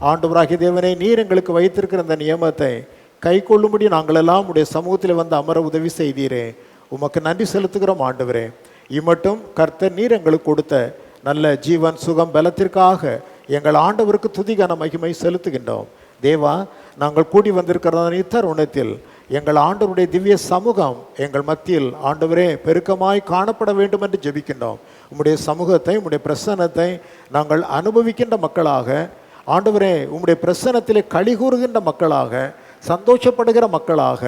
ஆண்டவராகிய தேவனே, நீர் எங்களுக்கு வைத்திருக்கிற அந்த நியமத்தை கை கொள்ளும்படி நாங்கள் எல்லாம் உடைய சமூகத்தில் வந்து அமர உதவி செய்தீரே. உமக்கு நன்றி செலுத்துகிறோம் ஆண்டவரே. இம்மட்டும் கர்த்தர் நீர் எங்களுக்கு கொடுத்த நல்ல ஜீவன் சுகம் பலத்திற்காக எங்கள் ஆண்டவருக்கு துதிகான மகிமை செலுத்துகின்றோம். தேவா, நாங்கள் கூடி வந்திருக்கிறதான இத்தருணத்தில் எங்கள் ஆண்டவருடைய திவ்ய சமூகம் எங்கள் மத்தியில் ஆண்டவரே பெருக்கமாய் காணப்பட வேண்டும் என்று ஜெபிக்கின்றோம். உம்முடைய சமூகத்தை, உம்முடைய பிரசன்னத்தை நாங்கள் அனுபவிக்கின்ற மக்களாக, ஆண்டவரே உம்முடைய பிரசன்னத்திலே களி கூறுகின்ற மக்களாக, சந்தோஷப்படுகிற மக்களாக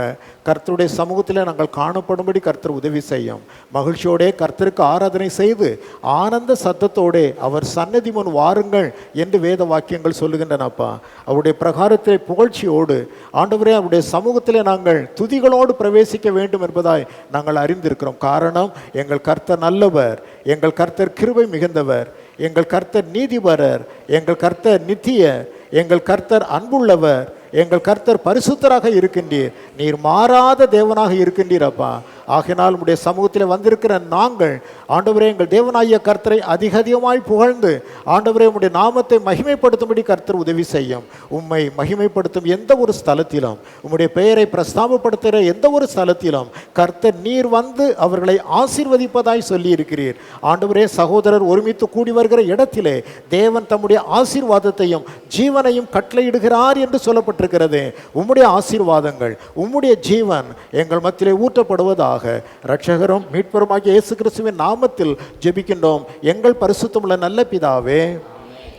கர்த்தருடைய சமூகத்தில் நாங்கள் காணப்படும்படி கர்த்தர் உதவி செய்யும். மகிழ்ச்சியோடே கர்த்தருக்கு ஆராதனை செய்து ஆனந்த சத்தத்தோடே அவர் சன்னதி முன் வாருங்கள் என்று வேத வாக்கியங்கள் சொல்லுகின்றனப்பா. அவருடைய பிரகாரத்தில் புகழ்ச்சியோடு ஆண்டவரே அவருடைய சமூகத்தில் நாங்கள் துதிகளோடு பிரவேசிக்க வேண்டும் என்பதாய் நாங்கள் அறிந்திருக்கிறோம். காரணம், எங்கள் கர்த்தர் நல்லவர், எங்கள் கர்த்தர் கிருபை மிகுந்தவர், எங்கள் கர்த்தர் நீதிபரர், எங்கள் கர்த்தர் நித்தியர், எங்கள் கர்த்தர் அன்புள்ளவர், எங்கள் கர்த்தர் பரிசுத்தராக இருக்கின்றீர். நீர் மாறாத தேவனாக இருக்கின்றீர் அப்பா. ஆகினால் உடைய சமூகத்தில் வந்திருக்கிற நாங்கள் ஆண்டவரே எங்கள் தேவனாகிய கர்த்தரை அதிகமாய் புகழ்ந்து ஆண்டவரே உம்முடைய நாமத்தை மகிமைப்படுத்தும்படி கர்த்தர் உதவி செய்யும். உம்மை மகிமைப்படுத்தும் எந்த ஒரு ஸ்தலத்திலும், உம்முடைய பெயரை பிரஸ்தாபப்படுத்துகிற எந்த ஒரு ஸ்தலத்திலும் கர்த்தர் நீர் வந்து அவர்களை ஆசீர்வதிப்பதாய் சொல்லி இருக்கிறீர். ஆண்டவரே, சகோதரர் ஒருமித்து கூடி வருகிற இடத்திலே தேவன் தம்முடைய ஆசீர்வாதத்தையும் ஜீவனையும் கட்டளையிடுகிறார் என்று சொல்லப்பட்டிருக்கிறது. உம்முடைய ஆசீர்வாதங்கள், உம்முடைய ஜீவன் எங்கள் மத்தியிலே ஊற்றப்படுவதாக இரட்சகரும் மீட்பருமாகிய இயேசு கிறிஸ்துவின் நாமத்தில் ஜெபிக்கின்றோம் எங்கள் பரிசுத்தமுள்ள நல்ல பிதாவே.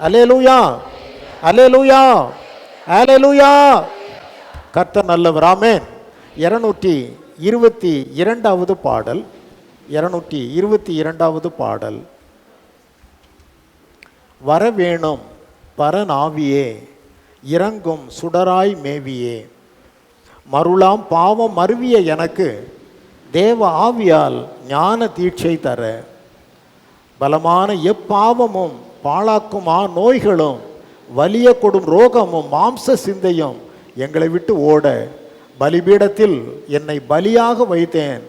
அல்லேலூயா, அல்லேலூயா, அல்லேலூயா. கர்த்தர் நல்லவர். ஆமென். 222வது பாடல், 222வது பாடல். வரவேணும் பரநாவியே, இறங்கும் சுடராய் மேவியே, மருளாம் பாவம் மருவிய எனக்கு தேவ ஆவியால் ஞான தீட்சை தர, பலமான எப்பாவமும் பாழாக்குமா நோய்களும் வலிய கொடும் ரோகமும் மாம்ச சிந்தையும் எங்களை விட்டு ஓட பலிபீடத்தில் என்னை பலியாக வைத்தேன்.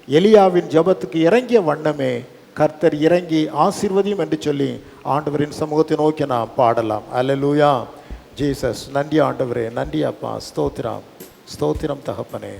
எலியாவின் ஜபத்துக்கு இறங்கிய வண்ணமே கர்த்தர் இறங்கி ஆசீர்வதியும் என்று சொல்லி ஆண்டவரின் சமூகத்தை நோக்கி நாம் பாடலாம். அல்லேலூயா. ஜீசஸ். நன்றி ஆண்டவரே, நன்றி அப்பா. ஸ்தோத்திரம், ஸ்தோத்திரம் தகப்பனே.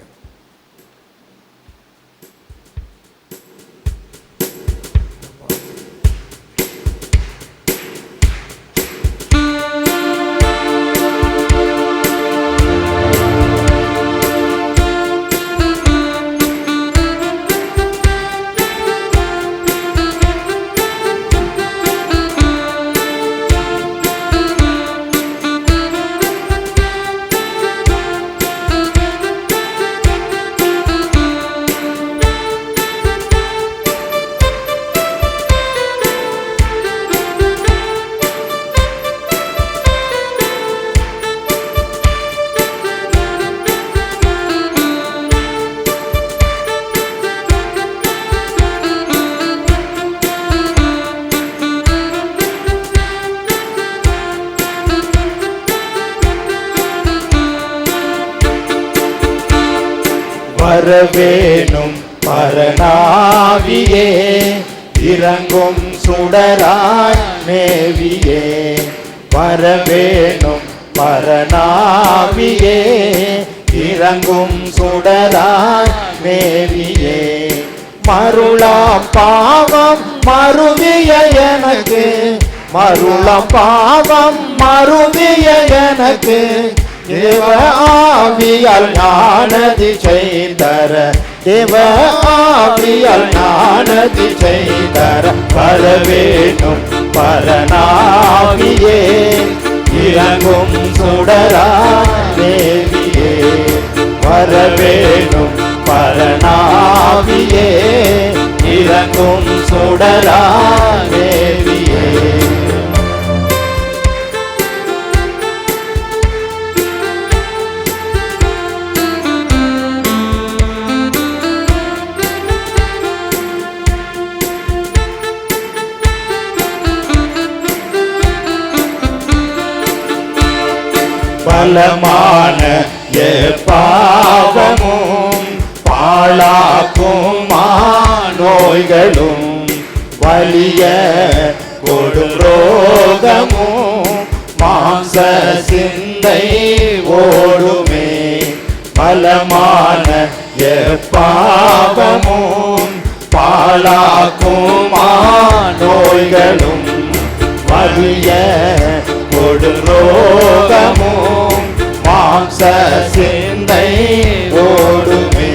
வரவேணும் பரநாவியே, இறங்கும் சுடராய் மேவியே, வரவேணும் பரநாவியே, இறங்கும் சுடராய் மேவியே, மருளாம் பாவம் மருவிய எனக்கு, மருளாம் பாவம் மருவிய எனக்கு தேவ ஆவியால் ஞானதி செய்தர, தேவ ஆவியால் ஞானதி செய்தர, வரவேணும் பரநாவியே, இறங்கும் சுடராய் மேவியே, வரவேணும் பரநாவியே, இறங்கும் சுடராய் மேவியே. பலமான பாவமும் பாழாக்கும் நோய்களும் வலிய கொடும் ரோகமும் மாம்ச சிந்தை ஓடுமே, பலமான எப்பாவமும் பாழாக்குமா நோய்களும் வலிய கொடுரோகமும் மாம்ச சிந்தை ஓடுமே.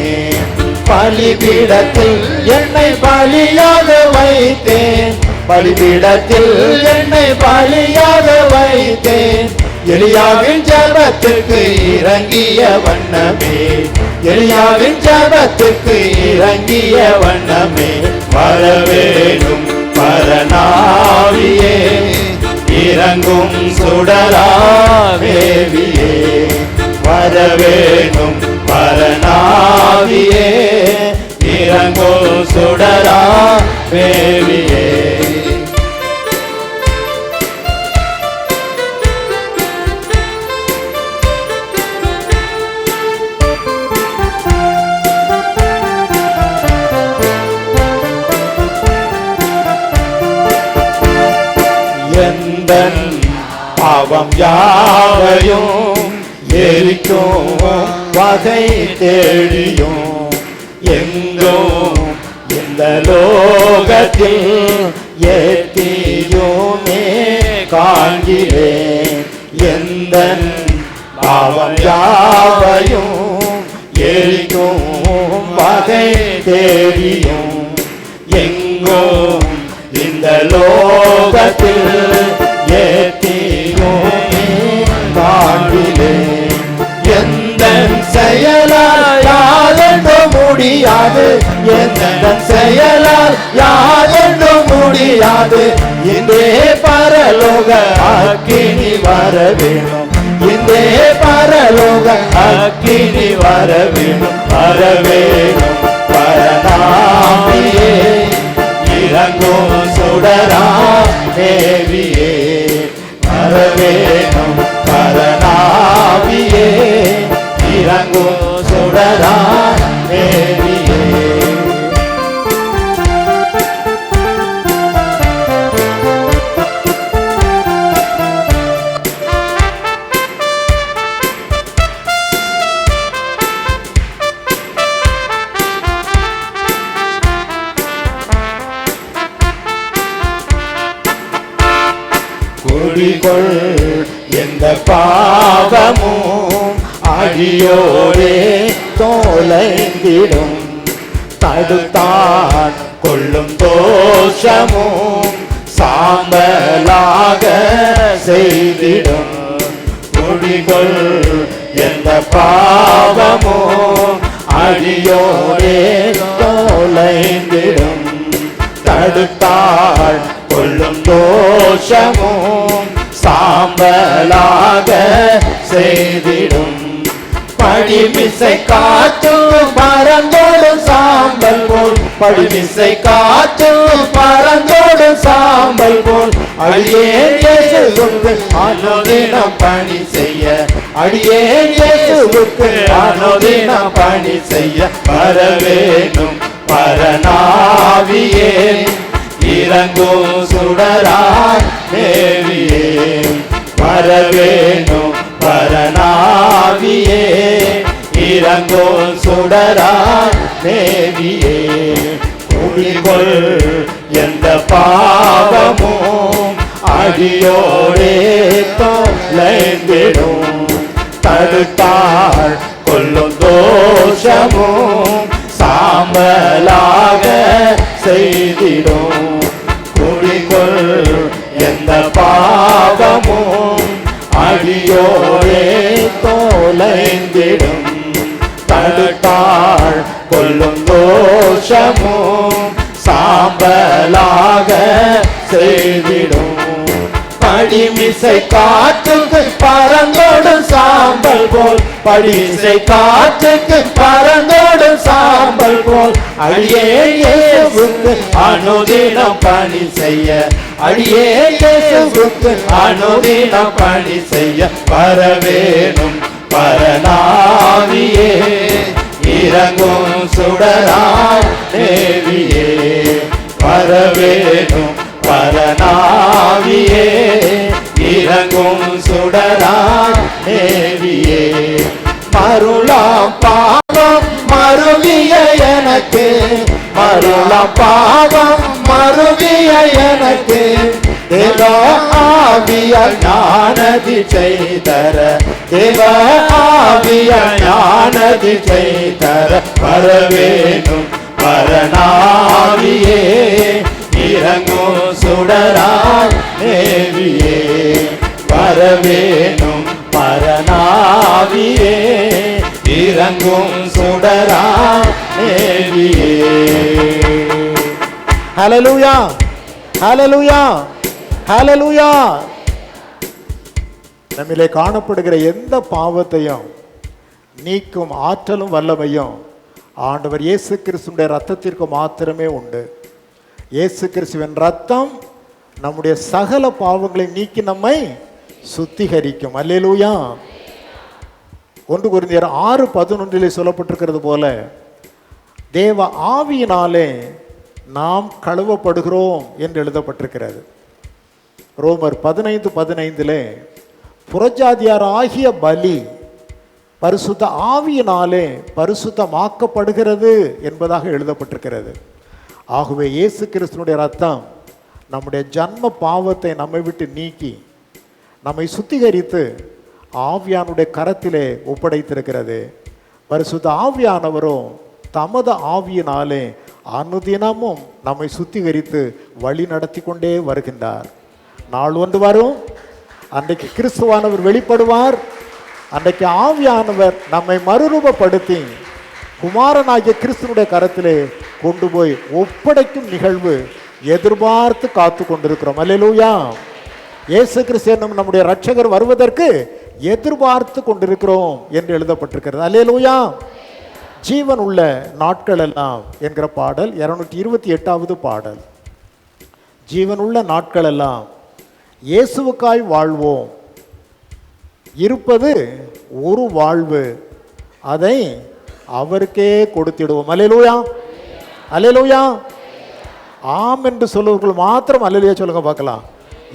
பலிபீடத்தில் என்னை பலியாக வைத்தேன், பலிபீடத்தில் என்னை பலியாக வைத்தேன். எலியாவின் ஜெபத்துக்கு இறங்கிய வண்ணமே, எலியாவின் ஜெபத்துக்கு இறங்கிய வண்ணமே. வரவேணும் பரநாவியே, இறங்கும் சுடராவேவியே. வரவேணும் பரநாவியே, இறங்கும் சுடராவேவியே. எந்தன் பாவம் யாவையும் எரிக்கும் வகை தேடியும் எங்கும் இந்த லோகத்தில் ஏத்தியுமே காண்கிறேன். எந்தன் பாவம் யாவையும் எரிக்கும் வகை தேடியும் எங்கும் இந்த லோகத்தில் ஏத்தியுமே காண்கிறேன். எந்த செயலால் யாதென்று முடியாது, எந்த செயலால் யாதென்று முடியாது. இன்றே பரலோக அக்கினி வர வேணும், இன்றே பரலோக அக்கினி வர வேணும். வர வேணும் பரநாமியே, இறங்கும் சுடராவேவியே. வரவேணும் பரநாவியே, இறங்கும் சுடராவேவியே. குடிகொள் எந்த பாவமும் அடியோரே தோலைந்திடும். தடுத்தான் கொள்ளும் தோஷமும் சாம்பலாக செய்திடும். குடிகொள் எந்த பாவமும் அடியோரே தோலைந்திடும். தடுத்தாள் கொள்ளும் தோஷமும் சாம்பலாக செய்திடும். படிமிசை காற்றும் பறந்தோடும் சாம்பல் போல், படிமிசை காற்றும் பறந்தோடும் சாம்பல் போல். அடியேன் இயேசுவுக்கு அனுதினம் பணி செய்ய, அடியேன் இயேசுவுக்கு அனுதினம் பணி செய்ய. வரவேணும் பரநாவியே, இறங்கும் சுடராவேவியே. வரவேணும் பரநாவியே, இறங்கும் சுடராவேவியே. குடிகொள் எந்த பாவமும் அடியோரே தொலைந்திடும். தடுத்தாள் கொள்ளும் தோஷமும் சாம்பலாக செய்திடும். குடிகொள் எந்த பாவமும் அடியோரே தொலைந்திடும். தடுத்தாள் கொள்ளும் தோஷமும் சாம்பலாக செய்திடும். படிமிசை காற்றுக்கு பறந்தோடும் சாம்பல் போல், படிமிசை காற்றுக்கு பறந்தோடும் சாம்பல் போல். அடியேன் இயேசுவுக்கு அனுதினம் பணி செய்ய, அடியேன் இயேசுவுக்கு அனுதினம் பணி செய்ய. வரவேணும் பரநாவியே, இறங்கும் சுடராவேவியே. வரவேணும் பரநாவியே, இறங்கும் சுடராய் மேவியே மருளாம் பாவம் மருவிய எனக்கு மருளாம் பாவம் மருவிய எனக்கு தேவ ஆவிய ஞானதி செய்தர தேவ ஆவிய ஞானதி செய்தர வரவேணும் பரநாவியே இறங்கும் சுடராய் மேவியே வரவேணும் பரநாவியே இறங்கும் சுடராய் மேவியே. ஹல்லேலூயா ஹல்லேலூயா ஹல்லேலூயா. நம்மிலே காணப்படுகிற எந்த பாவத்தையும் நீக்கும் ஆற்றலும் வல்லமையும் ஆண்டவர் இயேசு கிறிஸ்துவின் ரத்தத்திற்கு மாத்திரமே உண்டு. இயேசு கிறிஸ்துவின் ரத்தம் நம்முடைய சகல பாவங்களை நீக்கி நம்மை சுத்திகரிக்கும். அல்லேலூயா. 1 கொரிந்தியர் 6:11 சொல்லப்பட்டிருக்கிறது போல தேவ ஆவியினாலே நாம் கழுவப்படுகிறோம் என்று எழுதப்பட்டிருக்கிறது. ரோமர் 15:15 புறஜாதியார் ஆகிய பலி பரிசுத்த ஆவியினாலே பரிசுத்தமாக்கப்படுகிறது என்பதாக எழுதப்பட்டிருக்கிறது. ஆகவே இயேசு கிறிஸ்துவினுடைய ரத்தம் நம்முடைய ஜன்ம பாவத்தை நம்மை விட்டு நீக்கி நம்மை சுத்திகரித்து ஆவியானுடைய கரத்திலே ஒப்படைத்திருக்கிறது. பரிசுத்த ஆவியானவரும் தமது ஆவியினாலே அனுதினமும் நம்மை சுத்திகரித்து வழி நடத்தி கொண்டே வருகின்றார். நாள் ஒன்று வரும், அன்றைக்கு கிறிஸ்துவானவர் வெளிப்படுவார். அன்றைக்கு ஆவியானவர் நம்மை மறுரூபப்படுத்தி குமாரனாகிய கிறிஸ்துவனுடைய கரத்திலே கொண்டு போய் ஒப்படைக்கும் நிகழ்வு எதிர்பார்த்து காத்து கொண்டிருக்கிறோம். அல்லேலூயா. இயேசு கிறிஸ்து நம்முடைய இரட்சகர் வருவதற்கு எதிர்பார்த்து கொண்டிருக்கிறோம் என்று எழுதப்பட்டிருக்கிறது. அல்லேலூயா. ஜீவன் உள்ள நாட்கள் எல்லாம் என்கிற பாடல் 228வது பாடல். ஜீவன் உள்ள நாட்கள் எல்லாம் இயேசுவுக்காய் வாழ்வோம். இருப்பது ஒரு வாழ்வு, அதை அவருக்கே கொடுத்திடுவோம். அல்லேலூயா அல்லேலூயா. ஆம் என்று சொல்லுவர்கள் மாத்திரம் அல்லேலூயா சொல்லுங்க பார்க்கலாம்.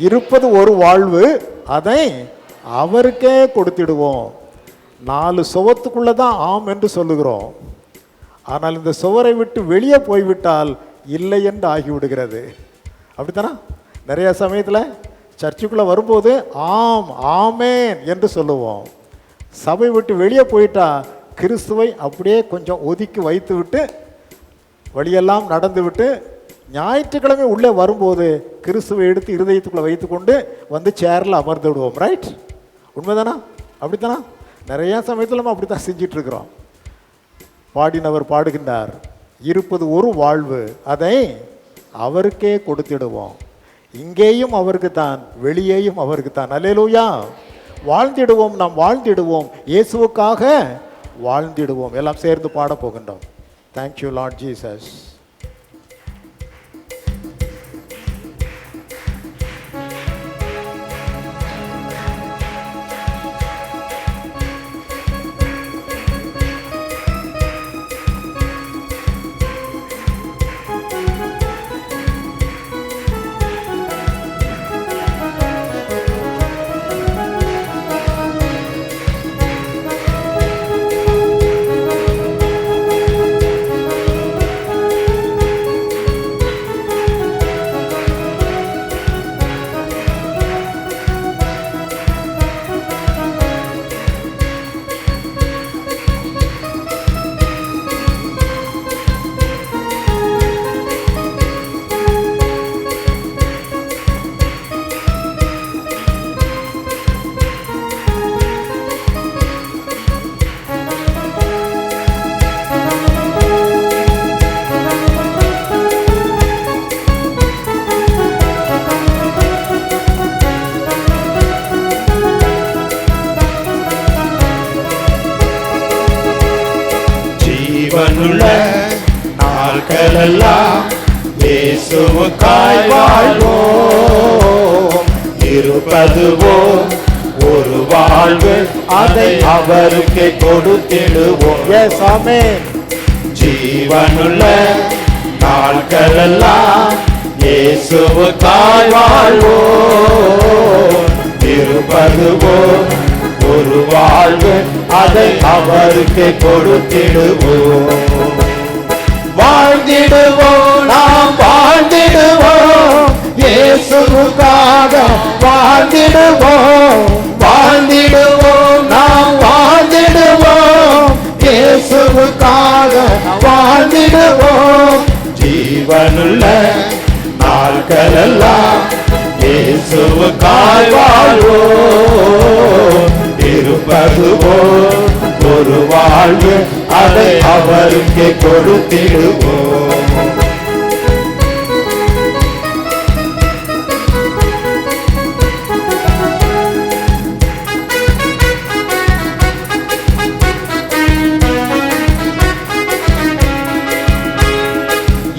இருப்பது ஒரு வாழ்வு, அதை அவருக்கே கொடுத்திடுவோம். 4 சுவத்துக்குள்ள தான் ஆம் என்று சொல்லுகிறோம். ஆனால் இந்த சுவரை விட்டு வெளியே போய்விட்டால் இல்லை என்று ஆகிவிடுகிறது. அப்படித்தானா? நிறைய சமயத்தில் சர்ச்சுக்குள்ளே வரும்போது ஆம் ஆமேன் என்று சொல்லுவோம். சபை விட்டு வெளியே போயிட்டா கிறிஸ்துவை அப்படியே கொஞ்சம் ஒதுக்கி வைத்து விட்டு வழியெல்லாம் நடந்து விட்டு ஞாயிற்றுக்கிழமை உள்ளே வரும்போது கிறிஸ்துவை எடுத்து இருதயத்துக்குள்ளே வைத்து கொண்டு வந்து சேரில் அமர்ந்து விடுவோம். ரைட்? உண்மைதானா? அப்படித்தானா? நிறையா சமயத்தில் நம்ம அப்படி தான் செஞ்சிட்ருக்கிறோம். பாடினவர் பாடுகின்றார், இருப்பது ஒரு வாழ்வு, அதை அவருக்கே கொடுத்திடுவோம். இங்கேயும் அவருக்கு தான், வெளியேயும் அவருக்கு தான். அல்லேலூயா. வாழ்ந்திடுவோம், நாம் வாழ்ந்திடுவோம், இயேசுவுக்காக வாழ்ந்திடுவோம். எல்லாம் சேர்ந்து பாட போகின்றோம். Thank you Lord Jesus. ஜீவனுள்ள நாட்களெல்லாம் இயேசுவுக்காய் வாழ்வோம். இருப்பதுவோ ஒரு வாழ்வு, அதை அவருக்கு கொடுத்திடுவோம். எஸ் ஆமென். ஜீவனுள்ள நாட்களெல்லாம் இயேசுவுக்காய் வாழ்வோம். இருப்பதுவோ ஒரு வாழ்வு, அதை அவருக்கு கொடுத்திடுவோம். வாழ்ந்திடுவோம், நாம் வாழ்ந்திடுவோம், இயேசுவுக்காக வாழ்ந்திடுவோம். வாழ்ந்திடுவோம், நாம் வாழ்ந்திடுவோம், இயேசுவுக்காக வாழ்ந்திடுவோம். ஜீவனுள்ள நாட்களெல்லாம் இயேசுவுக்காய் வாழ்வோம். இருப்பதுவோ ஒரு வாழ்வு, அதை அவருக்கு கொடுத்திடுவோம்.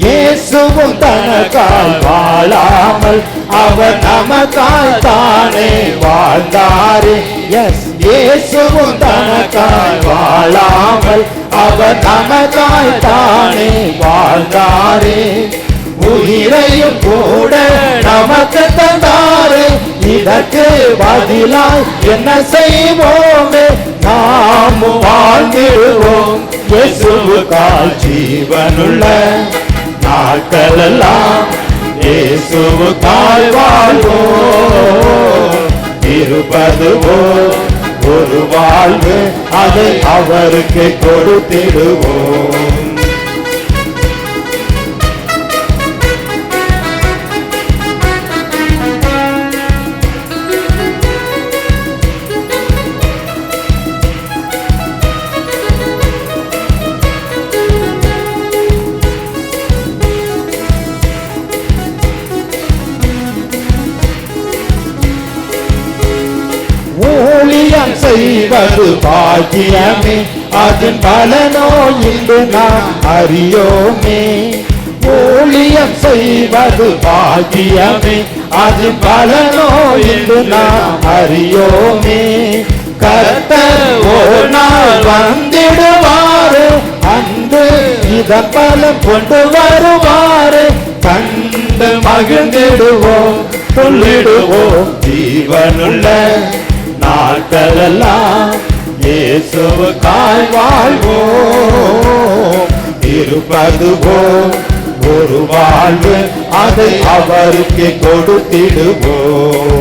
இயேசுவும் தனக்காய் வாழாமல் அவர் நமக்காய் தானே வாழ்ந்தாரே. எஸ், இயேசுவும் தனக்காய் வாழாமல் அவர் நமக்காய் தானே வாழ்ந்தாரே. உயிரையும் கூட நமக்கு தந்தாரே. இதற்கு பதிலாய் என்ன செய்வோமே? நாம் வாழ்ந்திடுவோம், இயேசுவுக்காய் ஜீவனுள்ள நாட்களெல்லாம் இயேசுவுக்காய் வாழ்வோம். இருப்பதுவோ ஒரு வாழ்வு, அதை அவருக்கு கொடுத்திடுவோம். ஊழியம் செய்வது பாக்கியமே, அதன் பலனோ இன்று நாம் அறியோமே. ஊழியம் செய்வது பாக்கியமே, அதன் பலனோ இன்று நாம் அறியோமே. கர்த்தர் ஒரு நாள் வந்திடுவாரு, அன்று இதன் பலம் கொண்டு வருவாரு. கண்டு மகிழ்ந்திடுவோம், சொல்லிடுவோம், ஜீவனுள்ள நாட்களெல்லாம் இயேசுவுக்காய் வாழ்வோம். இருப்பதுவோ ஒரு வாழ்வு, அதை அவருக்கு கொடுத்திடுவோம்.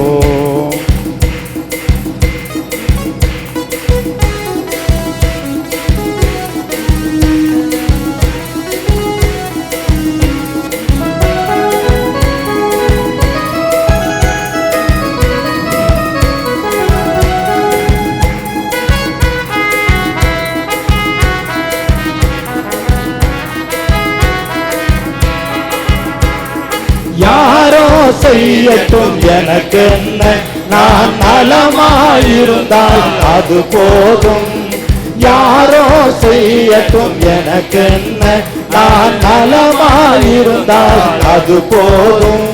யாரோ செய்யட்டும் எனக்கு என்ன, நான் நலமாயிருந்தால் அது போதும். யாரோ செய்யட்டும் எனக்கு என்ன, நான் நலமாயிருந்தால் அது போதும்.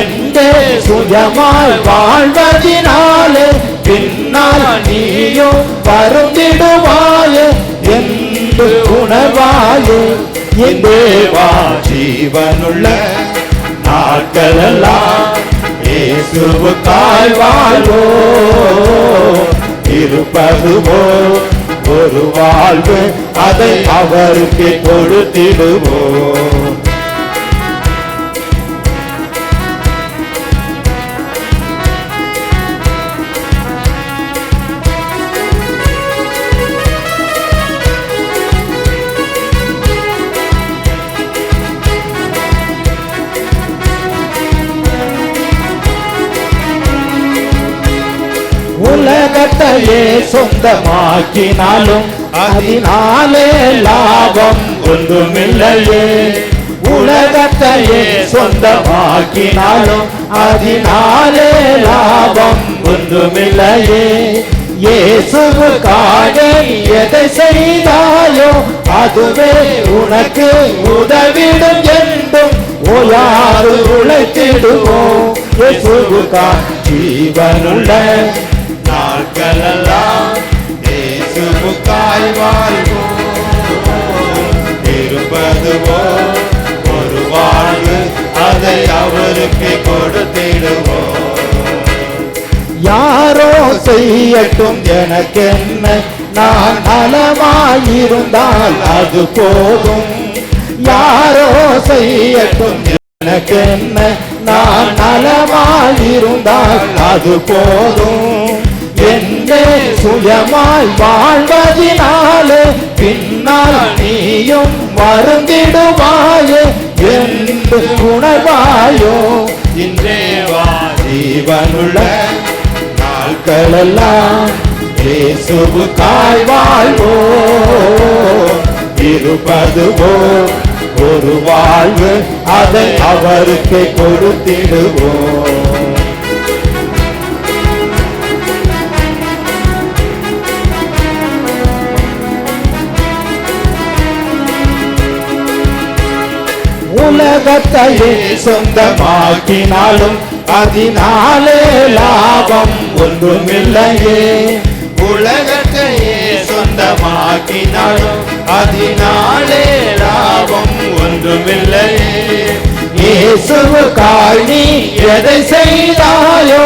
எங்கே சுயமாய் வாழ்வதினாலே பின்னால் நீயும் வருந்திடுவாயே என்று உணர்வாயே. என் தேவா ஜீவனுள்ள நாட்களெல்லாம் இயேசுவுக்காய் வாழ்வோம். இருப்பதுவோ ஒரு வாழ்வு, அதை அவருக்கு கொடுத்திடுவோம். உலகத்தையே சொந்தமாக்கினாலும் அதனாலே லாபம் ஒன்றுமில்லையே. உலகத்தையே சொந்தமாக்கினாலும் அதனாலே லாபம் ஒன்றுமில்லையே. இயேசுவுக்காக எதை செய்தாயோ அதுவே உனக்கு உதவிடும் என்றும் ஓயாது உழைத்திடுவோம். இயேசுவுக்காக ஜீவனுள்ள நாட்களெல்லாம் இயேசுவுக்காய் வாழ்வோம். இருப்பதுவோ ஒரு வாழ்வு, அதை அவருக்கு கொடுத்திடுவோம். யாரோ செய்யட்டும் எனக்கென்ன, நான் நலமாயிருந்தால் அது போதும். யாரோ செய்யட்டும் எனக்கென்ன, நான் நலமாயிருந்தால் அது போதும். என்னே சுயமாய் வாழ்வதினாலே பின்னால் நீயும் வருந்திடுவாயே என்று உணர்வாயோ. இன்றே வா ஜீவனுள்ள நாட்களெல்லாம் இயேசுவுக்காய் வாழ்வோ. இருப்பதுவோ ஒரு வாழ்வு, அதை அவருக்கு கொடுத்திடுவோம். உலகத்தையே சொந்தமாக்கினாலும் அதனாலே லாபம் ஒன்றுமில்லையே. உலகத்தையே சொந்தமாக்கினாலும் அதனாலே லாபம் ஒன்றுமில்லையே. இயேசுவுக்காய் நீ எதை செய்தாயோ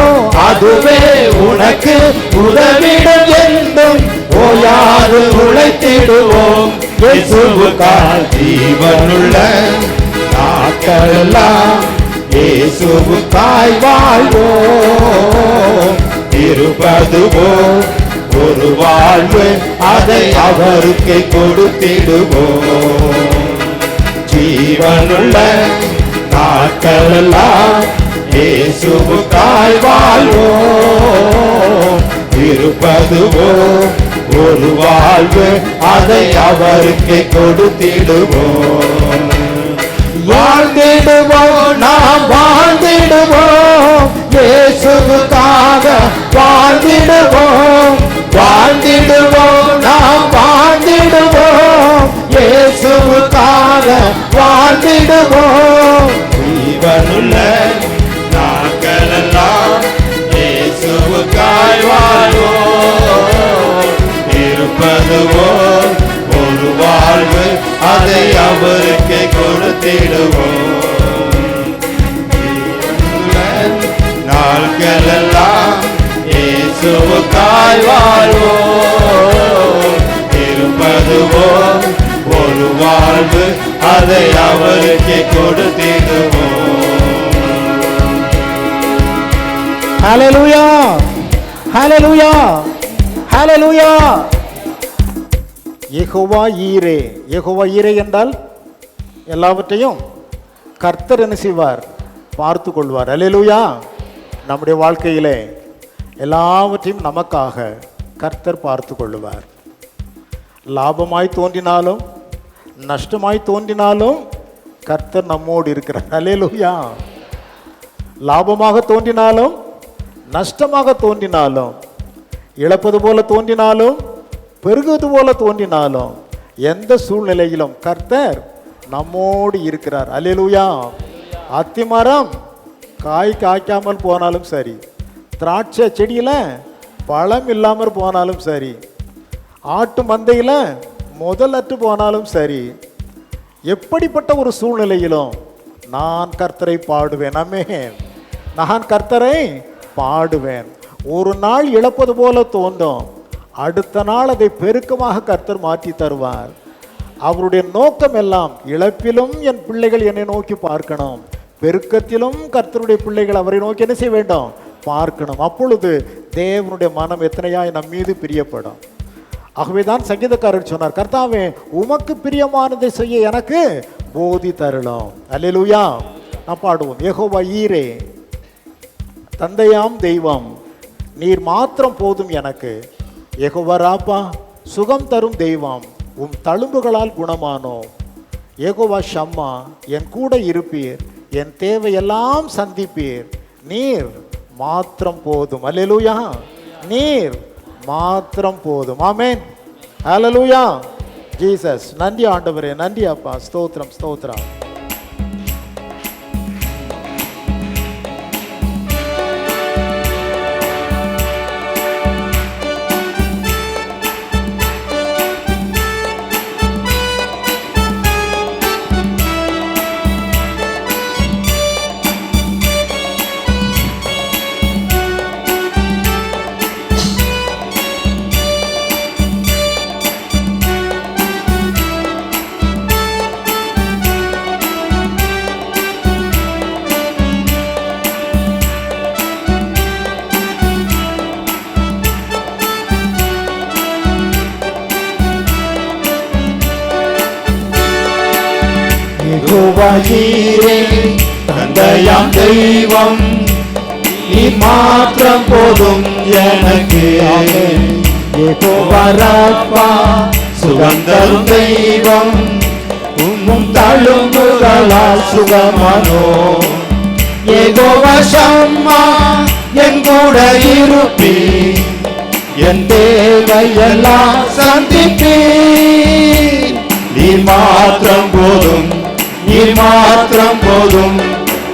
அதுவே உனக்கு உதவிடும் என்றும் ஓயாது உழைத்திடுவோம். இயேசுவுக்காய் ஜீவனுள்ள நாட்களெல்லாம் இயேசுவுக்காய் வாழ்வோம். இருப்பதுவோ ஒரு வாழ்வு, அதை அவருக்கு கொடுத்திடுவோம். ஜீவனுள்ள நாட்களெல்லாம் இயேசுவுக்காய் வாழ்வோம். இருப்பதுவோ ஒரு வாழ்வு, அதை அவருக்கு கொடுத்திடுவோம். வாழ்ந்திடுவோம், நாம் வாழ்ந்திடுவோம். இயேசுவுக்காக வாழ்ந்திடுவோம். வாழ்ந்திடுவோம், நாம் வாழ்ந்திடுவோம். இயேசுவுக்காக வாழ்ந்திடுவோம். ஜீவனுள்ள நாட்களெல்லாம் இயேசுவுக்காய் வாழ்வோம். இருப்பதுவோ ஒரு வாழ்வு, அதை அவருக்கு கொடுத்திடுவோம். நாட்களெல்லாம் இயேசுவுக்காய் வாழ்வோம். இருப்பதுவோ ஒரு வாழ்வு, அதை அவருக்கு கொடுத்திடுவோம். ஹல்லேலூயா, ஹல்லேலூயா, ஹல்லேலூயா. யெகோவா ஈரே. யெகோவா ஈரே என்றால் எல்லாவற்றையும் கர்த்தர் என்ன செய்வார்? பார்த்து கொள்வார். அல்லேலூயா. நம்முடைய வாழ்க்கையிலே எல்லாவற்றையும் நமக்காக கர்த்தர் பார்த்து கொள்வார். லாபமாய் தோன்றினாலும் நஷ்டமாய் தோன்றினாலும் கர்த்தர் நம்மோடு இருக்கிறார். அல்லேலூயா. லாபமாக தோன்றினாலும் நஷ்டமாக தோன்றினாலும், இழப்பது போல தோன்றினாலும் பெருகுவது போல தோன்றினாலும், எந்த சூழ்நிலையிலும் கர்த்தர் நம்மோடு இருக்கிறார். அல்லேலூயா. அத்திமரம் காய் காய்க்காமல் போனாலும் சரி, திராட்சை செடியில் பழம் இல்லாமல் போனாலும் சரி, ஆட்டு மந்தையில் முதலற்று போனாலும் சரி, எப்படிப்பட்ட ஒரு சூழ்நிலையிலும் நான் கர்த்தரை பாடுவேன். ஆமென். நான் கர்த்தரை பாடுவேன். ஒரு நாள் இழப்பது போல தோன்றும், அடுத்த நாள் அதை பெருக்கமாக கர்த்தர் மாற்றி தருவார். அவருடைய நோக்கம் எல்லாம் இழப்பிலும் என் பிள்ளைகள் என்னை நோக்கி பார்க்கணும், பெருக்கத்திலும் கர்த்தருடைய பிள்ளைகள் அவரை நோக்கி என்ன செய்ய வேண்டும்? பார்க்கணும். அப்பொழுது தேவனுடைய மனம் எத்தனையாய் நம் மீது பிரியப்படும். ஆகவேதான் சங்கீதக்காரர் சொன்னார், கர்த்தாவே உமக்கு பிரியமானதை செய்ய எனக்கு போதி தருளோம். அல்லேலூயா. நான் பாடுவோம். யெகோவா ஈரே, தந்தையாம் தெய்வம், நீர் மாத்திரம் போதும் எனக்கு. யெகோவா ராப்பா, சுகம் தரும் தெய்வம், உம் தழும்புகளால் குணமானோம். யெகோவா ஷம்மா, என் கூட இருப்பீர், என் தேவையெல்லாம் சந்திப்பீர். நீர் மாத்திரம் போதும். அல்லேலூயா. நீர் மாத்திரம் போதும். ஆமென். ஹல்லேலூயா. ஜீசஸ். நன்றி ஆண்டவரே, நன்றி அப்பா. ஸ்தோத்திரம், ஸ்தோத்திரம். யெகோவாயீரே தந்தையாம் தெய்வம் நீ மாத்திரம் போதும் எனக்கு. யெகோவா ராப்பா சுகந்தரும் தெய்வம் உம்மும் தழும்புகளால் சுகமானோ. யெகோவா ஷம்மா என் கூட இருப்பி என் தேவையெல்லாம் சந்திப்பி. நீ மாத்திரம் போதும் நீ மாத்திரம் போதும்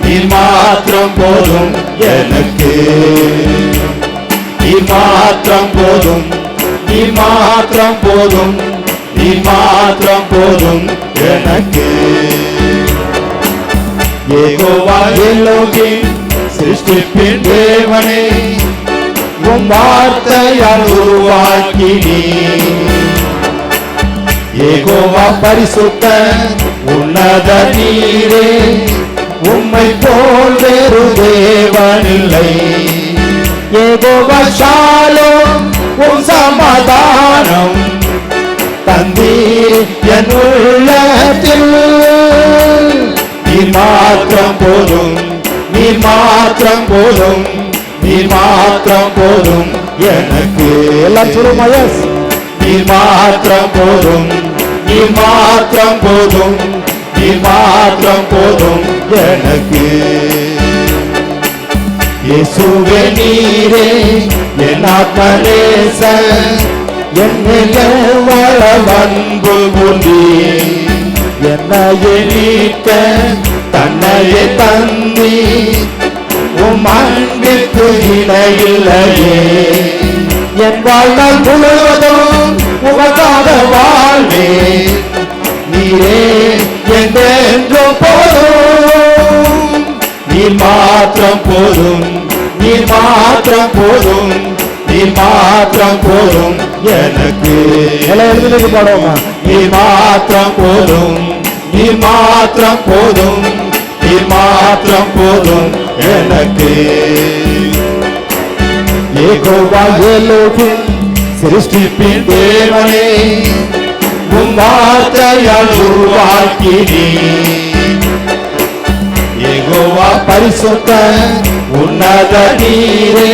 நீ மாத்திரம் போதும் எனக்கு. நீ மாத்திரம் போதும் நீ மாத்திரம் போதும் நீ மாத்திரம் போதும் எனக்கு. யெகோவா எலோகிம் சிருஷ்டிப்பின் தேவனே உம் வார்த்தையால் உருவாக்கினீ. யெகோவா பரிசுத்த உன்னத நீரே உம்மை போல் வேறு தேவனில்லை. யெகோவா ஷாலோம் உம் சமாதானம் தந்தீர் என் உள்ளத்தில். நீ மாத்திரம் போதும் நீ மாத்திரம் போதும் நீ மாத்திரம் போதும் எனக்கு. எல்லாம் சொல்லுமா? எஸ். நீ மாத்திரம் போதும் நீ மாத்திரம் போதும் நீ மாத்திரம் போதும் எனக்கு. இயேசுவே நீரே என் ஆத்மநேசன் என்னிலே வாழ அன்பு கூர்ந்தீ. என்னையே நீக்க தன்னையே தந்தீ உம் அன்பிற்கு இணையில்லையே. என் வாழ்நாள் முழுவதும் உமக்காக வாழ்வே. நீரே என்றென்றும் போதும் நீ மாத்திரம் போதும் நீ மாத்திரம் போதும் நீ மாத்திரம் போதும் எனக்கு. எழுதி பாடுவோமா? நீ மாத்திரம் போதும் நீ மாத்திரம் போதும் நீ மாத்திரம் போதும் எனக்கு. யெகோவா எலோகிம் சிருஷ்டிப்பின் தேவனே உம் வார்த்தையால் உருவாக்கினீ. யெகோவா பரிசுத்த உன்னத நீரே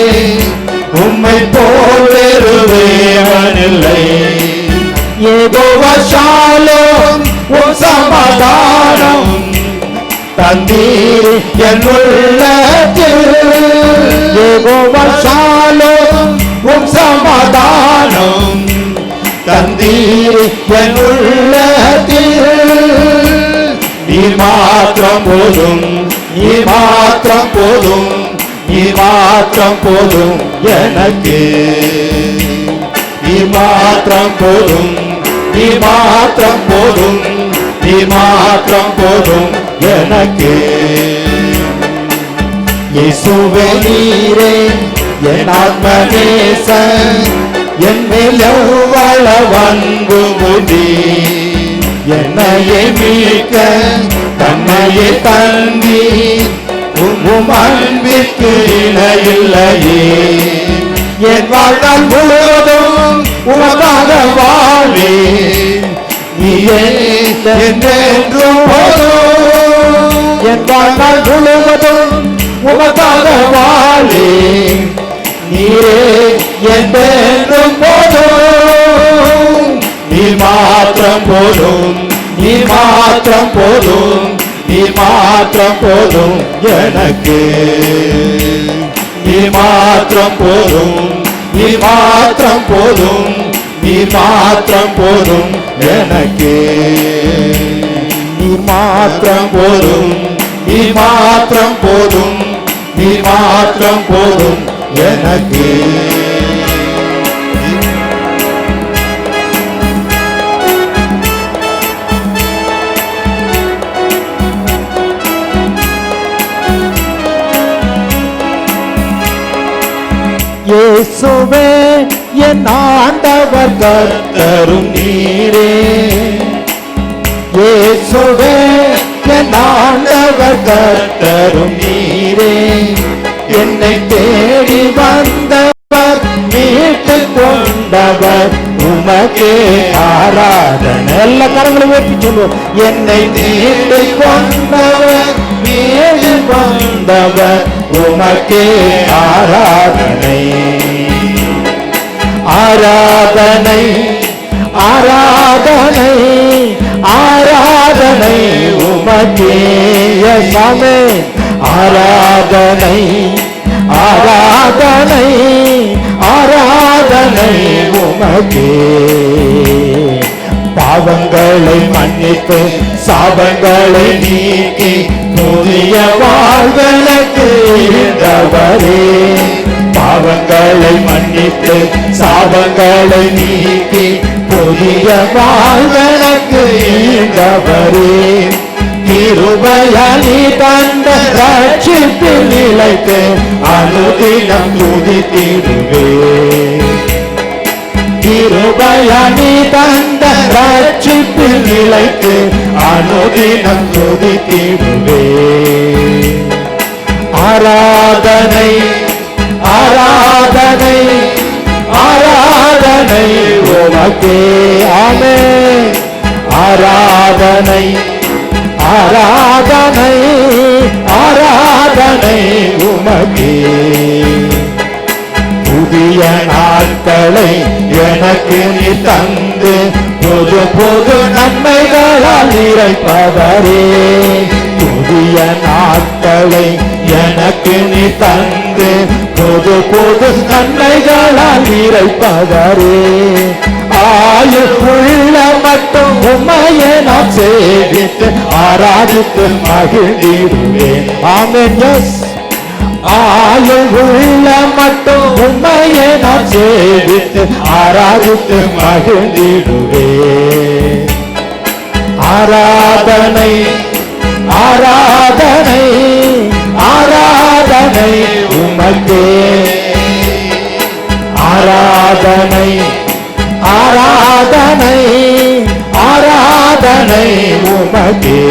உம்மை போல் வேறு தேவனில்லை. யெகோவா ஷாலோம் உம் சமாதானம் தந்தீர் என் உள்ளத்தில். யெகோவா ஷாலோம் உம் சமாதானம் தந்தீர் என் உள்ளத்தில். நீ மாத்திரம் போதும் நீ மாத்திரம் போதும் நீ மாத்திரம் போதும் எனக்கு. நீ மாத்திரம் போதும் நீ மாத்திரம் போதும் நீ மாத்திரம் போதும் எனக்கு. இயேசுவே நீரே என் ஆத்மநேசன் என் மேல் எவ்வளவு அன்பு கூர்ந்தீ. என்னையே மீட்க தன்னையே தந்தீ உம் அன்பிற்கு இணையில்லையே. என் வாழ்நாள் முழுவதும் உமக்காக வாழ்வே. நீயே என்றென்றும் போதும் என் வாழ்நாள் முழுவதும் உமக்காக வாழ்வே. நீரே என்றென்றும் போதும் நீ மாத்திரம் போதும் நீ மாத்திரம் போதும் நீ மாத்திரம் போதும் எனக்கு. நீ மாத்திரம் போதும் நீ மாத்திரம் போதும் நீ மாத்திரம் போதும் எனக்கு. நீ மாத்திரம் போதும் நீ மாத்திரம் போதும் நீ மாத்திரம் போதும் எனக்கு. இயேசுவே என் ஆண்டவர் கர்த்தரும் நீரே. இயேசுவே என் ஆண்டவர் கர்த்தரும் நீரே. என்னை தேடி வந்தவர் மீட்டுக் கொண்டவர் உமக்கே ஆராதனை. எல்லா கரங்களும் உயர்த்தி சொல்லுவோம். என்னை மீட்டு கொண்டவர் மீது வந்தவர் உமக்கே ஆராதனை. ஆராதனை ஆராதனை ஆராதனை உமக்கே யேசுவே. ஆராதனை ஆராதனை ஆராதனை உமக்கே. பாவங்களை மன்னித்து சாபங்களை நீக்கி புதிய வாழ்வனுக்கு இருந்தவரே. பாவங்களை மன்னித்து சாபங்களை நீக்கி புதிய வாழ்வனுக்கு இருந்தவரே. கிருபையால் தந்த ரட்சிப்பில் நிலைத்து அனுதினம் துதித்திடுவே. கிருபையால் தந்த ரட்சிப்பில் நிலைத்து அனுதினம் துதித்திடுவே. ஆராதனை ஆராதனை ஆராதனை உமக்கே. ஆமென். ஆராதனை ஆராதனை ஆராதனை உமக்கே. புதிய நாட்களை எனக்கு நீ தந்து புது புது நன்மைகளால் நிறைப்பவரே. புதிய நாட்களை எனக்கு நீ தந்து புது புது நன்மைகளால் நிறைப்பவரே. ஆயுள்ள மட்டும் உம்மையே நான் சேவித்து ஆராதித்து மகிழ்ந்திடுவேன். ஆமென். எஸ். ஆயுள்ள மட்டும் உம்மையே நான் சேவித்து ஆராதித்து மகிழ்ந்திடுவேன். ஆராதனை ஆராதனை ஆராதனை உமக்கே. ஆராதனை ஆராதனை ஆராதனை உமக்கே.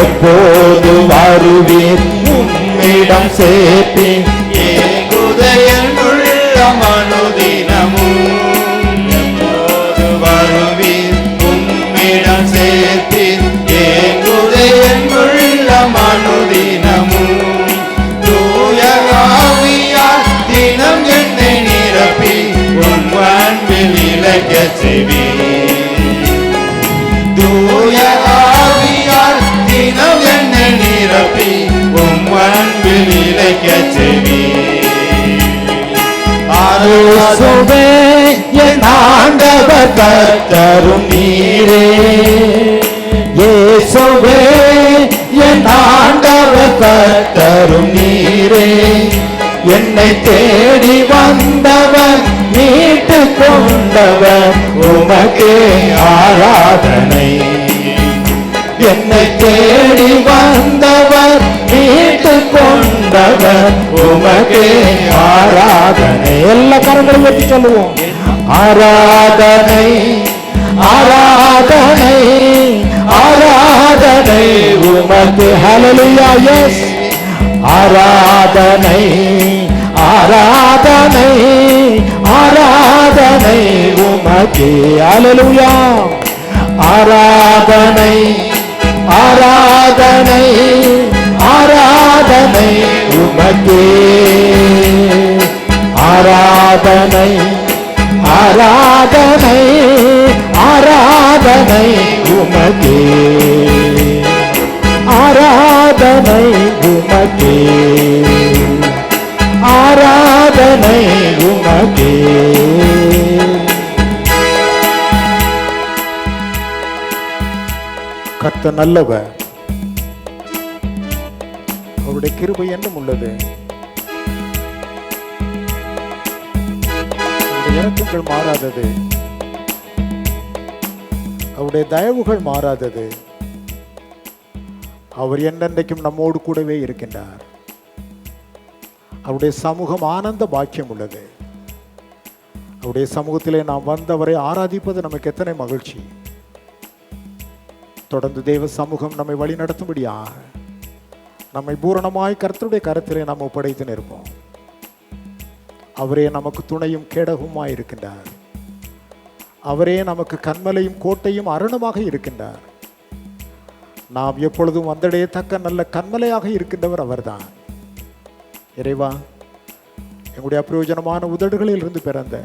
எப்போது வருவீர் உம்மிடம் சேர்ப்பேன் ஏங்குதையுள்ள மனுதினமும். எப்போது வருவீர் உம்மிடம் சேர்ப்பீர் ஏங்குதையுள்ள மனுதினமும். தூய ஆவியால் தினம் என்னை நிரப்பி உம் அன்பில் இலக்கச் செய்வீர். தூய ஆவியால் தினம் என்னை நிரப்பி உம் அன்பில் இலக்கச் செய்வீர். இயேசுவே என் ஆண்டவர் கர்த்தரும் நீரே. இயேசுவே என் ஆண்டவர் கர்த்தரும் நீரே. என்னை தேடி வந்தவர் மீட்டு கொண்டவர் உமக்கே ஆராதனை. என்னை தேடி வந்தவர் மீட்டு கொண்டவர் உமக்கே ஆராதனை. எல்லா கரங்களும் வெட்டி சொல்லுவோம். ஆராதனை ஆராதனை ஆராதனை உமக்கு. ஹல்லேலூயா. எஸ். ஆராதனை ஆராதனை ஆராதனை உமக்கு. ஹல்லேலூயா. ஆராதனை ஆராதனை ஆராதனை உமக்கே. ஆராதனை ஆராதனை ஆராதனை உமக்கே. ஆராதனை உமக்கே. ஆராதனை உமக்கே. கர்த்தர் நல்லவர், அவருடைய கிருபை என்னும் உள்ளது. அவருடைய இரக்கங்கள் மாறாதது, அவருடைய தயவுகள் மாறாதது. அவர் என்னென்றைக்கும் நம்மோடு கூடவே இருக்கின்றார். அவருடைய சமூகம் ஆனந்த பாக்கியம் உள்ளது. அவருடைய சமூகத்திலே நாம் வந்தவரை ஆராதிப்பது நமக்கு எத்தனை மகிழ்ச்சி. தொடர்ந்து தேவ சமூகம் நம்மை வழி நடத்தும்படியாக நம்மை பூரணமாய் கர்த்தருடைய கரத்திலே நாம் ஒப்படைத்து நிற்போம். அவரே நமக்கு துணையும் கேடகமாய் இருக்கின்றார். அவரே நமக்கு கன்மலையும் கோட்டையும் அரணமாக இருக்கின்றார். நாம் எப்பொழுதும் வந்தடையத்தக்க நல்ல கன்மலையாக இருக்கின்றவர் அவர்தான். இறைவா, எங்களுடைய அப்பிரயோஜனமான உதடுகளில் இருந்து பிறந்த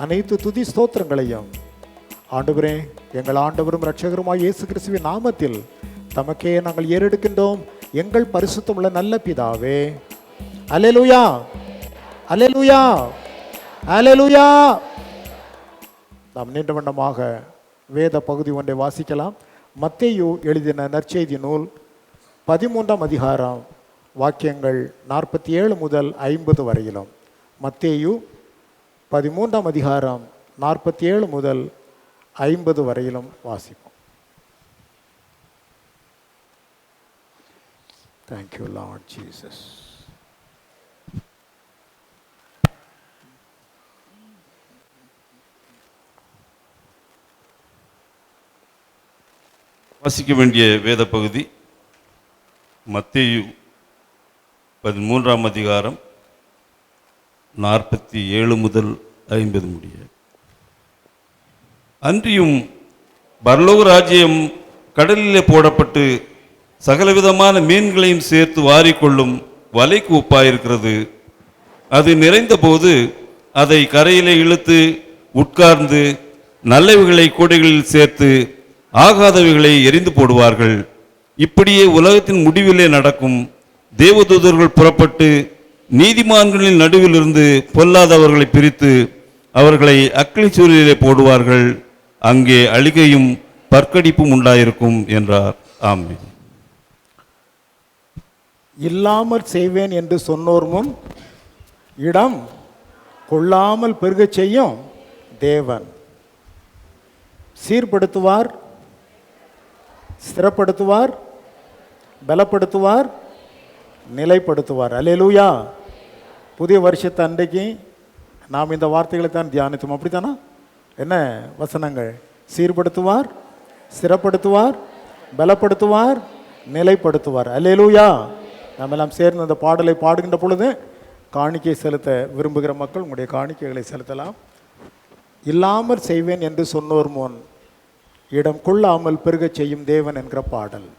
அனைத்து துதி ஸ்தோத்திரங்களையும் ஆண்டவரே, எங்கள் ஆண்டவரும் இரட்சகருமாய் இயேசு கிறிஸ்துவின் நாமத்தில் தமக்கே நாங்கள் ஏறெடுக்கின்றோம். எங்கள் பரிசுத்தமுள்ள நல்ல பிதாவே. அல்லேலூயா, அல்லேலூயா, அல்லேலூயா. நாம் நீண்ட வண்ணமாக வேத பகுதி ஒன்றை வாசிக்கலாம். மத்தேயு எழுதின நற்செய்தி நூல் 13ஆம் அதிகாரம் வாக்கியங்கள் 47 முதல் 50 வரையிலும். மத்தேயு 13ஆம் அதிகாரம் 47 முதல் 50 வரையிலும் வாசிப்போம். Thank you, Lord Jesus. வாசிக்க வேண்டிய வேத பகுதி மத்தேயு 13ஆம் அதிகாரம் 47 முதல் 50 முடிய. அன்றியும் பரலோக ராஜ்யம் கடலிலே போடப்பட்டு சகலவிதமான மீன்களையும் சேர்த்து வாரிக்கொள்ளும் வலைக்கு ஒப்பாயிருக்கிறது. அது நிறைந்த போது அதை கரையிலே இழுத்து உட்கார்ந்து நல்லவைகளை கூடைகளில் சேர்த்து ஆகாதவைகளை எரிந்து போடுவார்கள். இப்படியே உலகத்தின் முடிவிலே நடக்கும். தேவதூதர்கள் புறப்பட்டு நீதிமான்களின் நடுவிலிருந்து பொல்லாதவர்களை பிரித்து அவர்களை அக்கினி சூழலிலே போடுவார்கள். அங்கே அழிகையும் பற்கடிப்பும் உண்டாயிருக்கும் என்றார். ஆமென். இல்லாமல் செய்வேன் என்று சொன்னோர் முன் இடம் கொள்ளாமல் பெருகச் செய்யும் தேவன். சீர்படுத்துவார், ஸ்திரப்படுத்துவார், பலப்படுத்துவார், நிலைப்படுத்துவார். அல்லேலூயா. புதிய வருஷத்து அன்றைக்கு நாம் இந்த வார்த்தைகளை தான் தியானித்தோம். அப்படித்தானா? என்ன வசனங்கள்? சீர்படுத்துவார், ஸ்திரப்படுத்துவார், பலப்படுத்துவார், நிலைப்படுத்துவார். அல்லேலூயா. நாம் எல்லாம் சேர்ந்து அந்த பாடலை பாடுகின்ற பொழுது காணிக்கை செலுத்த விரும்புகிற மக்கள் உங்களுடைய காணிக்கைகளை செலுத்தலாம். இல்லாமல் செய்வேன் என்று சொன்னோர் முன் இடம் கொள்ளாமல் பெருகச் செய்யும் தேவன் என்கிற பாடல்.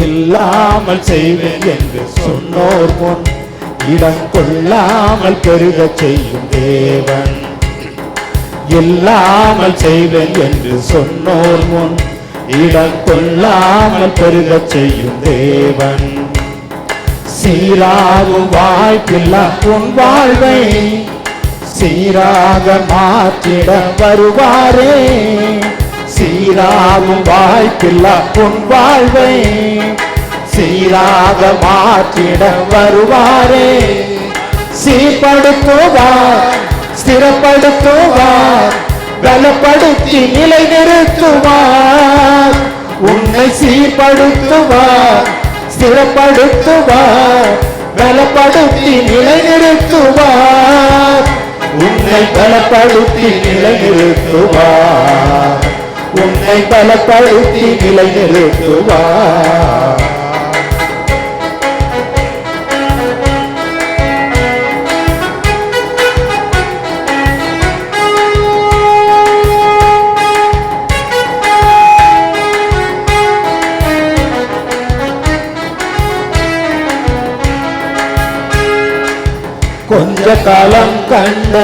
இல்லாமல் செய்வேன் என்று சொன்னோர் முன் இடம் கொள்ளாமல் பெருகச் செய்யும் தேவன். இல்லாமல் செய்வேன் என்று சொன்னோர் முன் இடம் கொள்ளாமல் பெருகச் செய்யும் தேவன். சீராகும் வாய்ப்பில்லா உன் வாழ்வை சீராக மாற்றிட வருவாரே. சீராகும் வாய்ப்பில்லா உன் வாழ்வை சீராக மாற்றிட வருவாரே. சீர்படுத்துவார், ஸ்திரப்படுத்துவார், பலப்படுத்தி நிலை நிறுத்துவார். உன்னை சீர்படுத்துவார், ஸ்திரப்படுத்துவார், பலப்படுத்தி நிலை நிறுத்துவார். உன்னை பலப்படுத்தி நிலை நிறுத்துவார். உன்னை பலப்படுத்தி நிலை நிறுத்துவார். கொஞ்ச காலம் கண்ட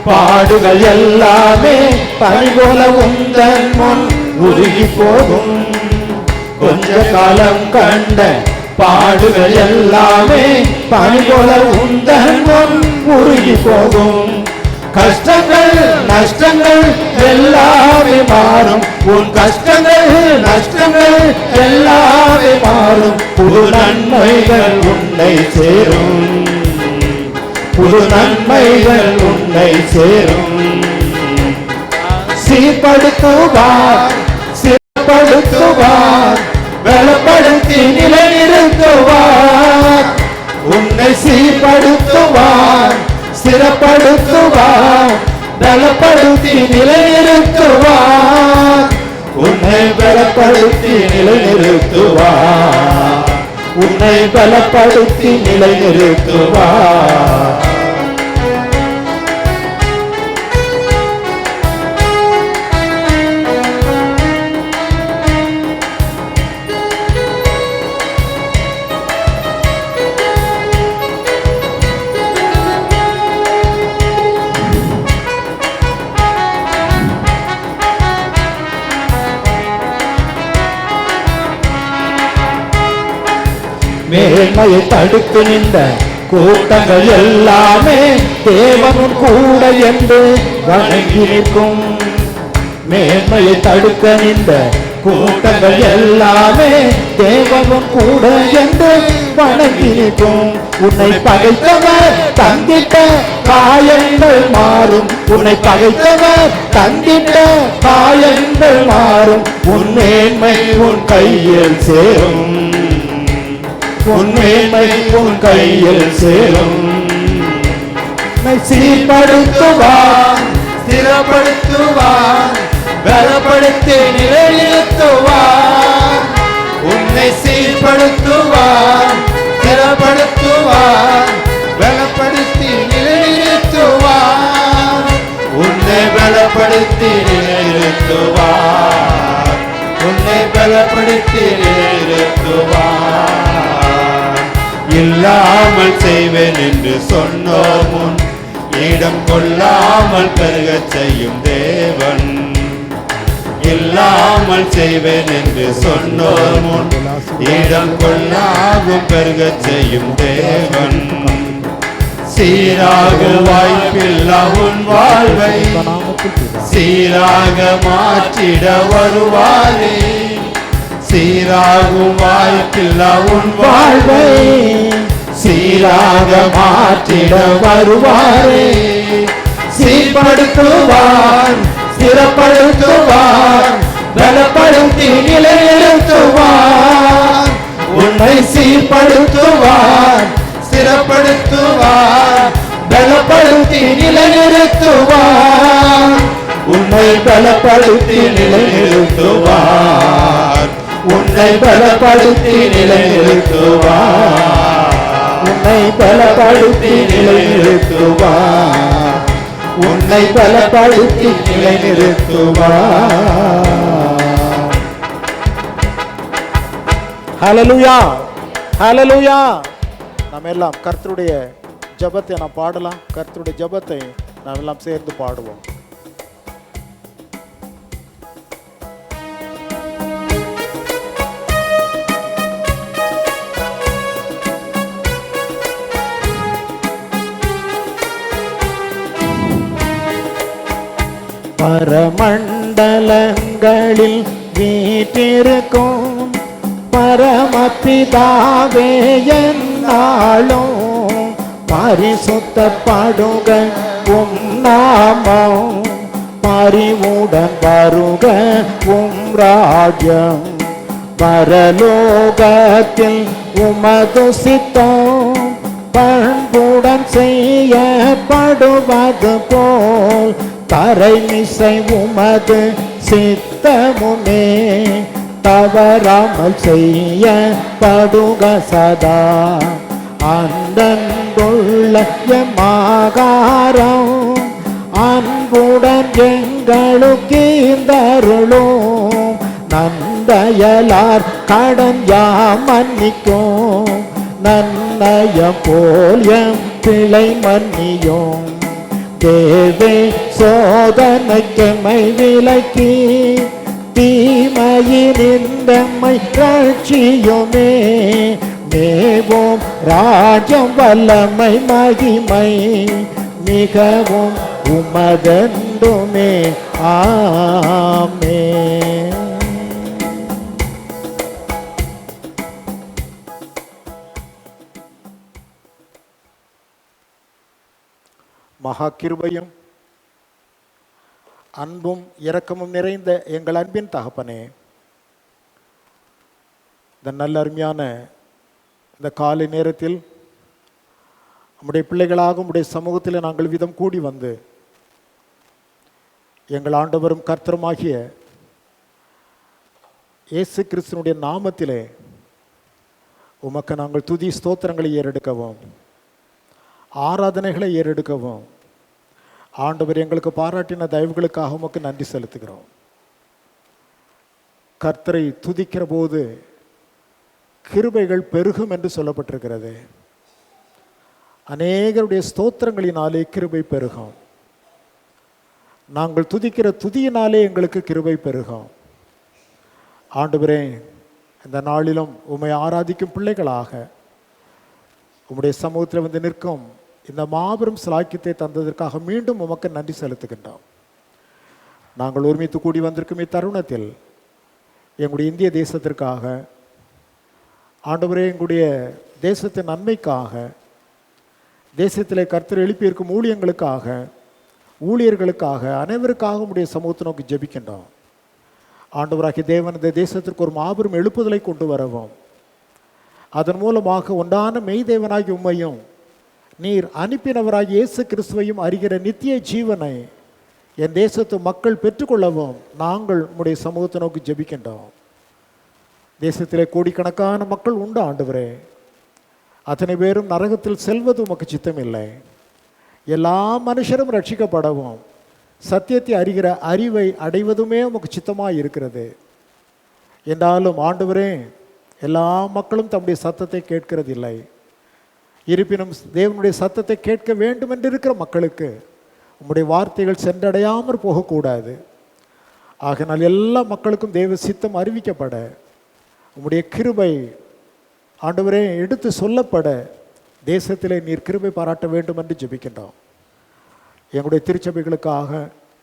பாடுகள் எல்லாமே பனி போல உந்தன் முன் உருகி போகும். கொஞ்ச காலம் கண்ட பாடுகள் எல்லாமே பனி போல உந்தன் முன் உருகி போகும். கஷ்டங்கள் நஷ்டங்கள் எல்லாமே மாறும். உன் கஷ்டங்கள் நஷ்டங்கள் எல்லாமே மாறும். புது நன்மைகள் உன்னை சேரும். புது நன்மைகள் உன்னை சேரும். சீர்படுத்துவார், சீர்படுத்துவார், பலப்படுத்தி நிலைநிறுத்துவார். உன்னை சீர்படுத்துவார், ஸ்திரப்படுத்துவார், பலப்படுத்தி நிலைநிறுத்துவார். உன்னை பலப்படுத்தி நிலைநிறுத்துவார், உன்னை பலப்படுத்தி நிலைநிறுத்துவார். மேன்மையை தடுத்து நின்ற கூட்டங்கள் எல்லாமே தேவனும் கூட என்று வணங்கி நிற்கும். மேன்மையை தடுக்க நின்ற கூட்டங்கள் எல்லாமே தேவனும் கூட என்று வணங்கி நிற்கும். உன்னை பகைத்தவர் தந்திட்ட காயங்கள் மாறும், உன்னை பகைத்தவர் தந்திட்ட காயங்கள் மாறும். உன் மேன்மை உன் கையில் சேரும், உன் மேன்மை உன் கையில் சேரும். உன்னை சீர்படுத்துவார், ஸ்திரப்படுத்துவார், பலப்படுத்தி நிலைநிறுத்துவார். உன்னை சீர்படுத்துவார், ஸ்திரப்படுத்துவார், பலப்படுத்தி நிலைநிறுத்துவார். உன்னை பலப்படுத்தி நிலைநிறுத்துவார், உன்னை பலப்படுத்தி நிலைநிறுத்துவார். இல்லாமல் செய்வேன் என்று சொன்னோர் முன் இடம் கொள்ளாமல் பெருகச் செய்யும் தேவன். இல்லாமல் செய்வேன் என்று சொன்னோர் முன் இடம் கொள்ளாமல் பெருகச் செய்யும் தேவன். சீராக வாய்ப்பில்லா உன் வாழ்வை சீராக மாற்றிட வருவாரே. சீராகும் வாய்ப்பில்லா உன் வாழ்வை சீராக மாற்றிட வருவாரே. சீர்படுத்துவார், ஸ்திரப்படுத்துவார், பலப்படுத்தி நிலைநிறுத்துவார். உன்னை சீர்படுத்துவார், ஸ்திரப்படுத்துவார், பலப்படுத்தி நிலைநிறுத்துவார். உன்னை பலப்படுத்தி நிலைநிறுத்துவார், உன்னை பலப்படுத்தி நிலைநிறுத்துவார். உன்னை பலப்படுத்தி நிலைநிறுத்துவார், உன்னை பலப்படுத்தி நிலைநிறுத்துவார். ஹல்லேலூயா, ஹல்லேலூயா. நாம் எல்லாம் கர்த்தருடைய ஜெபத்தை நாம் பாடலாம். கர்த்தருடைய ஜெபத்தை நாம் எல்லாம் சேர்ந்து பாடுவோம். பரமண்டலங்களில் வீற்றிருக்கும் பரமபிதாவே என்னாலும் பரிசுத்தப்படுக உம் நாமம். பரிவுடன் வருக உம் ராஜ்யம். பரலோகத்தில் உமது சித்தம் பண்புடன் செய்யப்படுவது போல் தரைமிசை உமது சித்தமுமே தவறாமல் செய்யப்படுக சதா. அன்புள்ள எம்மாகாரம் அன்புடன் எங்களுக்கு தருளும். நந்தயலார் கடன் யாம் மன்னிக்கும், நன்னயம் போல் எம் பிழை மன்னியும். தேவே சோதனைக்கெம்மை விலக்கி தீமையினின்றம்மை ரட்சியுமே. மேவோம் ராஜ்யம் வல்லமை மகிமை மிகவும் உமதென்றுமே. ஆமென். மகா கிருபையும் அன்பும் இரக்கமும் நிறைந்த எங்கள் அன்பின் தகப்பனே, இந்த நல்ல அருமையான இந்த காலை நேரத்தில் நம்முடைய பிள்ளைகளாக உம்முடைய சமூகத்தில் நாங்கள் விதம் கூடி வந்து எங்கள் ஆண்டவரும் கர்த்தருமாகிய இயேசு கிறிஸ்துவினுடைய நாமத்திலே உமக்கு நாங்கள் துதி ஸ்தோத்திரங்களை ஏறெடுக்கவும் ஆராதனைகளை ஏறெடுக்கவும் ஆண்டவர் எங்களுக்கு பாராட்டின தயவுகளுக்காக உமக்கு நன்றி செலுத்துகிறோம். கர்த்தரை துதிக்கிற போது கிருபைகள் பெருகும் என்று சொல்லப்பட்டிருக்கிறது. அநேகருடைய ஸ்தோத்திரங்களினாலே கிருபை பெருகும். நாங்கள் துதிக்கிற துதியினாலே எங்களுக்கு கிருபை பெருகும். ஆண்டவரே, இந்த நாளிலும் உம்மை ஆராதிக்கும் பிள்ளைகளாக உம்முடைய சமூகத்தில் வந்து நிற்கும் இந்த மாபெரும் சிலாக்கியத்தை தந்ததற்காக மீண்டும் உமக்கு நன்றி செலுத்துகின்றோம். நாங்கள் ஒருமித்து கூடி வந்திருக்கும் இத்தருணத்தில் எங்களுடைய இந்திய தேசத்திற்காக ஆண்டவரே, எங்களுடைய தேசத்தின் நன்மைக்காக, தேசத்திலே கர்த்தர் எழுப்பியிருக்கும் ஊழியர்களுக்காக அனைவருக்காக உடைய சமூகத்தை நோக்கி ஜெபிக்கின்றோம். ஆண்டவராகிய தேவன் இந்த தேசத்திற்கு ஒரு மாபெரும் எழுப்புதலை கொண்டு வரவும், அதன் மூலமாக ஒன்றான மெய் தேவனாகி உம்மையும் நீர் அனுப்பினவராகி இயேசு கிறிஸ்துவையும் அறிகிற நித்திய ஜீவனை என் தேசத்து மக்கள் பெற்றுக்கொள்ளவும் நாங்கள் உம்முடைய சமூகத்தை நோக்கி ஜெபிக்கின்றோம். தேசத்திலே கோடிக்கணக்கான மக்கள் உண்டு ஆண்டவரே. அத்தனை பேரும் நரகத்தில் செல்வது உமக்கு சித்தமில்லை. எல்லா மனுஷரும் ரட்சிக்கப்படவும் சத்தியத்தை அறிகிற அறிவை அடைவதுமே உமக்கு சித்தமாக இருக்கிறது. என்றாலும் ஆண்டவரே, எல்லா மக்களும் தம்முடைய சத்தத்தை கேட்கிறதில்லை. இருப்பினும் தேவனுடைய சத்தத்தை கேட்க வேண்டும் என்று இருக்கிற மக்களுக்கு உம்முடைய வார்த்தைகள் சென்றடையாமல் போகக்கூடாது. ஆகினால் எல்லா மக்களுக்கும் தேவ சித்தம் அறிவிக்கப்பட, உம்முடைய கிருபை ஆண்டவரே எடுத்து சொல்லப்பட தேசத்திலே நீர் கிருபை பாராட்ட வேண்டும் என்று ஜெபிக்கின்றோம். எங்களுடைய திருச்சபைகளுக்காக,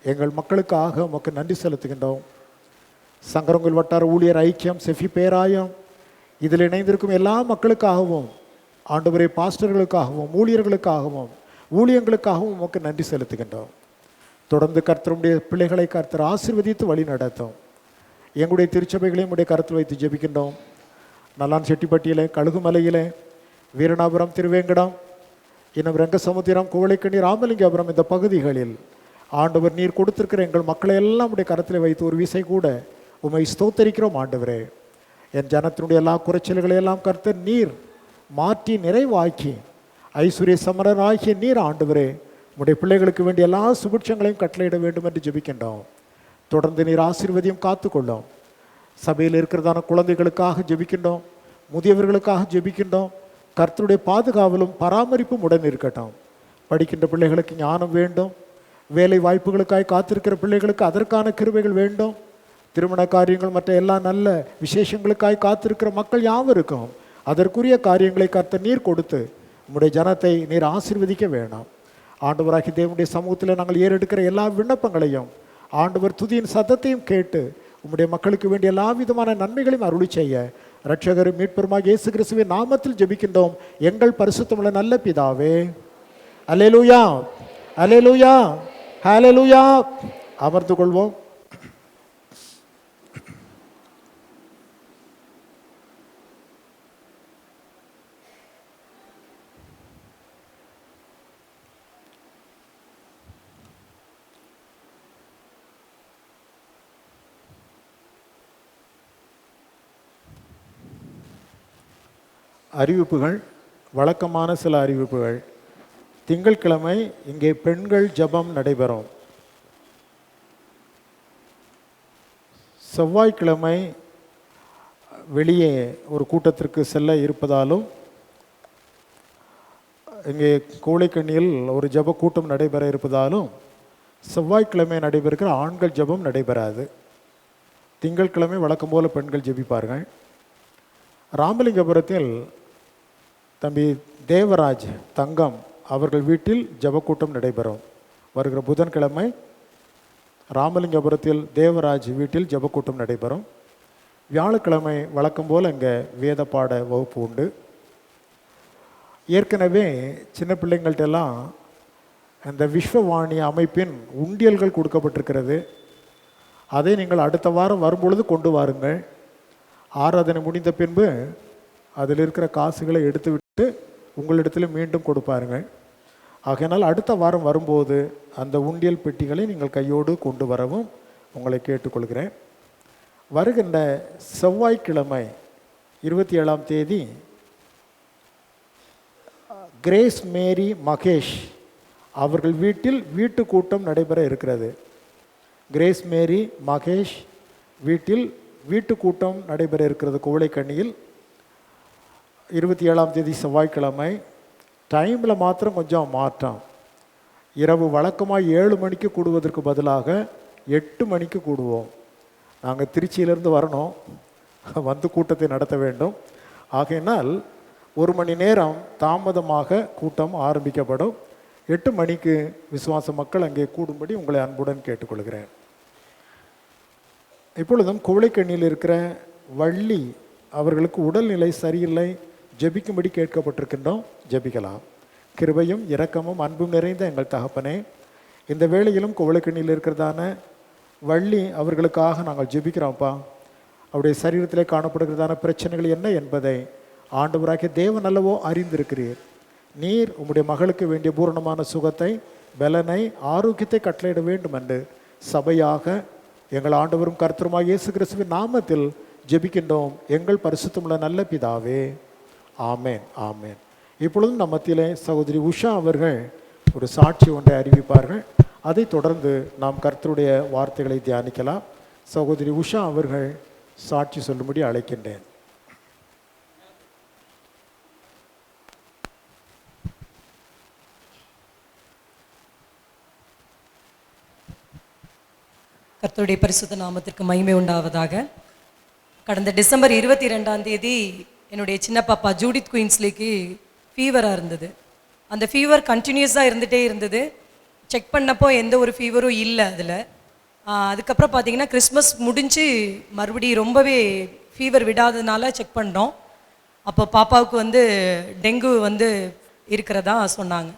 எங்கள் மக்களுக்காக உமக்கு நன்றி செலுத்துகின்றோம். சங்கரங்கோயில் வட்டார ஊழியர் ஐக்கியம், செஃபி பேராயம், இதில் இணைந்திருக்கும் எல்லா மக்களுக்காகவும் ஆண்டவரே, பாஸ்டர்களுக்காகவும் ஊழியர்களுக்காகவும் ஊழியங்களுக்காகவும் உமக்கு நன்றி செலுத்துகின்றோம். தொடர்ந்து கர்த்தருடைய பிள்ளைகளை கர்த்தர் ஆசீர்வதித்து வழி நடத்தும். எங்களுடைய திருச்சபைகளையும் உடைய கருத்தில் வைத்து ஜெபிக்கின்றோம். நல்லான் செட்டிப்பட்டியிலே, கழுகுமலையிலே, வீரநாபுரம், திருவேங்கடம், இன்னும் ரெங்கசமுத்திரம், குவளைக்கண்ணி, ராமலிங்கபுரம் இந்த பகுதிகளில் ஆண்டவர் நீர் கொடுத்திருக்கிற எங்கள் மக்களை எல்லாம் உடைய கரத்தில் வைத்து ஒரு விசை கூட உம்மை ஸ்தோத்தரிக்கிறோம். ஆண்டவரே, என் ஜனத்தினுடைய எல்லா குறைச்சல்களையெல்லாம் கர்த்தர் நீர் மாற்றி நிறைவாக்கி ஐஸ்வர்ய சமரனாகிய நீர் ஆண்டவரே உடைய பிள்ளைகளுக்கு வேண்டிய எல்லா சுபிட்சங்களையும் கட்டளையிட வேண்டும் என்று ஜெபிக்கின்றோம். தொடர்ந்து நீர் ஆசீர்வதியும் காத்துக்கொள்ளும். சபையில் இருக்கிறதான குழந்தைகளுக்காக ஜெபிக்கின்றோம், முதியவர்களுக்காக ஜெபிக்கின்றோம். கர்த்தருடைய பாதுகாவலும் பராமரிப்பும் உடன் இருக்கட்டும். படிக்கின்ற பிள்ளைகளுக்கு ஞானம் வேண்டும். வேலை வாய்ப்புகளுக்காய் காத்திருக்கிற பிள்ளைகளுக்கு அதற்கான கிருபைகள் வேண்டும். திருமண காரியங்கள் மற்ற எல்லா நல்ல விசேஷங்களுக்காய் காத்திருக்கிற மக்கள் யாவருக்கும் அதற்குரிய காரியங்களை கர்த்தர் நீர் கொடுத்து உம்முடைய ஜனத்தை நீர் ஆசீர்வதிக்க வேண்டாம். ஆண்டவராகிய தேவனுடைய சமூகத்தில் நாங்கள் ஏறெடுக்கிற எல்லா விண்ணப்பங்களையும் ஆண்டவர் துதியின் சத்தத்தையும் கேட்டு உம்முடைய மக்களுக்கு வேண்டிய எல்லா விதமான நன்மைகளையும் அருளி செய்ய இரட்சகரும் மீட்பருமாகிய இயேசு கிறிஸ்துவின் நாமத்தில் ஜெபிக்கின்றோம் எங்கள் பரிசுத்தமுள்ள நல்ல பிதாவே. அல்லேலூயா, அல்லேலூயா, ஹல்லேலூயா. அமர்ந்து கொள்வோம். அறிவிப்புகள், வழக்கமான சில அறிவிப்புகள். திங்கட்கிழமை இங்கே பெண்கள் ஜெபம் நடைபெறும். செவ்வாய்க்கிழமை வெளியே ஒரு கூட்டத்திற்கு செல்ல இருப்பதாலும் இங்கே கோழைக்கண்ணியில் ஒரு ஜெப கூட்டம் நடைபெற இருப்பதாலும் செவ்வாய்க்கிழமை நடைபெறுகிற ஆண்கள் ஜெபம் நடைபெறாது. திங்கட்கிழமை வழக்கம் போல பெண்கள் ஜெபிப்பார்கள். ராமலிங்கபுரத்தில் தம்பி தேவராஜ் தங்கம் அவர்கள் வீட்டில் ஜெபக்கூட்டம் நடைபெறும். வருகிற புதன்கிழமை ராமலிங்கபுரத்தில் தேவராஜ் வீட்டில் ஜெபக்கூட்டம் நடைபெறும். வியாழக்கிழமை வழக்கம் போல் இங்கே வேத பாட வகுப்பு உண்டு. ஏற்கனவே சின்ன பிள்ளைங்கள்ட்டெல்லாம் அந்த விஸ்வவாணி அமைப்பின் உண்டியல்கள் கொடுக்கப்பட்டிருக்கிறது. அதை நீங்கள் அடுத்த வாரம் வரும்பொழுது கொண்டு வாருங்கள். ஆராதனை முடிந்த பின்பு அதில் இருக்கிற காசுகளை எடுத்துவிட்டு உங்களிடத்தில் மீண்டும் கொடுப்பாருங்க. ஆகையினால் அடுத்த வாரம் வரும்போது அந்த உண்டியல் பெட்டிகளை நீங்கள் கையோடு கொண்டு வரவும் உங்களை கேட்டுக்கொள்கிறேன். வருகின்ற செவ்வாய்க்கிழமை 27ஆம் தேதி கிரேஸ் மேரி மகேஷ் அவர்கள் வீட்டில் வீட்டு கூட்டம் நடைபெற இருக்கிறது. கிரேஸ் மேரி மகேஷ் வீட்டில் வீட்டு கூட்டம் நடைபெற இருக்கிறது குவளைக்கண்ணியில். 27ஆம் தேதி செவ்வாய்க்கிழமை. டைமில் மாத்திரம் கொஞ்சம் மாற்றம். இரவு வழக்கமாக 7 மணிக்கு கூடுவதற்கு பதிலாக 8 மணிக்கு கூடுவோம். நாங்கள் திருச்சியிலேருந்து வரணும், வந்து கூட்டத்தை நடத்த வேண்டும். ஆகையினால் 1 மணி நேரம் தாமதமாக கூட்டம் ஆரம்பிக்கப்படும். 8 மணிக்கு விசுவாச மக்கள் அங்கே கூடும்படி உங்களை அன்புடன் கேட்டுக்கொள்கிறேன். இப்பொழுதும் குவளைக்கண்ணியில் இருக்கிற வள்ளி அவர்களுக்கு உடல்நிலை சரியில்லை, ஜெபிக்கும்படி கேட்கப்பட்டிருக்கின்றோம். ஜெபிக்கலாம். கிருபையும் இரக்கமும் அன்பும் நிறைந்த எங்கள் தகப்பனே, இந்த வேளையிலும் குவளைக்கண்ணியில் இருக்கிறதான வள்ளி அவர்களுக்காக நாங்கள் ஜெபிக்கிறோம்ப்பா. அவருடைய சரீரத்திலே காணப்படுகிறதான பிரச்சனைகள் என்ன என்பதை ஆண்டவராகிய தேவன் அல்லவோ அறிந்திருக்கிறீர். நீர் உம்முடைய மகளுக்கு வேண்டிய பூரணமான சுகத்தை, பலனை, ஆரோக்கியத்தை கட்டளையிட வேண்டும் என்று சபையாக எங்கள் ஆண்டவரும் கர்த்தருமாகிய இயேசு கிறிஸ்துவின் நாமத்தில் ஜெபிக்கின்றோம் எங்கள் பரிசுத்தமுள்ள நல்ல பிதாவே. ஆமேன், ஆமேன். இப்பொழுதும் நம் மத்தியிலே சகோதரி உஷா அவர்கள் ஒரு சாட்சி ஒன்றை அறிவிப்பார்கள். அதை தொடர்ந்து நாம் கர்த்தருடைய வார்த்தைகளை தியானிக்கலாம். சகோதரி உஷா அவர்கள் சாட்சி சொல்லும்படி அழைக்கின்றேன். கர்த்தருடைய பரிசுத்த நாமத்திற்கு மகிமை உண்டாவதாக. கடந்த டிசம்பர் 22ஆம் தேதி என்னுடைய சின்ன பாப்பா ஜூடித் குயின்ஸ்லிக்கு ஃபீவராக இருந்தது. அந்த ஃபீவர் கண்டினியூஸாக இருந்துகிட்டே இருந்தது. செக் பண்ணப்போ எந்த ஒரு ஃபீவரும் இல்லை அதில். அதுக்கப்புறம் பார்த்திங்கன்னா கிறிஸ்மஸ் முடிஞ்சு மறுபடியும் ரொம்பவே ஃபீவர் விடாததுனால செக் பண்ணோம். அப்போ பாப்பாவுக்கு டெங்கு இருக்கிறதா சொன்னாங்க.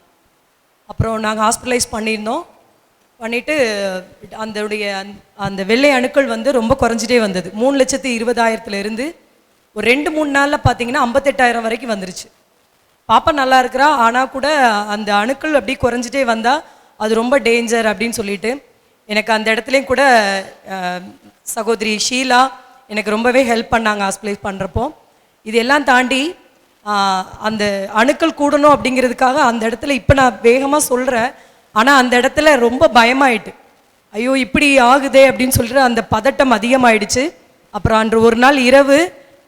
அப்புறம் நாங்கள் ஹாஸ்பிட்டலைஸ் பண்ணிவிட்டு அந்த வெள்ளை அணுக்கள் ரொம்ப குறைஞ்சிட்டே வந்தது. 3,20,000 ஒரு 2-3 நாளில் பார்த்தீங்கன்னா 58,000 வரைக்கும் வந்துருச்சு. பாப்பா நல்லா இருக்கிறா, ஆனால் கூட அந்த அணுக்கள் அப்படி குறைஞ்சிட்டே வந்தால் அது ரொம்ப டேஞ்சர் அப்படின்னு சொல்லிட்டு எனக்கு அந்த இடத்துலையும் கூட சகோதரி ஷீலா எனக்கு ரொம்பவே ஹெல்ப் பண்ணாங்க ஹாஸ்பிட்டலைஸ் பண்ணுறப்போ. இதெல்லாம் தாண்டி அந்த அணுக்கள் கூடணும் அப்படிங்கிறதுக்காக அந்த இடத்துல இப்போ நான் வேகமாக சொல்கிறேன், ஆனால் அந்த இடத்துல ரொம்ப பயமாயிட்டு, ஐயோ இப்படி ஆகுதே அப்படின்னு சொல்லிட்டு அந்த பதட்டம் அதிகமாயிடுச்சு. அப்புறம் அன்று ஒரு நாள் இரவு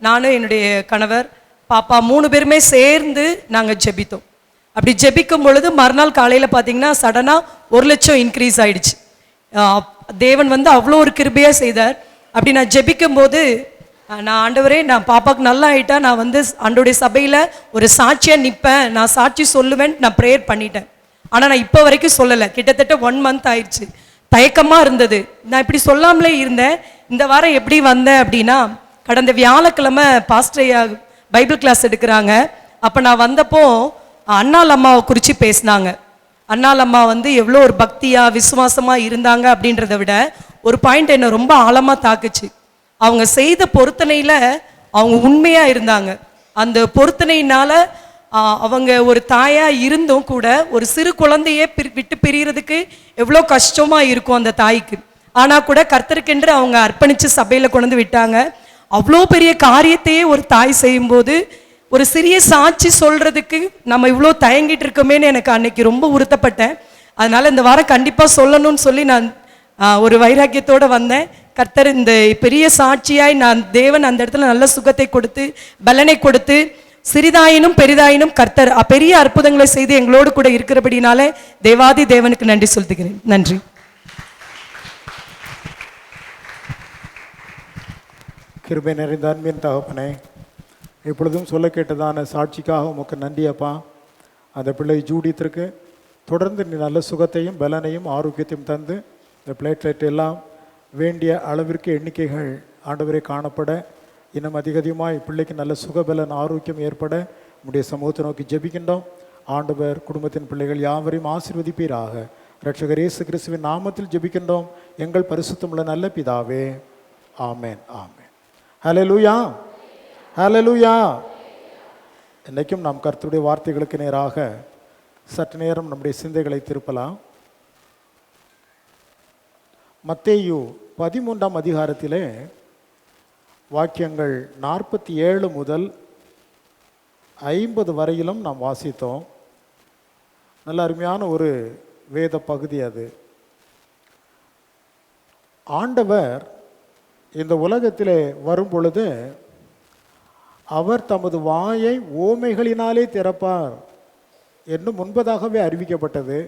நானும் என்னுடைய கணவர் பாப்பா 3 பேருமே சேர்ந்து நாங்கள் ஜெபித்தோம். அப்படி ஜெபிக்கும் பொழுது மறுநாள் காலையில் பார்த்தீங்கன்னா சடனாக 1 லட்சம் இன்க்ரீஸ் ஆயிடுச்சு. தேவன் அவ்வளோ ஒரு கிருபையாக செய்தார். அப்படி நான் ஜெபிக்கும் போது நான் ஆண்டவரே, நான் பாப்பாவுக்கு நல்லா ஆகிட்டா நான் ஆண்டவருடைய சபையில் ஒரு சாட்சியாக நிற்பேன், நான் சாட்சி சொல்லுவேன், நான் ப்ரேயர் பண்ணிட்டேன். ஆனால் நான் இப்போ வரைக்கும் சொல்லலை. கிட்டத்தட்ட 1 மந்த் ஆயிடுச்சு. தயக்கமாக இருந்தது. நான் இப்படி சொல்லாமலே இருந்தேன். இந்த வாரம் எப்படி வந்தேன் அப்படின்னா, கடந்த வியாழக்கிழமை பாஸ்டரையா பைபிள் கிளாஸ் எடுக்கிறாங்க. அப்போ நான் வந்தப்போ அண்ணாள் அம்மாவை குறித்து பேசினாங்க. அண்ணாள் அம்மா எவ்வளோ ஒரு பக்தியாக விசுவாசமாக இருந்தாங்க அப்படின்றத விட ஒரு பாயிண்ட் என்னை ரொம்ப ஆழமாக தாக்குச்சு. அவங்க செய்த பொருத்தனையில் அவங்க உண்மையாக இருந்தாங்க. அந்த பொருத்தனையினால் அவங்க ஒரு தாயாக இருந்தும் கூட ஒரு சிறு குழந்தையே விட்டு பிரியறதுக்கு எவ்வளோ கஷ்டமாக இருக்கும் அந்த தாய்க்கு. ஆனால் கூட கர்த்தருக்கென்று அவங்க அர்ப்பணித்து சபையில் கொண்டு விட்டாங்க. அவ்வளோ பெரிய காரியத்தையே ஒரு தாய் செய்யும்போது ஒரு சிறிய சாட்சி சொல்கிறதுக்கு நம்ம இவ்வளோ தயங்கிட்டு இருக்கோமேன்னு எனக்கு அன்னைக்கு ரொம்ப உறுத்தப்பட்டேன். அதனால் இந்த வாரம் கண்டிப்பாக சொல்லணும்னு சொல்லி நான் ஒரு வைராக்கியத்தோடு வந்தேன். கர்த்தர் இந்த பெரிய சாட்சியாய் தேவன் அந்த இடத்துல நல்ல சுகத்தை கொடுத்து பலனை கொடுத்து சிறிதாயினும் பெரிதாயினும் கர்த்தர் பெரிய அற்புதங்களை செய்து எங்களோடு கூட இருக்கிறபடினாலே தேவாதி தேவனுக்கு நன்றி சொல்லுகிறேன். நன்றி. கிருபை நிறைந்த அன்பின் தகப்பனே, இப்பொழுதும் சொல்ல கேட்டதான சாட்சிக்காக உமக்கு நன்றி அப்பா. அந்த பிள்ளை ஜூடித்திற்கு தொடர்ந்து நீ நல்ல சுகத்தையும் பலனையும் ஆரோக்கியத்தையும் தந்து இந்த பிளேட்லெட் எல்லாம் வேண்டிய அளவிற்கு எண்ணிக்கைகள் ஆண்டவரை காணப்பட இன்னும் அதிகமாய் பிள்ளைக்கு நல்ல சுகபலன் ஆரோக்கியம் ஏற்பட உம்முடைய சமூகத்தை நோக்கி ஜெபிக்கின்றோம். ஆண்டவர் குடும்பத்தின் பிள்ளைகள் யாவரையும் ஆசீர்வதிப்பீராக. இரட்சகர் இயேசு கிறிஸ்துவின் நாமத்தில் ஜெபிக்கின்றோம் எங்கள் பரிசுத்தமுள்ள நல்ல பிதாவே. ஆமேன், ஆமேன். ஹல்லேலூயா, ஹல்லேலூயா. இன்றைக்கும் நாம் கர்த்தருடைய வார்த்தைகளுக்கு நேராக சற்று நேரம் நம்முடைய சிந்தைகளை திருப்பலாம். மத்தேயு 13ஆம் அதிகாரத்திலே வாக்கியங்கள் 47 முதல் 50 வரையிலும் நாம் வாசித்தோம். நல்ல அருமையான ஒரு வேத பகுதி அது. ஆண்டவர் இந்த உலகத்திலே வரும் பொழுது அவர் தமது வாயை ஓமைகளினாலே திறப்பார் என்று முன்பதாகவே அறிவிக்கப்பட்டது.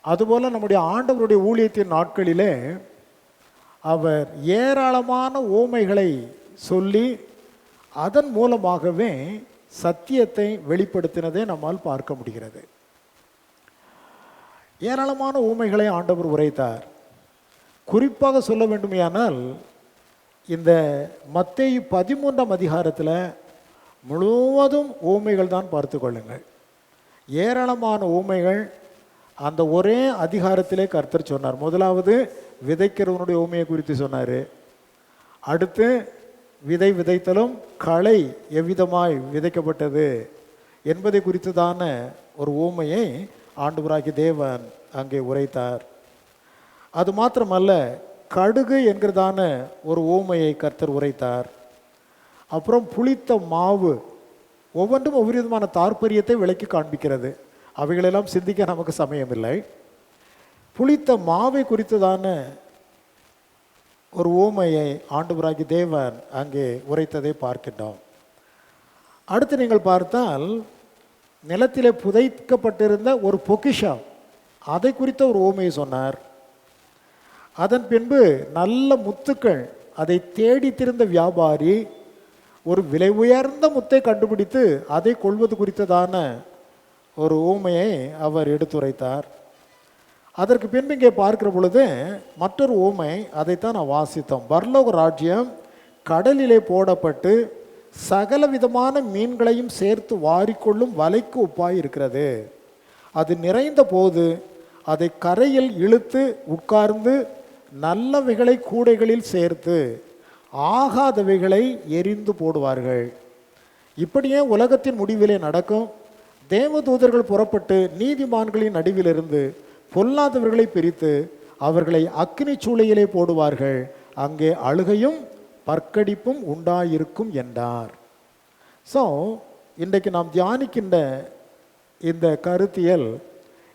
அதுபோல் நம்முடைய ஆண்டவருடைய ஊழியத்தின் நாட்களிலே அவர் ஏராளமான ஓமைகளை சொல்லி அதன் மூலமாகவே சத்தியத்தை வெளிப்படுத்தினதை நம்மால் பார்க்க முடிகிறது. ஏராளமான ஓமைகளை ஆண்டவர் உரைத்தார். குறிப்பாக சொல்ல வேண்டுமையானால் இந்த மத்தேயு 13ஆம் அதிகாரத்தில் முழுவதும் ஓமைகள் தான் பார்த்து கொள்ளுங்கள். ஏராளமான ஓமைகள் அந்த ஒரே அதிகாரத்திலே கர்த்தர் சொன்னார். முதலாவது விதைக்கிறவனுடைய ஓமையை குறித்து சொன்னார். அடுத்து விதை விதைத்தலும் களை எவ்விதமாய் விதைக்கப்பட்டது என்பதை குறித்துதான ஒரு ஓமையை ஆண்டவராகிய தேவன் அங்கே உரைத்தார். அது மாத்திரமல்ல, கடுகு என்கிறதான ஒரு ஓமையை கர்த்தர் உரைத்தார். அப்புறம் புளித்த மாவு, ஒவ்வொன்றும் ஒவ்வொரு விதமான தாற்பயத்தை விளக்கி காண்பிக்கிறது. அவைகளெல்லாம் சிந்திக்க நமக்கு சமயமில்லை. புளித்த மாவை குறித்ததான ஒரு ஓமையை ஆண்டவராகிய தேவன் அங்கே உரைத்ததை பார்க்கின்றோம். அடுத்து நீங்கள் பார்த்தால் நிலத்திலே புதைக்கப்பட்டிருந்த ஒரு பொக்கிஷம், அதை குறித்த ஒரு ஓமையை சொன்னார். அதன் பின்பு நல்ல முத்துக்கள், அதை தேடி திரிந்த வியாபாரி ஒரு விலை உயர்ந்த முத்தை கண்டுபிடித்து அதை கொள்வது குறித்ததான ஒரு ஊமையை அவர் எடுத்துரைத்தார். அதற்கு பின்பு இங்கே பார்க்கிற பொழுது மற்றொரு ஊமை, அதைத்தான் நான் வாசித்தோம். பரலோக ராஜ்யம் கடலிலே போடப்பட்டு சகல விதமான மீன்களையும் சேர்த்து வாரிக்கொள்ளும் வலைக்கு ஒப்பாய் இருக்கிறது. அது நிறைந்த போது அதை கரையில் இழுத்து உட்கார்ந்து நல்லவைகளை கூடைகளில் சேர்த்து ஆகாதவைகளை எரிந்து போடுவார்கள். இப்படியே உலகத்தின் முடிவிலே நடக்கும். தேவதூதர்கள் புறப்பட்டு நீதிமான்களின் நடுவிலிருந்து பொல்லாதவர்களை பிரித்து அவர்களை அக்கினி சூளையிலே போடுவார்கள். அங்கே அழுகையும் பற்கடிப்பும் உண்டாயிருக்கும் என்றார். ஸோ இன்றைக்கு நாம் தியானிக்கின்ற இந்த கருத்தியல்,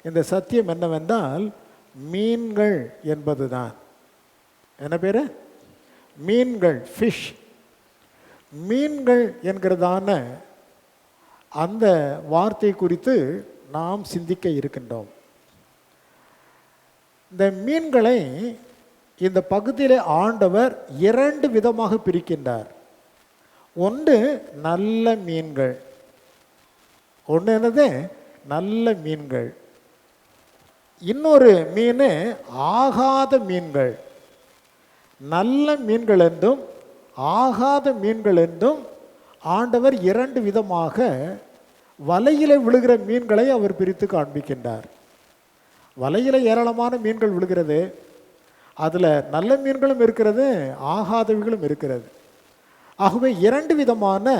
இந்த சத்தியம் என்னவென்றால் மீன்கள் என்பது தான். என்ன பேர்? மீன்கள், ஃபிஷ். மீன்கள் என்கிறதான அந்த வார்த்தை குறித்து நாம் சிந்திக்க இருக்கின்றோம். இந்த மீன்களை இந்த பகுதியிலே ஆண்டவர் 2 விதமாக பிரிக்கின்றார். ஒன்று நல்ல மீன்கள், ஒன்று என்னது? நல்ல மீன்கள். இன்னொரு மீன் ஆகாத மீன்கள். நல்ல மீன்கள் என்றும் ஆகாத மீன்கள் என்றும் ஆண்டவர் 2 விதமாக வலையிலே விழுகிற மீன்களை அவர் பிரித்து காண்பிக்கின்றார். வலையில ஏராளமான மீன்கள் விழுகிறது. அதில் நல்ல மீன்களும் இருக்கிறது, ஆகாதவைகளும் இருக்கிறது. ஆகவே 2 விதமான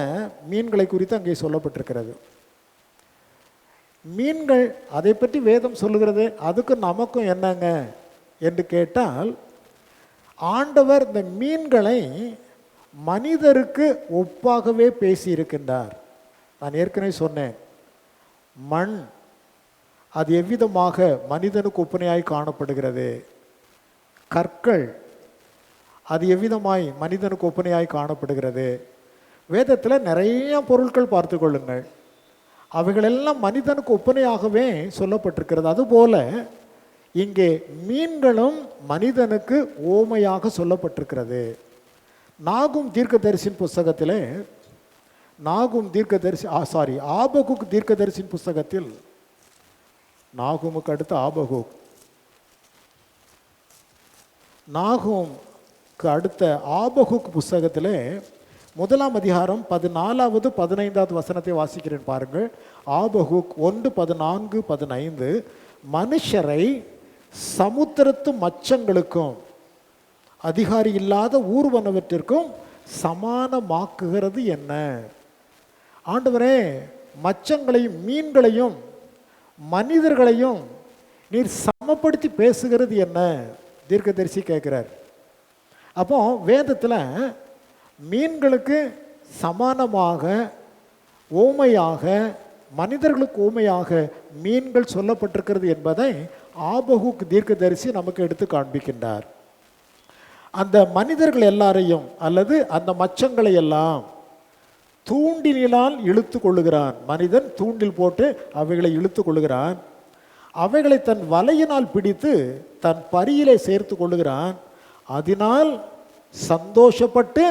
மீன்களை குறித்து அங்கே சொல்லப்பட்டிருக்கிறது. மீன்கள், அதை பற்றி வேதம் சொல்லுகிறது. அதுக்கு நமக்கும் என்னங்க என்று கேட்டால், ஆண்டவர் இந்த மீன்களை மனிதருக்கு ஒப்பாகவே பேசியிருக்கின்றார். நான் ஏற்கனவே சொன்னேன், மண் அது எவ்விதமாக மனிதனுக்கு ஒப்பனையாய் காணப்படுகிறது, கற்கள் அது எவ்விதமாய் மனிதனுக்கு ஒப்பனையாய் காணப்படுகிறது. வேதத்தில் நிறைய பொருட்கள் பார்த்து கொள்ளுங்கள், அவைகளெல்லாம் மனிதனுக்கு ஒப்பனையாகவே சொல்லப்பட்டிருக்கிறது. அதுபோல இங்கே மீன்களும் மனிதனுக்கு ஓமையாக சொல்லப்பட்டிருக்கிறது. நாகும் தீர்க்கதரிசியின் புஸ்தகத்திலே, ஆபகுக் தீர்க்கதரிசியின் புஸ்தகத்தில், நாகுமுக்கு அடுத்து ஆபகுக், நாகுமுக்கு அடுத்த ஆபகுக் புஸ்தகத்திலே 1ஆம் அதிகாரம் 14வது 15வது வசனத்தை வாசிக்கிறேன் பாருங்கள். ஆபகுக் 1:14-15, மனுஷரை சமுத்திரத்து மச்சங்களுக்கும் அதிகாரி இல்லாத ஊர்வனவற்றிற்கும் சமானமாக்குகிறது என்ன? ஆண்டவரே, மச்சங்களையும் மீன்களையும் மனிதர்களையும் நீர் சமப்படுத்தி பேசுகிறது என்ன? தீர்க்கதரிசி கேட்கிறார். அப்போ வேதத்தில் மீன்களுக்கு சமானமாக, ஓமையாக, மனிதர்களுக்கு ஊமையாக மீன்கள் சொல்லப்பட்டிருக்கிறது என்பதை ஆபகுக் தீர்க்கதரிசி நமக்கு எடுத்து காண்பிக்கின்றார். அந்த மனிதர்கள் எல்லாரையும் அல்லது அந்த மச்சங்களை எல்லாம் தூண்டிலால் இழுத்து கொள்ளுகிறான். மனிதன் தூண்டில் போட்டு அவைகளை இழுத்து கொள்ளுகிறான். அவைகளை தன் வலையினால் பிடித்து தன் பரியிலே சேர்த்து கொள்ளுகிறான். அதனால் சந்தோஷப்பட்டு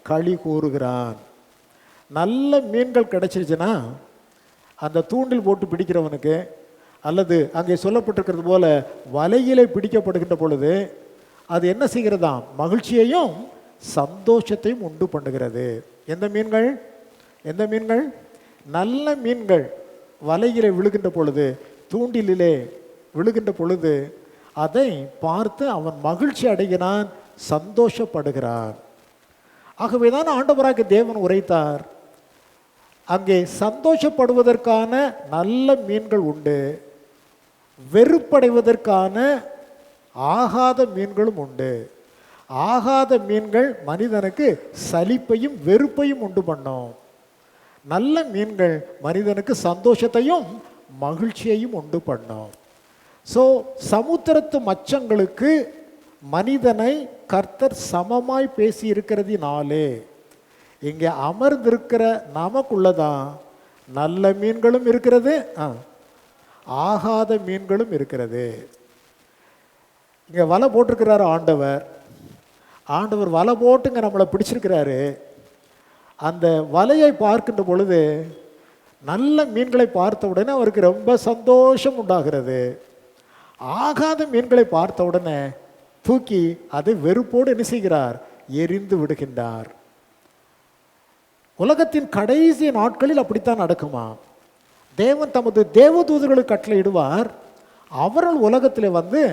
களி கூறுகிறான். நல்ல மீன்கள் கிடைச்சிருச்சுன்னா அந்த தூண்டில் போட்டு பிடிக்கிறவனுக்கு, அல்லது அங்கே சொல்லப்பட்டிருக்கிறது போல வலையிலே பிடிக்கப்படுகின்ற பொழுது அது என்ன செய்கிறதாம்? மகிழ்ச்சியையும் சந்தோஷத்தையும் உண்டு பண்ணுகிறது. எந்த மீன்கள்? எந்த மீன்கள்? நல்ல மீன்கள் வலையிலே விழுகின்ற பொழுது, தூண்டிலே விழுகின்ற பொழுது அதை பார்த்து அவன் மகிழ்ச்சி அடைகிறான், சந்தோஷப்படுகிறான். ஆகவேதான் ஆண்டவராகிய தேவன் உரைத்தார், அங்கே சந்தோஷப்படுவதற்கான நல்ல மீன்கள் உண்டு, வெறுப்படைவதற்கான ஆகாத மீன்களும் உண்டு. ஆகாத மீன்கள் மனிதனுக்கு சலிப்பையும் வெறுப்பையும் உண்டு பண்ணும். நல்ல மீன்கள் மனிதனுக்கு சந்தோஷத்தையும் மகிழ்ச்சியையும் உண்டு பண்ணும். ஸோ சமுத்திரத்து மச்சங்களுக்கு மனிதனை கர்த்தர் சமமாய் பேசி இருக்கிறதினாலே இங்கே அமர்ந்திருக்கிற நமக்குள்ளதான் நல்ல மீன்களும் இருக்கிறது, ஆகாத மீன்களும் இருக்கிறது. இங்கே வலை போட்டிருக்கிறாரு ஆண்டவர். ஆண்டவர் வலை போட்டுங்க நம்மளை பிடிச்சிருக்கிறாரு. அந்த வலையை பார்க்கின்ற பொழுது நல்ல மீன்களை பார்த்த உடனே அவருக்கு ரொம்ப சந்தோஷம் உண்டாகிறது. ஆகாத மீன்களை பார்த்த உடனே தூக்கி அதை வெறுப்போடு என்ன செய்கிறார்? எரிந்து விடுகின்றார். உலகத்தின் கடைசி நாட்களில் அப்படித்தான் நடக்குமா? தேவன் தமது தேவதூதர்களுக்கு கட்டளையிடுவார். அவர்கள் உலகத்தில் வந்து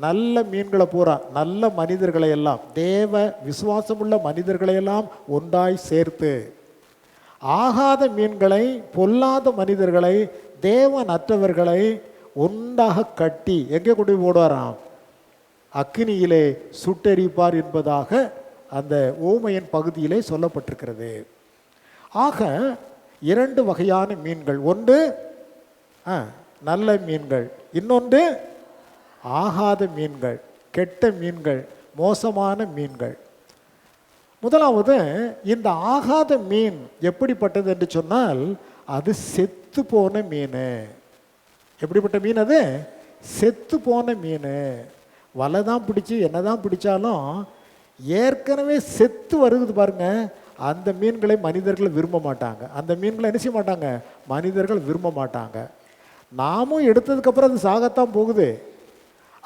நல்ல மீன்களை பூரா, நல்ல மனிதர்களை எல்லாம், தேவ விசுவாசமுள்ள மனிதர்களை எல்லாம் ஒன்றாய் சேர்த்து, ஆகாத மீன்களை, பொல்லாத மனிதர்களை, தேவனற்றவர்களை ஒன்றாக கட்டி எங்கே கொண்டு போடுவாராம்? அக்கினியிலே சுட்டெரிப்பார் என்பதாக அந்த ஓமையின் பகுதியிலே சொல்லப்பட்டிருக்கிறது. ஆக இரண்டு வகையான மீன்கள், ஒன்று நல்ல மீன்கள், இன்னொன்று ஆகாத மீன்கள், கெட்ட மீன்கள், மோசமான மீன்கள். முதலாவது இந்த ஆகாத மீன் எப்படிப்பட்டது என்று சொன்னால், அது செத்து போன மீன். எப்படிப்பட்ட மீன் அது? செத்து போன மீன். வலை தான் பிடிச்சி என்னதான் பிடிச்சாலும் ஏற்கனவே செத்து வருது பாருங்க, அந்த மீன்களை மனிதர்கள் விரும்ப மாட்டாங்க. அந்த மீன்களை என்ன செய்ய மாட்டாங்க? மனிதர்கள் விரும்ப மாட்டாங்க. நாமும் எடுத்ததுக்கப்புறம் அது சாகத்தான் போகுது.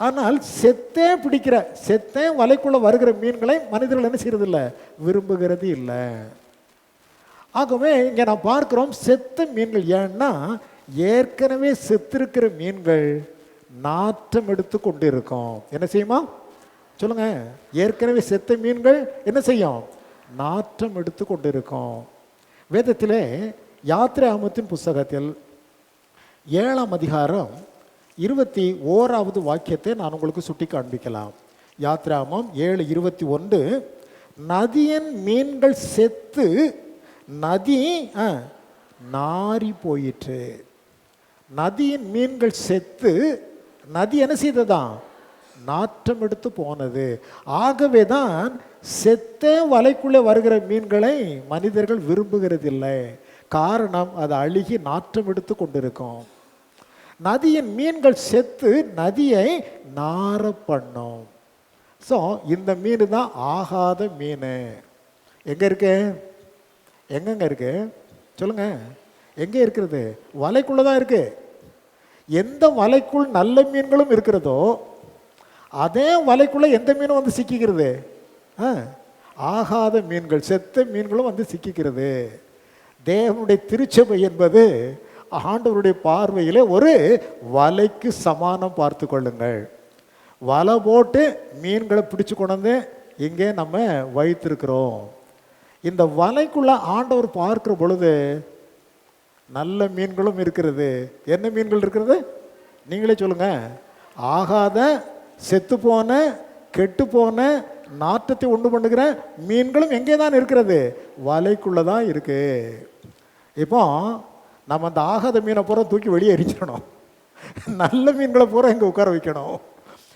ஆனால் செத்தே பிடிக்கிற, செத்தே வலைக்குள்ளே வருகிற மீன்களை மனிதர்கள் என்ன செய்கிறது இல்லை? விரும்புகிறது இல்லை. ஆகவே இங்கே நான் பார்க்குறோம் செத்த மீன்கள். ஏன்னா ஏற்கனவே செத்திருக்கிற மீன்கள் நாற்றம் எடுத்து கொண்டு இருக்கும். என்ன செய்யுமா? சொல்லுங்க. ஏற்கனவே செத்த மீன்கள் என்ன செய்யும்? நாற்றம் எடுத்து கொண்டு இருக்கும். வேதத்திலே யாத்ராகமத்தின் புஸ்தகத்தில் 7ஆம் அதிகாரம் 21வது வாக்கியத்தை நான் உங்களுக்கு சுட்டி காண்பிக்கலாம். யாத்ராகமம் 7:21, நதியின் மீன்கள் செத்து நதி நாறி போயிற்று. நதியின் மீன்கள் செத்து நதி என்ன செய்ததான்? நாற்றம் எடுத்து போனது. ஆகவே தான் செத்தே வலைக்குள்ளே வருகிற மீன்களை மனிதர்கள் விரும்புகிறதில்லை. காரணம், அது அழுகி நாற்றம் எடுத்து கொண்டிருக்கும். நதியின் மீன்கள் செத்து நதியை நார பண்ணும். ஸோ இந்த மீன் தான் ஆகாத மீன். எங்கே இருக்கு? எங்கெங்க இருக்கு? சொல்லுங்க. எங்கே இருக்கிறது? வலைக்குள்ளே தான் இருக்கு. எந்த வலைக்குள் நல்ல மீன்களும் இருக்கிறதோ அதே வலைக்குள்ளே எந்த மீனும் வந்து சிக்கிக்கிறது? ஆகாத மீன்கள், செத்த மீன்களும் வந்து சிக்கிக்கிறது. தேவனுடைய திருச்சபை என்பது ஆண்டவருடைய பார்வையிலே ஒரு வலைக்கு சமானம் பார்த்து கொள்ளுங்கள். வலை போட்டு மீன்களை பிடிச்சு கொண்டு வந்து இங்கே நம்ம வைத்திருக்கிறோம். இந்த வலைக்குள்ள ஆண்டவர் பார்க்கிற பொழுது நல்ல மீன்களும் இருக்கிறது. என்ன மீன்கள் இருக்கிறது? நீங்களே சொல்லுங்க. ஆகாத, செத்து போன, கெட்டு போன, நாற்றத்தை உண்டு பண்ணுகிற மீன்களும் எங்கே தான் இருக்கிறது? வலைக்குள்ள தான் இருக்கு. இப்போ நம்ம அந்த ஆகாத மீனை பூரா தூக்கி வெளியே எரிச்சிடணும். நல்ல மீன்களை பூரா இங்கே உட்கார வைக்கணும்.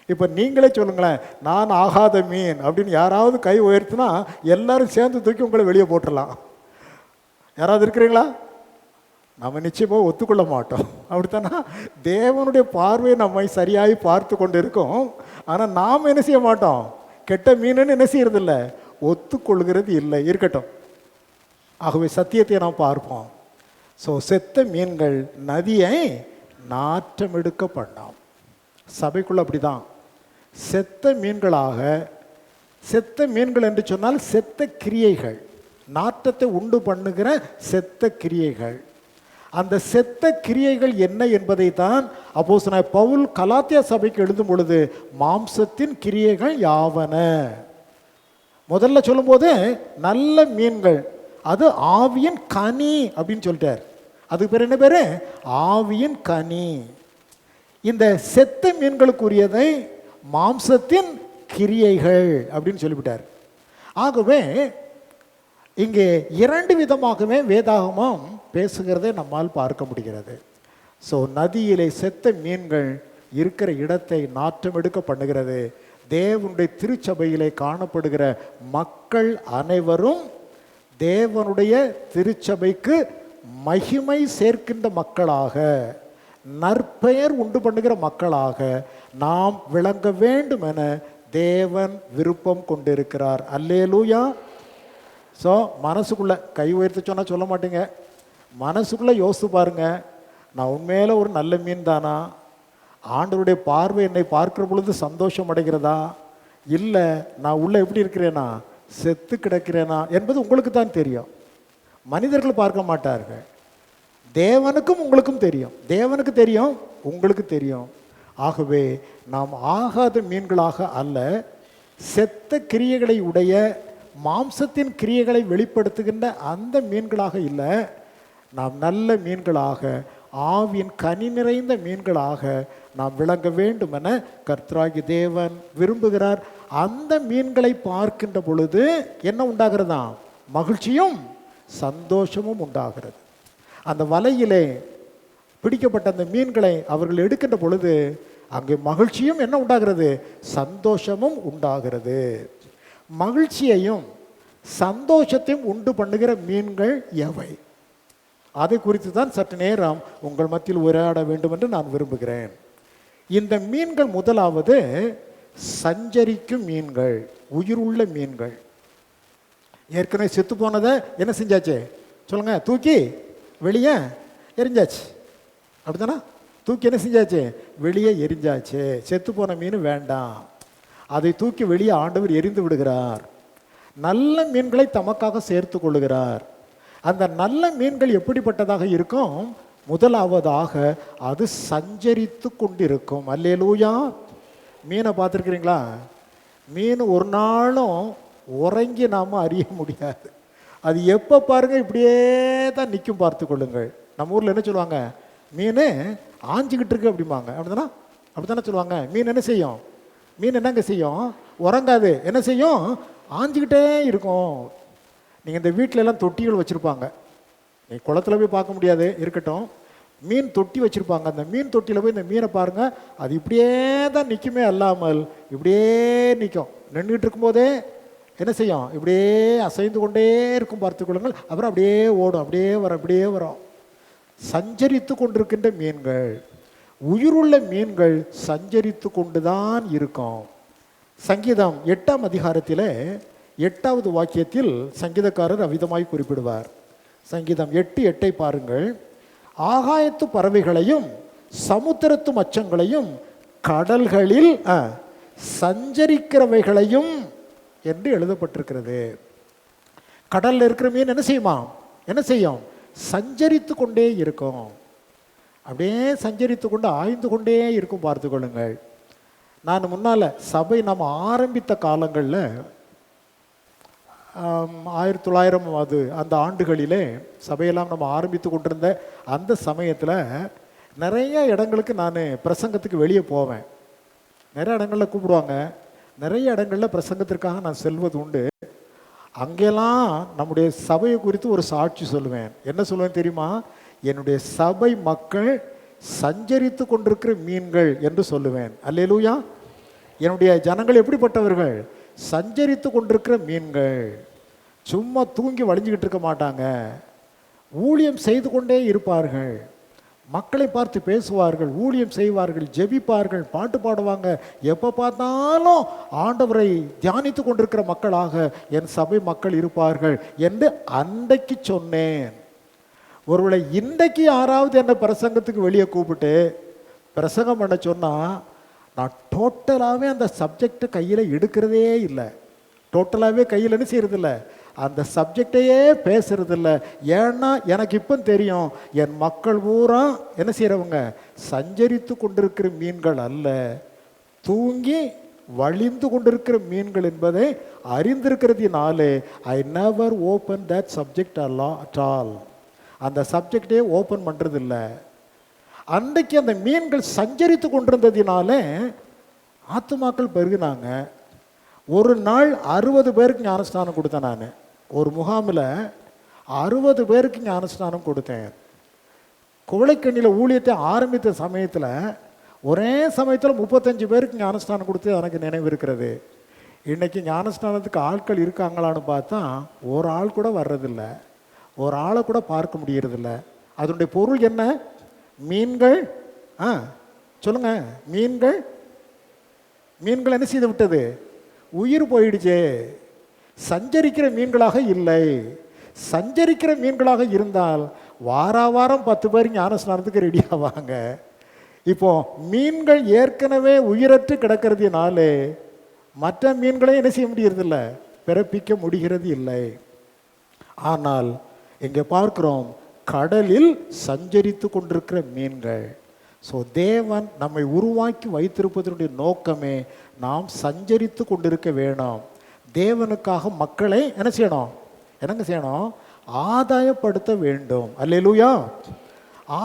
இப்போ நீங்களே சொல்லுங்களேன், நான் ஆகாத மீன் அப்படின்னு யாராவது கை உயர்த்தினா எல்லாரும் சேர்ந்து தூக்கி உங்களை வெளியே போட்டுடலாம். யாராவது இருக்கிறீங்களா? நம்ம நிச்சயமாக ஒத்துக்கொள்ள மாட்டோம். அப்படித்தானா? தேவனுடைய பார்வையை நம்மை சரியாகி பார்த்து கொண்டு இருக்கோம். ஆனால் நாம் என்ன செய்ய மாட்டோம்? கெட்ட மீனுன்னு என்ன செய்யறதில்ல, ஒத்துக்கொள்கிறது இல்லை. இருக்கட்டும். ஆகவே சத்தியத்தை நாம் பார்ப்போம். ஸோ செத்த மீன்கள் நதியை நாற்றம் எடுக்க பண்ணோம். சபைக்குள்ள அப்படிதான். செத்த மீன்களாக, செத்த மீன்கள் என்று சொன்னால் செத்த கிரியைகள், நாற்றத்தை உண்டு பண்ணுகிற செத்த கிரியைகள். அந்த செத்த கிரியைகள் என்ன என்பதை தான் அப்போஸ்தலனாகிய பவுல் கலாத்தியா சபைக்கு எழுதும் பொழுது மாம்சத்தின் கிரியைகள் யாவன முதல்ல சொல்லும்போது நல்ல மீன்கள், அது ஆவியின் கனி அப்படின்னு சொல்லிட்டார். அதுக்கு பேர் என்ன பேரு? ஆவியின் கனி. இந்த செத்த மீன்களுக்குரியதை மாம்சத்தின் கிரியைகள் அப்படின்னு சொல்லிவிட்டார். ஆகவே இங்கே இரண்டு விதமாகவே வேதாகமம் பேசுகிறதை நம்மால் பார்க்க முடிகிறது. ஸோ நதியிலே செத்த மீன்கள் இருக்கிற இடத்தை நாற்றம் எடுக்க பண்ணுகிறது. தேவனுடைய திருச்சபையிலே காணப்படுகிற மக்கள் அனைவரும் தேவனுடைய திருச்சபைக்கு மகிமை சேர்க்கின்ற மக்களாக, நற்பெயர் உண்டு பண்ணுகிற மக்களாக நாம் விளங்க வேண்டும் என தேவன் விருப்பம் கொண்டிருக்கிறார். அல்லேலூயா. ஸோ மனசுக்குள்ளே கை உயர்த்தி சொன்னால் சொல்ல மாட்டீங்க, மனசுக்குள்ளே யோசித்து பாருங்க, நான் உண்மையில ஒரு நல்ல மீன் தானா? ஆண்டவருடைய பார்வை என்னை பார்க்கிற பொழுது சந்தோஷம் அடைகிறதா? இல்லை நான் உள்ளே எப்படி இருக்கிறேனா, செத்து கிடக்கிறேனா என்பது உங்களுக்கு தான் தெரியும். மனிதர்கள் பார்க்க மாட்டார்கள். தேவனுக்கும் உங்களுக்கும் தெரியும். தேவனுக்கு தெரியும், உங்களுக்கு தெரியும். ஆகவே நாம் ஆகாத மீன்களாக அல்ல, செத்த கிரியைகளை உடைய மாம்சத்தின் கிரியைகளை வெளிப்படுத்துகின்ற அந்த மீன்களாக இல்லை, நாம் நல்ல மீன்களாக, ஆவியின் கனி நிறைந்த மீன்களாக நாம் விளங்க வேண்டும் என கர்த்தராகிய தேவன் விரும்புகிறார். அந்த மீன்களை பார்க்கின்ற பொழுது என்ன உண்டாகிறதா? மகிழ்ச்சியும் சந்தோஷமும் உண்டாகிறது. அந்த வலையிலே பிடிக்கப்பட்ட அந்த மீன்களை அவர்கள் எடுக்கின்ற பொழுது அங்கே மகிழ்ச்சியும் என்ன உண்டாகிறது? சந்தோஷமும் உண்டாகிறது. மகிழ்ச்சியையும் சந்தோஷத்தையும் உண்டு பண்ணுகிற மீன்கள் எவை? அதை குறித்து தான் சற்று நேரம் உங்கள் மத்தியில் உரையாட வேண்டும் என்று நான் விரும்புகிறேன். இந்த மீன்கள் முதலாவது சஞ்சரிக்கும் மீன்கள், உயிருள்ள மீன்கள். ஏற்கனவே செத்து போனதை என்ன செஞ்சாச்சு சொல்லுங்க? தூக்கி வெளியே எரிஞ்சாச்சு. அப்படித்தானா? தூக்கி என்ன செஞ்சாச்சு? வெளியே எரிஞ்சாச்சு. செத்து போன மீன் வேண்டாம், அதை தூக்கி வெளியே ஆண்டவர் எரிந்து விடுகிறார். நல்ல மீன்களை தமக்காக சேர்த்து கொள்ளுகிறார். அந்த நல்ல மீன்கள் எப்படிப்பட்டதாக இருக்கும்? முதலாவதாக அது சஞ்சரித்து கொண்டிருக்கும். அல்லேலூயா. மீனை பார்த்துருக்கிறீங்களா? மீன் ஒரு நாளும் உறங்கி நாம் அறிய முடியாது. அது எப்போ பாருங்க இப்படியே தான் நிற்கும். பார்த்து கொள்ளுங்கள். நம்ம ஊரில் என்ன சொல்லுவாங்க? மீன் ஆஞ்சிக்கிட்டு இருக்கு அப்படிம்பாங்க. அப்படிதானா? அப்படித்தானே சொல்லுவாங்க. மீன் என்ன செய்யும்? மீன் என்னங்க செய்யும்? உறங்காது. என்ன செய்யும்? ஆஞ்சிக்கிட்டே இருக்கும். நீங்கள் இந்த வீட்டிலலாம் தொட்டிகள் வச்சுருப்பாங்க. நீ குளத்துல போய் பார்க்க முடியாது, இருக்கட்டும். மீன் தொட்டி வச்சுருப்பாங்க. அந்த மீன் தொட்டியில் போய் இந்த மீனை பாருங்கள், அது இப்படியே தான் நிற்குமே அல்லாமல் இப்படியே நிற்கும். நின்றுட்டு இருக்கும்போதே என்ன செய்யும்? இப்படியே அசைந்து கொண்டே இருக்கும். பார்த்து கொள்ளுங்கள். அப்புறம் அப்படியே ஓடும், அப்படியே வரும், அப்படியே வரும். சஞ்சரித்து கொண்டிருக்கின்ற மீன்கள், உயிருள்ள மீன்கள் சஞ்சரித்து கொண்டு தான் இருக்கும். சங்கீதம் 8ஆம் அதிகாரத்தில் 8வது வாக்கியத்தில் சங்கீதக்காரர் அவ்விதமாய் குறிப்பிடுவார். சங்கீதம் 8:8 பாருங்கள். ஆகாயத்து பறவைகளையும் சமுத்திரத்து மச்சங்களையும் கடல்களில் சஞ்சரிக்கிறவைகளையும் என்று எழுதப்பட்டிருக்கிறது. கடலில் இருக்கிற மீன் என்ன செய்யுமா? என்ன செய்யும்? சஞ்சரித்து கொண்டே இருக்கும். அப்படியே சஞ்சரித்து கொண்டு ஆய்ந்து கொண்டே இருக்கும். பார்த்து கொள்ளுங்கள். நான் முன்னால் சபை நம்ம ஆரம்பித்த காலங்களில் 1900 அந்த ஆண்டுகளிலே சபையெல்லாம் நம்ம ஆரம்பித்து கொண்டிருந்த அந்த சமயத்தில் நிறைய இடங்களுக்கு நான் பிரசங்கத்துக்கு வெளியே போவேன். நிறைய இடங்களில் கூப்பிடுவாங்க, நிறைய இடங்களில் பிரசங்கத்திற்காக நான் செல்வது உண்டு. அங்கெல்லாம் நம்முடைய சபையை குறித்து ஒரு சாட்சி சொல்லுவேன். என்ன சொல்லுவேன் தெரியுமா? என்னுடைய சபை மக்கள் சஞ்சரித்து கொண்டிருக்கிற மீன்கள் என்று சொல்லுவேன். அல்லேலூயா. என்னுடைய ஜனங்கள் எப்படிப்பட்டவர்கள்? சஞ்சரித்து கொண்டிருக்கிற மீன்கள். சும்மா தூங்கி வளைஞ்சிக்கிட்டு இருக்க மாட்டாங்க, ஊழியம் செய்து கொண்டே இருப்பார்கள், மக்களை பார்த்து பேசுவார்கள், ஊழியம் செய்வார்கள், ஜெபிப்பார்கள், பாட்டு பாடுவாங்க. எப்போ பார்த்தாலும் ஆண்டவரை தியானித்து கொண்டிருக்கிற மக்களாக என் சபை மக்கள் இருப்பார்கள் என்று அன்றைக்கு சொன்னேன். ஒருவேளை இன்றைக்கு யாராவது என்னை பிரசங்கத்துக்கு வெளியே கூப்பிட்டு பிரசங்கம் பண்ண சொன்னால் நான் டோட்டலாகவே அந்த சப்ஜெக்டை கையில் எடுக்கிறதே இல்லை. டோட்டலாகவே கையில் என்ன செய்யறதில்ல, அந்த சப்ஜெக்டையே பேசுறதில்ல. ஏன்னா எனக்கு இப்போ தெரியும், என் மக்கள் பூரா என்ன செய்கிறவங்க? சஞ்சரித்து கொண்டிருக்கிற மீன்கள் அல்ல, தூங்கி வழிந்து கொண்டிருக்கிற மீன்கள் என்பதை அறிந்திருக்கிறதுனாலே I never open that subject at all. அந்த சப்ஜெக்டே ஓப்பன் பண்ணுறதில்ல. அன்றைக்கு அந்த மீன்கள் சஞ்சரித்து கொண்டிருந்ததினாலே ஆத்துமாக்கள் பெருகினாங்க. ஒரு நாள் 60 பேருக்கு ஞானஸ்நானம் கொடுத்தேன். நான் ஒரு முகாமில் 60 பேருக்கு ஞானஸ்நானம் கொடுத்தேன். குவளைக்கண்ணியில் ஊழியத்தை ஆரம்பித்த சமயத்தில் ஒரே சமயத்தில் 35 பேருக்கு ஞானஸ்நானம் கொடுத்து எனக்கு நினைவு இருக்கிறது. இன்றைக்கி ஞானஸ்நானத்துக்கு ஆட்கள் இருக்காங்களான்னு பார்த்தா ஒரு ஆள் கூட வர்றதில்லை, ஒரு ஆளை கூட பார்க்க முடியறதில்ல. அதனுடைய பொருள் என்ன? மீன்கள் சொல்லுங்க, மீன்கள் என்ன செய்து விட்டது? உயிர் போயிடுச்சே. சஞ்சரிக்கிற மீன்களாக இல்லை. சஞ்சரிக்கிற மீன்களாக இருந்தால் வாரம் 10 பேர் ஞானஸ்நானத்துக்கு ரெடி ஆவாங்க. இப்போ மீன்கள் ஏற்கனவே உயிரற்று கிடக்கிறதுனாலே மற்ற மீன்களை என்ன செய்ய முடியறதில்ல, பிறப்பிக்க முடிகிறது இல்லை. ஆனால் இங்கே பார்க்கிறோம், கடலில் சஞ்சரித்து கொண்டிருக்கிற மீன்கள். ஸோ தேவன் நம்மை உருவாக்கி வைத்திருப்பதனுடைய நோக்கமே நாம் சஞ்சரித்து கொண்டிருக்க வேணும். தேவனுக்காக மக்களை என்ன செய்யணும்? என்னங்க செய்யணும்? ஆதாயப்படுத்த வேண்டும். அல்லேலூயா.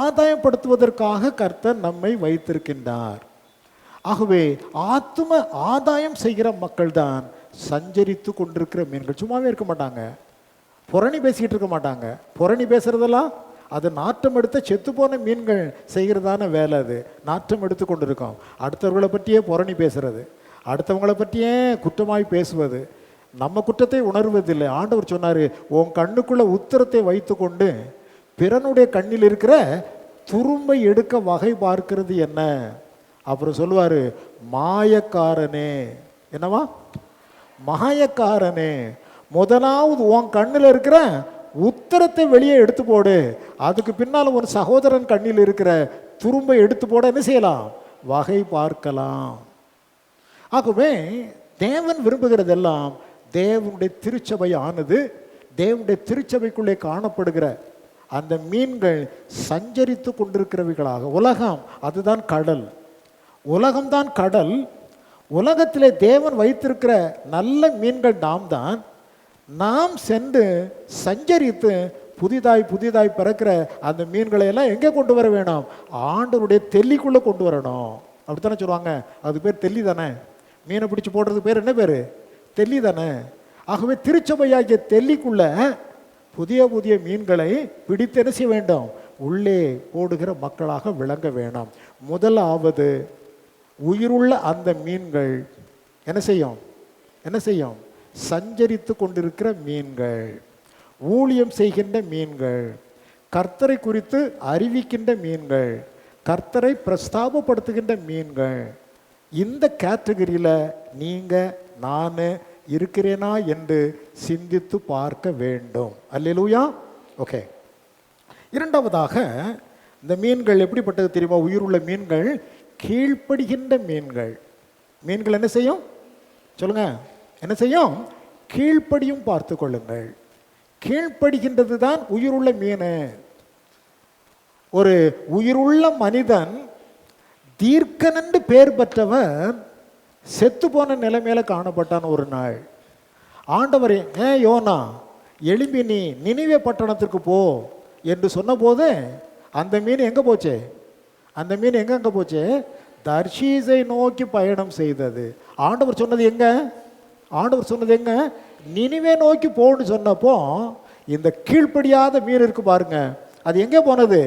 ஆதாயப்படுத்துவதற்காக கர்த்தர் நம்மை வைத்திருக்கின்றார். ஆகவே ஆத்தும ஆதாயம் செய்கிற மக்கள் தான் சஞ்சரித்து கொண்டிருக்கிற மீன்கள். சும்மாவே இருக்க மாட்டாங்க, புரணி பேசிக்கிட்டு இருக்க மாட்டாங்க. புரணி பேசுறதெல்லாம் அது நாற்றம் எடுத்த செத்து போன மீன்கள் செய்கிறதான வேலை. அது நாற்றம் எடுத்து கொண்டு இருக்கோம். அடுத்தவர்களை பற்றியே புரணி பேசுறது, அடுத்தவங்களை பற்றியே குற்றமாய் பேசுவது, நம்ம குற்றத்தை உணர்வதில்லை. ஆண்டவர் சொன்னார், உன் கண்ணுக்குள்ள உத்தரத்தை வைத்து கொண்டு பிறனுடைய கண்ணில் இருக்கிற துரும்பை எடுக்க வகை பார்க்கிறது என்ன? அப்புறம் சொல்லுவார், மாயக்காரனே. என்னவா? மாயக்காரனே, முதலாவது உன் கண்ணில் இருக்கிற உத்தரத்தை வெளியே எடுத்து போடு, அதுக்கு பின்னால் ஒரு சகோதரன் கண்ணில் இருக்கிற துரும்பை எடுத்து போட என்ன செய்யலாம்? வகை பார்க்கலாம். ஆகவே தேவன் விரும்புகிறதெல்லாம் தேவனுடைய திருச்சபை ஆனது. தேவனுடைய திருச்சபைக்குள்ளே காணப்படுகிற அந்த மீன்கள் சஞ்சரித்து கொண்டிருக்கிறவைகளாக. உலகம் அதுதான் கடல், உலகம்தான் கடல். உலகத்திலே தேவன் வைத்திருக்கிற நல்ல மீன்கள் நாம் தான். நாம் சென்று சஞ்சரித்து புதிதாய் பிறக்கிற அந்த மீன்களை எல்லாம் எங்கே கொண்டு வர வேணும்? ஆண்டவருடைய தெல்லிக்குள்ளே கொண்டு வரணும். அப்படித்தானே சொல்லுவாங்க. அது பேர் தெல்லி தானே. மீனை பிடிச்சி போடுறது பேர் என்ன பேர்? தெல்லி தானே. ஆகவே திருச்சபையாகிய தெல்லிக்குள்ள புதிய மீன்களை பிடித்து என்ன செய்ய வேண்டும்? உள்ளே போடுகிற மக்களாக விளங்க வேணும். முதலாவது உயிருள்ள அந்த மீன்கள் என்ன செய்யும்? சஞ்சரித்து கொண்டிருக்கிற மீன்கள், ஊழியம் செய்கின்ற மீன்கள், கர்த்தரை குறித்து அறிவிக்கின்ற மீன்கள், கர்த்தரை பிரஸ்தாபப்படுத்துகின்ற மீன்கள். இந்த கேட்டகரியில் நீங்கள் நான் இருக்கிறேனா என்று சிந்தித்து பார்க்க வேண்டும். அல்லேலூயா. ஓகே. இரண்டாவதாக இந்த மீன்கள் எப்படிப்பட்டது தெரியுமா? உயிருள்ள மீன்கள், கீழ்ப்படுகின்ற மீன்கள். மீன்கள் என்ன செய்யும்? சொல்லுங்க, என்ன செய்யும்? கீழ்ப்படியும். பார்த்து கொள்ளுங்கள், கீழ்ப்படுகின்றது தான் உயிருள்ள மீன். ஒரு உயிருள்ள மனிதன் தீர்க்கனென்று பேர் பெற்றவன் செத்து போன நிலைமையில காணப்பட்டான் ஒரு நாள். ஆண்டவரே, யோனா எழும்பி நீ நினிவே பட்டணத்திற்கு போ என்று சொன்னபோது அந்த மீன் எங்கே போச்சு? அந்த மீன் எங்கே போச்சு? தர்ஷீஸை நோக்கி பயணம் செய்தது. ஆண்டவர் சொன்னது எங்க? ஆண்டவர் சொன்னது எங்க? நினிவே நோக்கி போன்னு சொன்னப்போ இந்த கீழ்ப்படியாத மீன் இருக்கு பாருங்க, அது எங்கே போனது?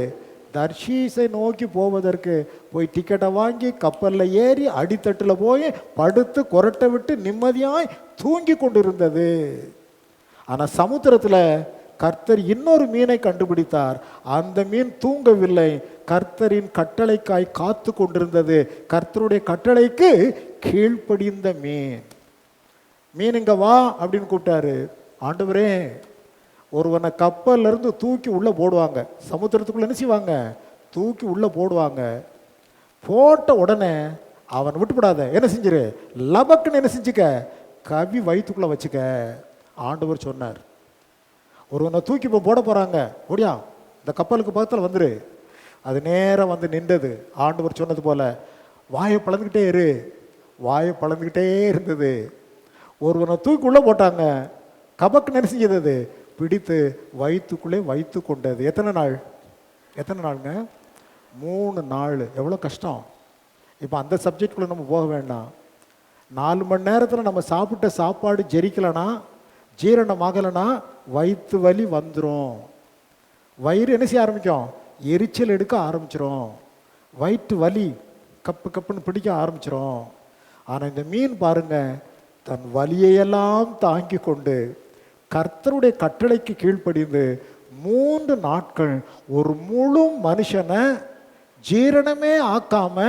தர்ஷீஸை நோக்கி போவதற்கு போய் டிக்கெட்டை வாங்கி கப்பலில் ஏறி அடித்தட்டில் போய் படுத்து கொரட்டை விட்டு நிம்மதியாய் தூங்கி கொண்டிருந்தது. ஆனால் சமுத்திரத்தில் கர்த்தர் இன்னொரு மீனை கண்டுபிடித்தார். அந்த மீன் தூங்கவில்லை, கர்த்தரின் கட்டளைக்காய் காத்து கொண்டிருந்தது. கர்த்தருடைய கட்டளைக்கு கீழ்ப்படிந்த மீன். மீன் இங்க வா அப்படின்னு கூப்பிட்டாரு. ஆண்டவரே, ஒருவனை கப்பல்ல இருந்து தூக்கி உள்ள போடுவாங்க, சமுத்திரத்துக்குள்ள என்ன செய்வாங்க? தூக்கி உள்ள போடுவாங்க. போட்ட உடனே அவன் விட்டுப்படாத, என்ன செஞ்சிரு, லபக்குன்னு என்ன செஞ்சுக்க, கவி வயிற்றுக்குள்ள வச்சுக்க. ஆண்டவர் சொன்னார். ஒருவனை தூக்கி இப்போ போட போறாங்க, ஓடியா இந்த கப்பலுக்கு பக்கத்தில் வந்துரு. அது நேரம் வந்து நின்றது. ஆண்டவர் சொன்னது போல வாயை பழந்துக்கிட்டே இரு. வாயை பழந்துக்கிட்டே இருந்தது. ஒருவனை தூக்கி உள்ள போட்டாங்க, கபக்கு என்ன செஞ்சது? பிடித்து வயிற்றுக்குள்ளே வைத்து கொண்டது. எத்தனை நாள்? எத்தனை நாளுங்க? 3 நாள். எவ்வளோ கஷ்டம். இப்போ அந்த சப்ஜெக்டுக்குள்ளே நம்ம போக வேண்டாம். 4 மணி நேரத்தில் நம்ம சாப்பிட்ட சாப்பாடு ஜெரிக்கலைன்னா, ஜீரணமாகலைன்னா வயிற்று வலி வந்துடும். வயிறு என்ன செய்ய ஆரம்பிக்கும்? எரிச்சல் எடுக்க ஆரம்பிச்சிடும். வயிற்று வலி கப்பு கப்புன்னு பிடிக்க ஆரம்பிச்சிடும். ஆனால் இந்த மீன் பாருங்க, தன் வலியையெல்லாம் தாங்கி கொண்டு கர்த்தருடைய கட்டளைக்கு கீழ்ப்படிந்து 3 நாட்கள் ஒரு முழு மனுஷனை ஜீரணமே ஆக்காம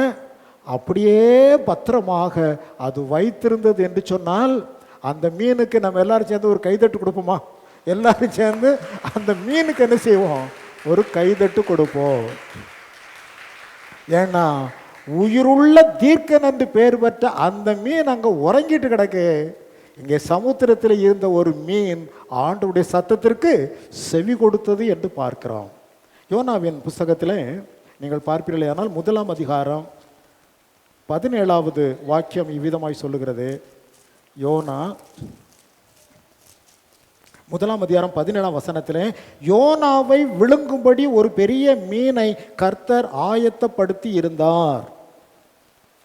அப்படியே பத்திரமாக அது வைத்திருந்தது என்று சொன்னால், அந்த மீனுக்கு நம்ம எல்லாரும் சேர்ந்து ஒரு கைதட்டு கொடுப்போமா? எல்லாரும் சேர்ந்து அந்த மீனுக்கு என்ன செய்வோம்? ஒரு கைதட்டு கொடுப்போம். ஏன்னா உயிருள்ள தீர்க்கன் என்று பெயர் பெற்ற அந்த மீன் அங்கே உறங்கிட்டு கிடக்கு. இங்கே சமுத்திரத்தில் இருந்த ஒரு மீன் ஆண்டவருடைய சத்தத்திற்கு செவி கொடுத்தது என்று பார்க்கிறோம். யோனாவின் புஸ்தகத்தில் நீங்கள் பார்ப்பீர்களே, ஆனால் 1ஆம் அதிகாரம் 17வது வாக்கியம் இவ்விதமாய் சொல்லுகிறது. யோனா 1ஆம் அதிகாரம் 17ஆம் வசனத்தில், யோனாவை விழுங்கும்படி ஒரு பெரிய மீனை கர்த்தர் ஆயத்தப்படுத்தி இருந்தார்.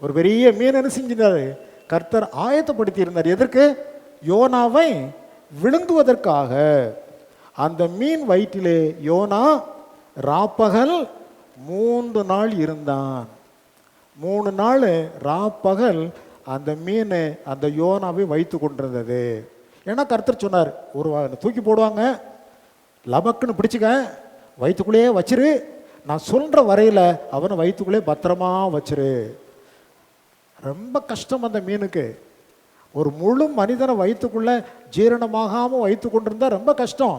ஒரு பெரிய மீன் என்ன செஞ்சினார்? கர்த்தர் ஆயத்தப்படுத்தி இருந்தார். எதற்கு? யோனாவை விழுங்குவதற்காக. அந்த மீன் வயிற்றிலே யோனா ராப்பகல் 3 நாள் இருந்தான். 3 நாள் ராப்பகல் அந்த மீன் அந்த யோனாவை வைத்து கொண்டிருந்தது. ஏன்னா கர்த்தர் சொன்னார், ஒரு தூக்கி போடுவாங்க, லபக்குன்னு பிடிச்சிக்க, வயிற்றுக்குள்ளேயே வச்சிரு, நான் சொல்கிற வரையில் அவனை வயிற்றுக்குள்ளே பத்திரமா வச்சிரு. ரொம்ப கஷ்டம் அந்த மீனுக்கு. ஒரு முழு மனிதனை வயிற்றுக்குள்ளே ஜீரணமாகாமல் வைத்து கொண்டிருந்தா ரொம்ப கஷ்டம்.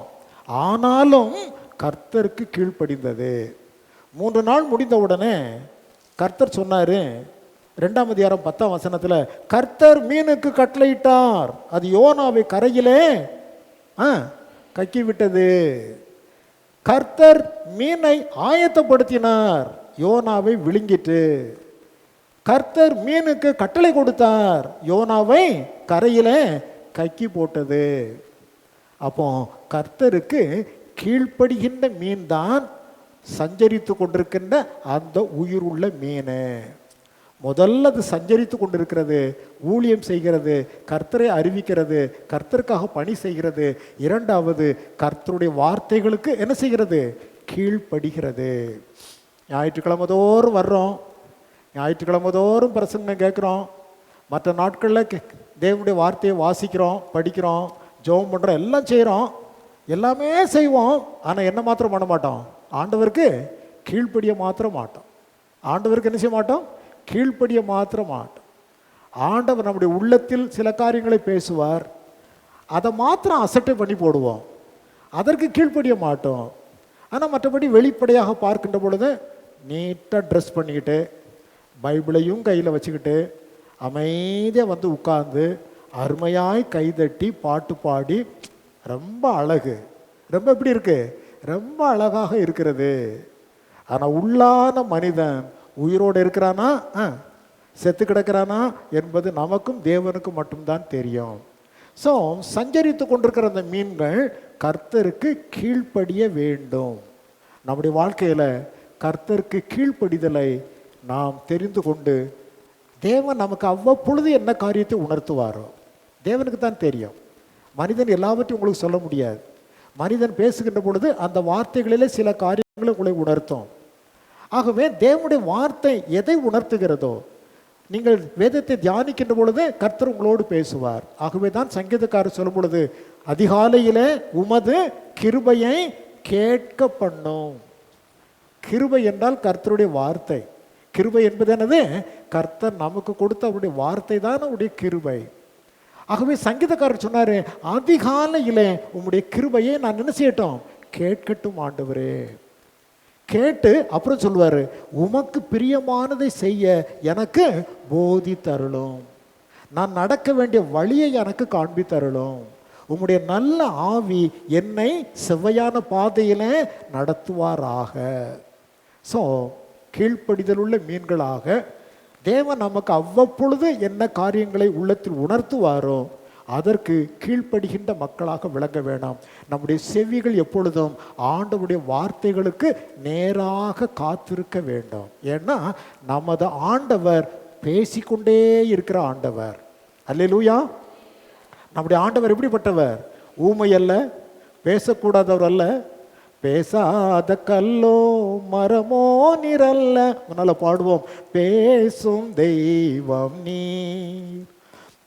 ஆனாலும் கர்த்தருக்கு கீழ்ப்படிந்தது. 3 நாள் முடிந்த உடனே கர்த்தர் சொன்னார், 2ஆம் அதிகாரம் 10ஆம் வசனத்தில், கர்த்தர் மீனுக்கு கட்டளையிட்டார், அது யோனாவை கரையிலே கக்கி விட்டது. கர்த்தர் மீனை ஆயத்தப்படுத்தினார், யோனாவை விழுங்கிட்டு. கர்த்தர் மீனுக்கு கட்டளை கொடுத்தார், யோனாவை கரையிலே கக்கி போட்டது. அப்போ கர்த்தருக்கு கீழ்ப்படுகின்ற மீன் தான் சஞ்சரித்து கொண்டிருக்கின்ற அந்த உயிருள்ள மீன். முதல்ல அது சஞ்சரித்து கொண்டிருக்கிறது, ஊழியம் செய்கிறது, கர்த்தரை அறிவிக்கிறது, கர்த்தருக்காக பணி செய்கிறது. 2வது கர்த்தருடைய வார்த்தைகளுக்கு என்ன செய்கிறது? கீழ்ப்படுகிறது. ஞாயிற்றுக்கிழமை தோறும் வர்றோம், ஞாயிற்றுக்கிழமை தோறும் பிரசங்கம் கேட்குறோம், மற்ற நாட்களில் தேவனுடைய வார்த்தையை வாசிக்கிறோம், படிக்கிறோம், ஜெபம் பண்ணுறோம், எல்லாம் செய்கிறோம், எல்லாமே செய்வோம். ஆனால் என்ன மாத்திரம் பண்ண மாட்டோம்? ஆண்டவருக்கு கீழ்ப்படிய மாத்திரம் மாட்டோம். ஆண்டவருக்கு என்ன செய்ய மாட்டோம்? கீழ்ப்படிய மாத்திரம் மாட்டோம். ஆண்டவர் நம்முடைய உள்ளத்தில் சில காரியங்களை பேசுவார், அதை மாத்திரம் அசட்டை பண்ணி போடுவோம், அதற்கு கீழ்ப்படிய மாட்டோம். ஆனால் மற்றபடி வெளிப்படையாக பார்க்கின்ற பொழுது நீட்டாக ட்ரெஸ் பண்ணிக்கிட்டு பைபிளையும் கையில் வச்சுக்கிட்டு அமைதியாக வந்து உட்கார்ந்து அருமையாய் கைதட்டி பாட்டு பாடி, ரொம்ப அழகு, ரொம்ப எப்படி இருக்கு? ரொம்ப அழகாக இருக்கிறது. ஆனால் உள்ளான மனிதன் உயிரோடு இருக்கிறானா செத்து கிடக்கிறானா என்பது நமக்கும் தேவனுக்கும் மட்டும்தான் தெரியும். ஸோ சஞ்சரித்து கொண்டிருக்கிற அந்த மீன்கள் கர்த்தருக்கு கீழ்ப்படிய வேண்டும். நம்முடைய வாழ்க்கையில் கர்த்தருக்கு கீழ்ப்படிதலை நாம் தெரிந்து கொண்டு தேவன் நமக்கு அவ்வப்பொழுது என்ன காரியத்தை உணர்த்துவாரோ தேவனுக்கு தான் தெரியும். மனிதன் எல்லாவற்றையும் உங்களுக்கு சொல்ல முடியாது. மனிதன் பேசுகின்ற பொழுது அந்த வார்த்தைகளிலே சில காரியங்களை உங்களை உணர்த்தும். ஆகவே தேவனுடைய வார்த்தை எதை உணர்த்துகிறதோ நீங்கள் வேதத்தை தியானிக்கின்ற பொழுது கர்த்தர் உங்களோடு பேசுவார். ஆகவே தான் சங்கீதக்காரர் சொல்லும் பொழுது அதிகாலையிலே உமது கிருபையை கேட்க பண்ணும். கிருபை என்றால் கர்த்தருடைய வார்த்தை. கிருபை என்பது என்னது? கர்த்தர் நமக்கு கொடுத்த அவருடைய வார்த்தை தான் அவருடைய கிருபை. ஆகவே சங்கீதக்காரர் சொன்னாரு, அதிகாலையிலே உம்முடைய கிருபையை நான் என்ன செய்யட்டும்? கேட்கட்டும் ஆண்டவரே. கேட்டு அப்புறம் சொல்லுவாரு, உமக்கு பிரியமானதை செய்ய எனக்கு போதி தருளும், நான் நடக்க வேண்டிய வழியை எனக்கு காண்பி தருளும், உம்முடைய நல்ல ஆவி என்னை செவ்வையான பாதையில நடத்துவாராக. ஸோ கீழ்ப்படிதல் உள்ள மீன்களாக தேவன் நமக்கு அவ்வப்பொழுது என்ன காரியங்களை உள்ளத்தில் உணர்த்துவாரோ அதற்கு கீழ்ப்படுகின்ற மக்களாக விளங்க வேண்டாம். நம்முடைய செவிகள் எப்பொழுதும் ஆண்டவருடைய வார்த்தைகளுக்கு நேராக காத்திருக்க வேண்டும். ஏன்னா நமது ஆண்டவர் பேசிக்கொண்டே இருக்கிற ஆண்டவர். அல்லேலூயா. நம்முடைய ஆண்டவர் எப்படிப்பட்டவர்? ஊமை அல்ல, பேசக்கூடாதவர் அல்ல, பேசாத கல்லோ மரமோ நிரல்ல. முன்னால பாடுவோம், பேசும் தெய்வம் நீர்,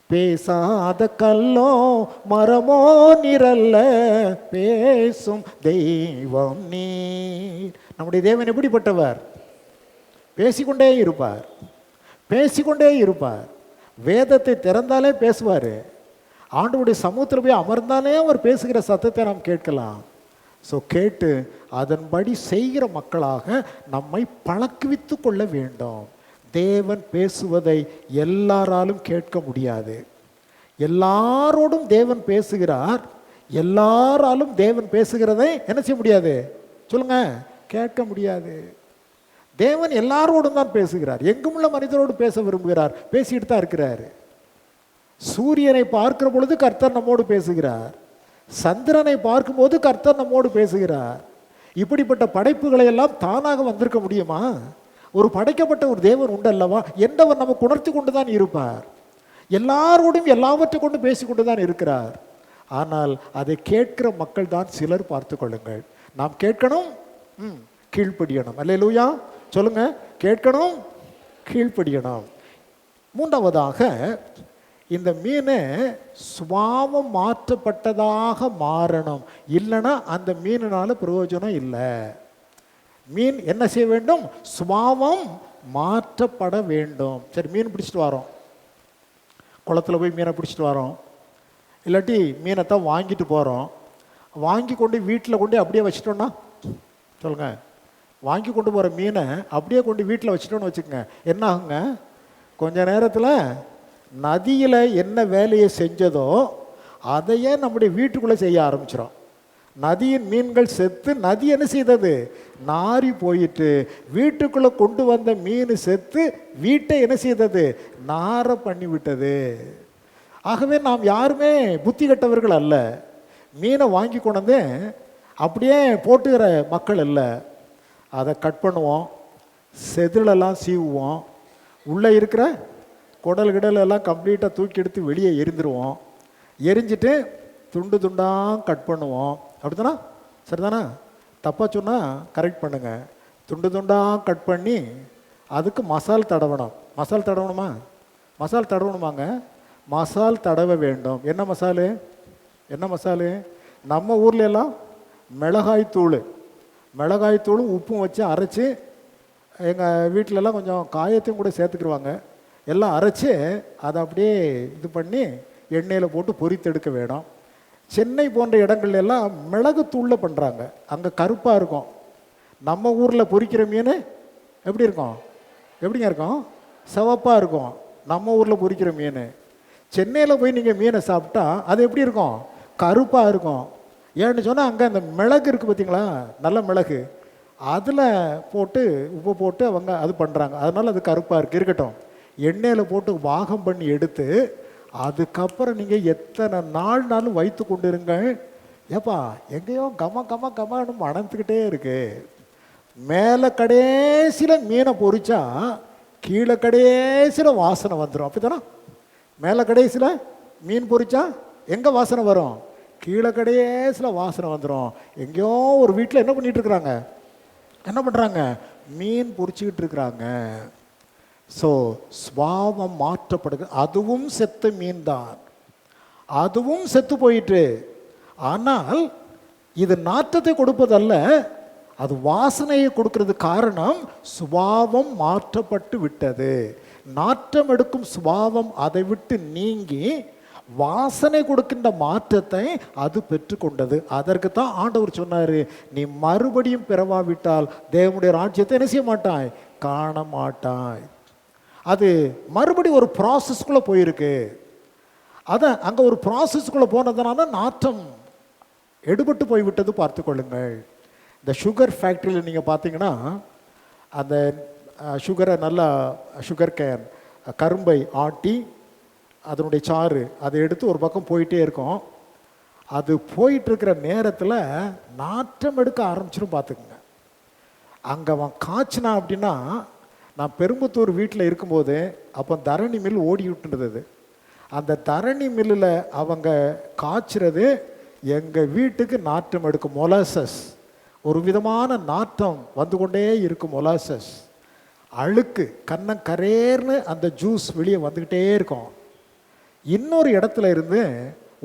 பேசாத கல்லோ மரமோ நிரல்ல, பேசும் தெய்வம் நீர். நம்முடைய தேவன் எப்படிப்பட்டவர்? பேசிக்கொண்டே இருப்பார், பேசிக்கொண்டே இருப்பார். வேதத்தை திறந்தாலே பேசுவார். ஆண்டவருடைய சமூகத்தில் போய் அமர்ந்தாலே அவர் பேசுகிற சத்தத்தை நாம் கேட்கலாம். ஸோ கேட்டு அதன்படி செய்கிற மக்களாக நம்மை பழக்குவித்து கொள்ள வேண்டும். தேவன் பேசுவதை எல்லாராலும் கேட்க முடியாது. எல்லாரோடும் தேவன் பேசுகிறார். எல்லாராலும் தேவன் பேசுகிறதை என்ன செய்ய முடியாது? சொல்லுங்க, கேட்க முடியாது. தேவன் எல்லாரோடும் தான் பேசுகிறார். எங்குமுள்ள மனிதரோடு பேச விரும்புகிறார், பேசிட்டு தான் இருக்கிறார். சூரியனை பார்க்கிற பொழுது கர்த்தர் நம்மோடு பேசுகிறார். சந்திரனை பார்க்கும்போது கர்த்தர் நம்மோடு பேசுகிறார். இப்படிப்பட்ட படைப்புகளை எல்லாம் தானாக வந்திருக்க முடியுமா? ஒரு படைக்கப்பட்ட ஒரு தேவன் உண்டல்லவா, என்றவர் நமக்கு உணர்த்தி கொண்டு தான் இருப்பார். எல்லாரோடும் எல்லாவற்றை கொண்டு பேசிக்கொண்டு தான் இருக்கிறார். ஆனால் அதை கேட்கிற மக்கள் தான் சிலர். பார்த்து கொள்ளுங்கள். நாம் கேட்கணும், கீழ்ப்படியணும். அல்லேலூயா சொல்லுங்க. கேட்கணும், கீழ்ப்படியணும். மூன்றாவதாக, இந்த மீன் சுபாவம் மாற்றப்பட்டதாக மாறணும். இல்லைன்னா அந்த மீனினால பிரயோஜனம் இல்லை. மீன் என்ன செய்ய வேண்டும்? சுபாவம் மாற்றப்பட வேண்டும். சரி, மீன் பிடிச்சிட்டு வரோம், குளத்தில் போய் மீனை பிடிச்சிட்டு வரோம், இல்லாட்டி மீனைத்தான் வாங்கிட்டு போகிறோம். வாங்கி கொண்டு வீட்டில் கொண்டு அப்படியே வச்சிட்டோன்னா, சொல்லுங்க, வாங்கி கொண்டு போகிற மீனை அப்படியே கொண்டு வீட்டில் வச்சிட்டோன்னு வச்சுக்கோங்க, என்ன ஆகுங்க? கொஞ்ச நேரத்தில் நதியில் என்ன வேலையை செஞ்சதோ அதையே நம்முடைய வீட்டுக்குள்ளே செய்ய ஆரம்பிச்சிடும். நதியின் மீன்கள் செத்து நதி என்ன செய்தது? நாரி போயிட்டு வீட்டுக்குள்ளே கொண்டு வந்த மீன் செத்து வீட்டை என்ன செய்தது? நார பண்ணி விட்டது. ஆகவே நாம் யாருமே புத்தி கட்டவர்கள் அல்ல. மீனை வாங்கி கொண்டு அப்படியே போட்டுக்கிற மக்கள் இல்லை. அதை கட் பண்ணுவோம், செதிலெல்லாம் சீவுவோம், உள்ளே இருக்கிற குடல் கிடலெல்லாம் கம்ப்ளீட்டாக தூக்கி எடுத்து வெளியே எரிந்துருவோம். எரிஞ்சிட்டு துண்டு துண்டாக கட் பண்ணுவோம். அப்படித்தானா? சரிதானா? தப்பாக சொன்னால் கரெக்ட் பண்ணுங்க. துண்டு துண்டாக கட் பண்ணி அதுக்கு மசால் தடவணும். மசால் தடவணுமா? மசால் தடவணுமாங்க? மசால் தடவ வேண்டும். என்ன மசாலு? என்ன மசாலு? நம்ம ஊர்ல எல்லாம் மிளகாய்த்தூள், மிளகாய்த்தூளும் உப்பும் வச்சு அரைச்சி, எங்கள் வீட்டிலலாம் கொஞ்சம் காயத்தையும் கூட சேர்த்துக்கிடுவாங்க. எல்லாம் அரைச்சி அதை அப்படியே இது பண்ணி எண்ணெயில் போட்டு பொரித்தெடுக்க வேணும். சென்னை போன்ற இடங்கள்ல எல்லாம் மிளகுத்தூளில் பண்ணுறாங்க. அங்கே கருப்பாக இருக்கும். நம்ம ஊரில் பொரிக்கிற மீன் எப்படி இருக்கும்? எப்படிங்க இருக்கும்? சிவப்பாக இருக்கும். நம்ம ஊரில் பொரிக்கிற மீன். சென்னையில் போய் நீங்கள் மீனை சாப்பிட்டா அது எப்படி இருக்கும்? கருப்பாக இருக்கும். ஏன்னு சொன்னால் அங்கே அந்த மிளகு இருக்குது பார்த்தீங்களா, நல்ல மிளகு, அதில் போட்டு உப்பு போட்டு அவங்க அது பண்ணுறாங்க. அதனால் அது கருப்பாக இருக்குது. இருக்கட்டும், எண்ணெயில் போட்டு வாகம் பண்ணி எடுத்து அதுக்கப்புறம் நீங்கள் எத்தனை நாள்னாலும் வைத்து கொண்டிருங்கள். ஏப்பா எங்கேயோ கம கம கமன்னு மணந்துக்கிட்டே இருக்கு. மேலே கடைசியில் மீனை பொரிச்சா கீழே கடைசியில் வாசனை வந்துடும். அப்படி தானே? மேலே கடைசியில் மீன் பொரிச்சா எங்கே வாசனை வரும்? கீழே கடைசியில் வாசனை வந்துடும். எங்கேயோ ஒரு வீட்டில் என்ன பண்ணிட்டு இருக்கிறாங்க? என்ன பண்ணுறாங்க? மீன் பொரிச்சுக்கிட்டு இருக்கிறாங்க. ஸோ சுபாவம் மாற்றப்படுது. அதுவும் செத்த மீன் தான், அதுவும் செத்து போயிட்டு. ஆனால் இது நாற்றத்தை கொடுப்பதல்ல, அது வாசனையை கொடுக்கிறது. காரணம், சுபாவம் மாற்றப்பட்டு விட்டது. நாற்றம் எடுக்கும் சுபாவம் அதை விட்டு நீங்கி வாசனை கொடுக்கின்ற மாற்றத்தை அது பெற்றுக்கொண்டது. அதற்கு தான் ஆண்டவர் சொன்னார், நீ மறுபடியும் பிறவாவிட்டால் தேவனுடைய ராஜ்யத்தை என்ன செய்ய மாட்டாய்? காண மாட்டாய். அது மறுபடியும் ஒரு ப்ராசஸ்குள்ளே போயிருக்கு. அதான் அங்கே ஒரு ப்ராசஸ்குள்ளே போனதுனால நாற்றம் எடுபட்டு போய்விட்டது. பார்த்து கொள்ளுங்கள். இந்த சுகர் ஃபேக்ட்ரியில் நீங்கள் பார்த்தீங்கன்னா, அந்த சுகரை நல்லா சுகர் கேன் கரும்பை ஆட்டி அதனுடைய சாறு அதை எடுத்து ஒரு பக்கம் போயிட்டே இருக்கும். அது போயிட்டுருக்கிற நேரத்தில் நாற்றம் எடுக்க ஆரம்பிச்சிடும். பார்த்துக்குங்க. அங்கே அவன் காய்ச்சினா அப்படின்னா, நான் பெரும்புத்தூர் வீட்டில் இருக்கும்போது அப்போ தரணி மில் ஓடிக்கிட்டு இருந்தது. அந்த தரணி மில்லில் அவங்க காய்ச்சிறது எங்கள் வீட்டுக்கு நாற்றம் எடுக்கும். மொலாசஸ், ஒரு விதமான நாற்றம் வந்து கொண்டே இருக்கும். மொலாசஸ் அழுக்கு கண்ணங்கரேர்னு அந்த ஜூஸ் வெளியே வந்துக்கிட்டே இருக்கும். இன்னொரு இடத்துல இருந்து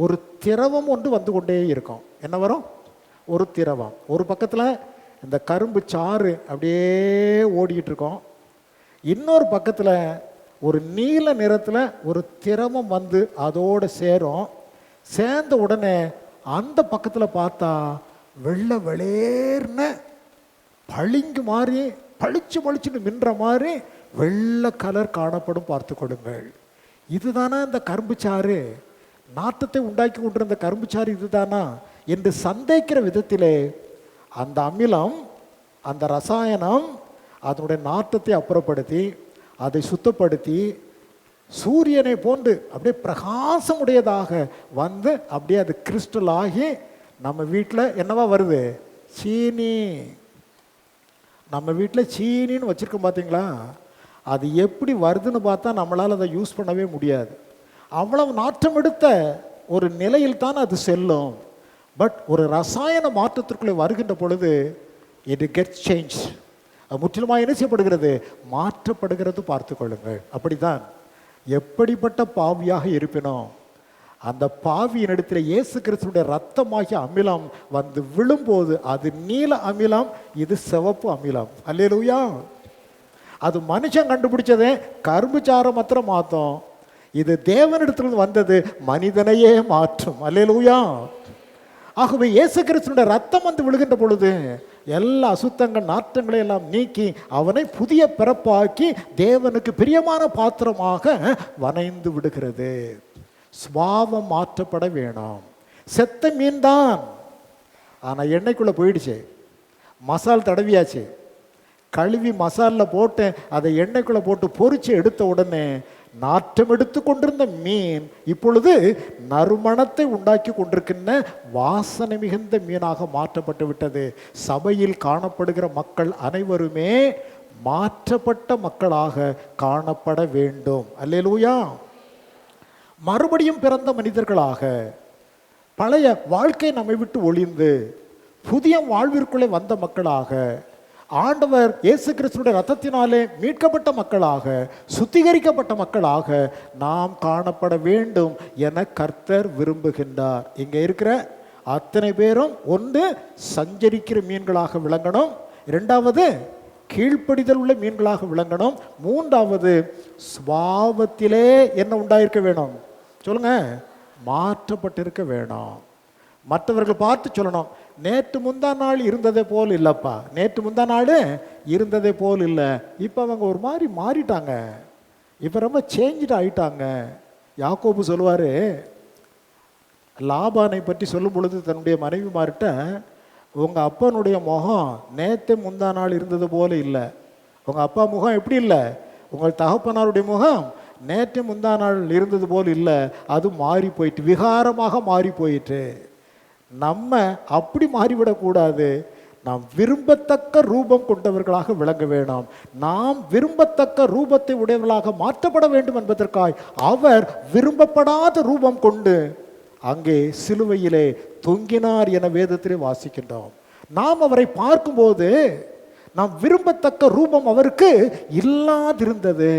ஒரு திரவம் ஒன்று வந்து கொண்டே இருக்கும். என்ன வரும்? ஒரு திரவம். ஒரு பக்கத்தில் இந்த கரும்பு சாறு அப்படியே ஓடிக்கிட்டு இருக்கோம். இன்னொரு பக்கத்தில் ஒரு நீல நிறத்தில் ஒரு திரவம் வந்து அதோடு சேரும். சேர்ந்த உடனே அந்த பக்கத்தில் பார்த்தா வெள்ளை வெளியேர்னு பளிங்கு மாதிரி பளிச்சுன்னு மின்ற மாதிரி வெள்ளை கலர் காணப்படும். பார்த்து கொடுங்கள். இதுதானா இந்த கரும்பு சாறு? நாற்றத்தை உண்டாக்கி கொண்டிருந்த கரும்பு சாறு இதுதானா என்று சந்தேகிக்கிற விதத்திலே அந்த அமிலம், அந்த ரசாயனம் அதனுடைய நாற்றத்தை அப்புறப்படுத்தி அதை சுத்தப்படுத்தி சூரியனை போன்று அப்படியே பிரகாசமுடையதாக வந்து அப்படியே அது கிறிஸ்டல் ஆகி நம்ம வீட்டில் என்னவா வருது? சீனி. நம்ம வீட்டில் சீனின்னு வச்சுருக்கோம் பார்த்தீங்களா? அது எப்படி வருதுன்னு பார்த்தா நம்மளால் அதை யூஸ் பண்ணவே முடியாது. அவ்வளவு நாற்றம் எடுத்த ஒரு நிலையில் தான் அது செல்லும். பட் ஒரு ரசாயன மாற்றத்திற்குள்ளே வருகின்ற பொழுது இட் கெட்ஸ் சேஞ்ச். அது முற்றிலுமாக என்ன செய்யப்படுகிறது? மாற்றப்படுகிறது. பார்த்து கொள்ளுங்கள். அப்படித்தான் எப்படிப்பட்ட பாவியாக இருப்பினோம், அந்த பாவியின் இடத்துல இயேசு கிறிஸ்துடைய ரத்தமாகிய அமிலம் வந்து விழும்போது அது நீல அமிலம், இது சிவப்பு அமிலம். அல்லேலூயா. அது மனுஷன் கண்டுபிடிச்சதே கரும்பு சாரை மாத்திரம் மாற்றும். இது தேவனிடத்திலிருந்து வந்தது மனிதனையே மாற்றும். அல்லேலூயா. ஆகவே இயேசு கிறிஸ்துடைய ரத்தம் வந்து விழுகின்ற பொழுது எல்லா அசுத்தங்கள் நாற்றங்களை எல்லாம் நீக்கி அவனை புதிய பிறப்பாக்கி தேவனுக்கு பிரியமான பாத்திரமாக வனைந்து விடுகிறது. சுபாவம் மாற்றப்பட வேணும். செத்த மீன் தான், ஆனால் எண்ணெய்க்குள்ளே போயிடுச்சு. மசால் தடவியாச்சு, கழுவி மசாலில் போட்டு அதை எண்ணெய்க்குள்ளே போட்டு பொரிச்சு எடுத்த உடனே நாற்றம் எடுத்து கொண்டிருந்த மீன் இப்பொழுது நறுமணத்தை உண்டாக்கி கொண்டிருக்கின்ற வாசனை மிகுந்த மீனாக மாற்றப்பட்டு விட்டது. சபையில் காணப்படுகிற மக்கள் அனைவருமே மாற்றப்பட்ட மக்களாக காணப்பட வேண்டும். அல்லேலூயா. மறுபடியும் பிறந்த மனிதர்களாக, பழைய வாழ்க்கை நம்மை விட்டு ஒளிந்து புதிய வாழ்விற்குள்ளே வந்த மக்களாக, ஆண்டவர் இயேசு கிறிஸ்துவின் ரத்தத்தினாலே மீட்கப்பட்ட மக்களாக, சுத்திகரிக்கப்பட்ட மக்களாக நாம் காணப்பட வேண்டும் என கர்த்தர் விரும்புகின்றார். இங்கே இருக்கிற அத்தனை பேரும் ஒன்று சஞ்சரிக்கிற மீன்களாக விளங்கணும், இரண்டாவது கீழ்ப்படிதல் உள்ள மீன்களாக விளங்கணும், மூன்றாவது சுபாவத்திலே என்ன உண்டாயிருக்க வேணும்? சொல்லுங்க, மாற்றப்பட்டிருக்க வேணும். மற்றவர்கள் பார்த்து சொல்லணும், நேற்று முந்தா நாள் இருந்ததை போல் இல்லைப்பா, நேற்று முந்தா நாள் இருந்ததை போல் இல்லை, இப்போ அவங்க ஒரு மாதிரி மாறிட்டாங்க, இப்போ ரொம்ப சேஞ்சுடு ஆகிட்டாங்க. யாக்கோபு சொல்லுவார், லாபானை பற்றி சொல்லும் பொழுது தன்னுடைய மனைவிமார்கிட்ட, உங்கள் அப்பனுடைய முகம் நேற்று முந்தா நாள் இருந்தது போல இல்லை, உங்கள் அப்பா முகம் எப்படி இல்லை, உங்கள் தகப்பனாருடைய முகம் நேற்று முந்தா நாள் இருந்தது போல் இல்லை, அது மாறி போயிட்டு, விகாரமாக மாறி போயிட்டு. நம்ம அப்படி மாறிவிடக்கூடாது. நாம் விரும்பத்தக்க ரூபம் கொண்டவர்களாக விளங்க வேண்டாம். நாம் விரும்பத்தக்க ரூபத்தை உடையவர்களாக மாற்றப்பட வேண்டும் என்பதற்காய் அவர் விரும்பப்படாத ரூபம் கொண்டு அங்கே சிலுவையிலே தொங்கினார் என வேதத்திலே வாசிக்கின்றோம். நாம் அவரை பார்க்கும்போது நாம் விரும்பத்தக்க ரூபம் அவருக்கு இல்லாதிருந்தது.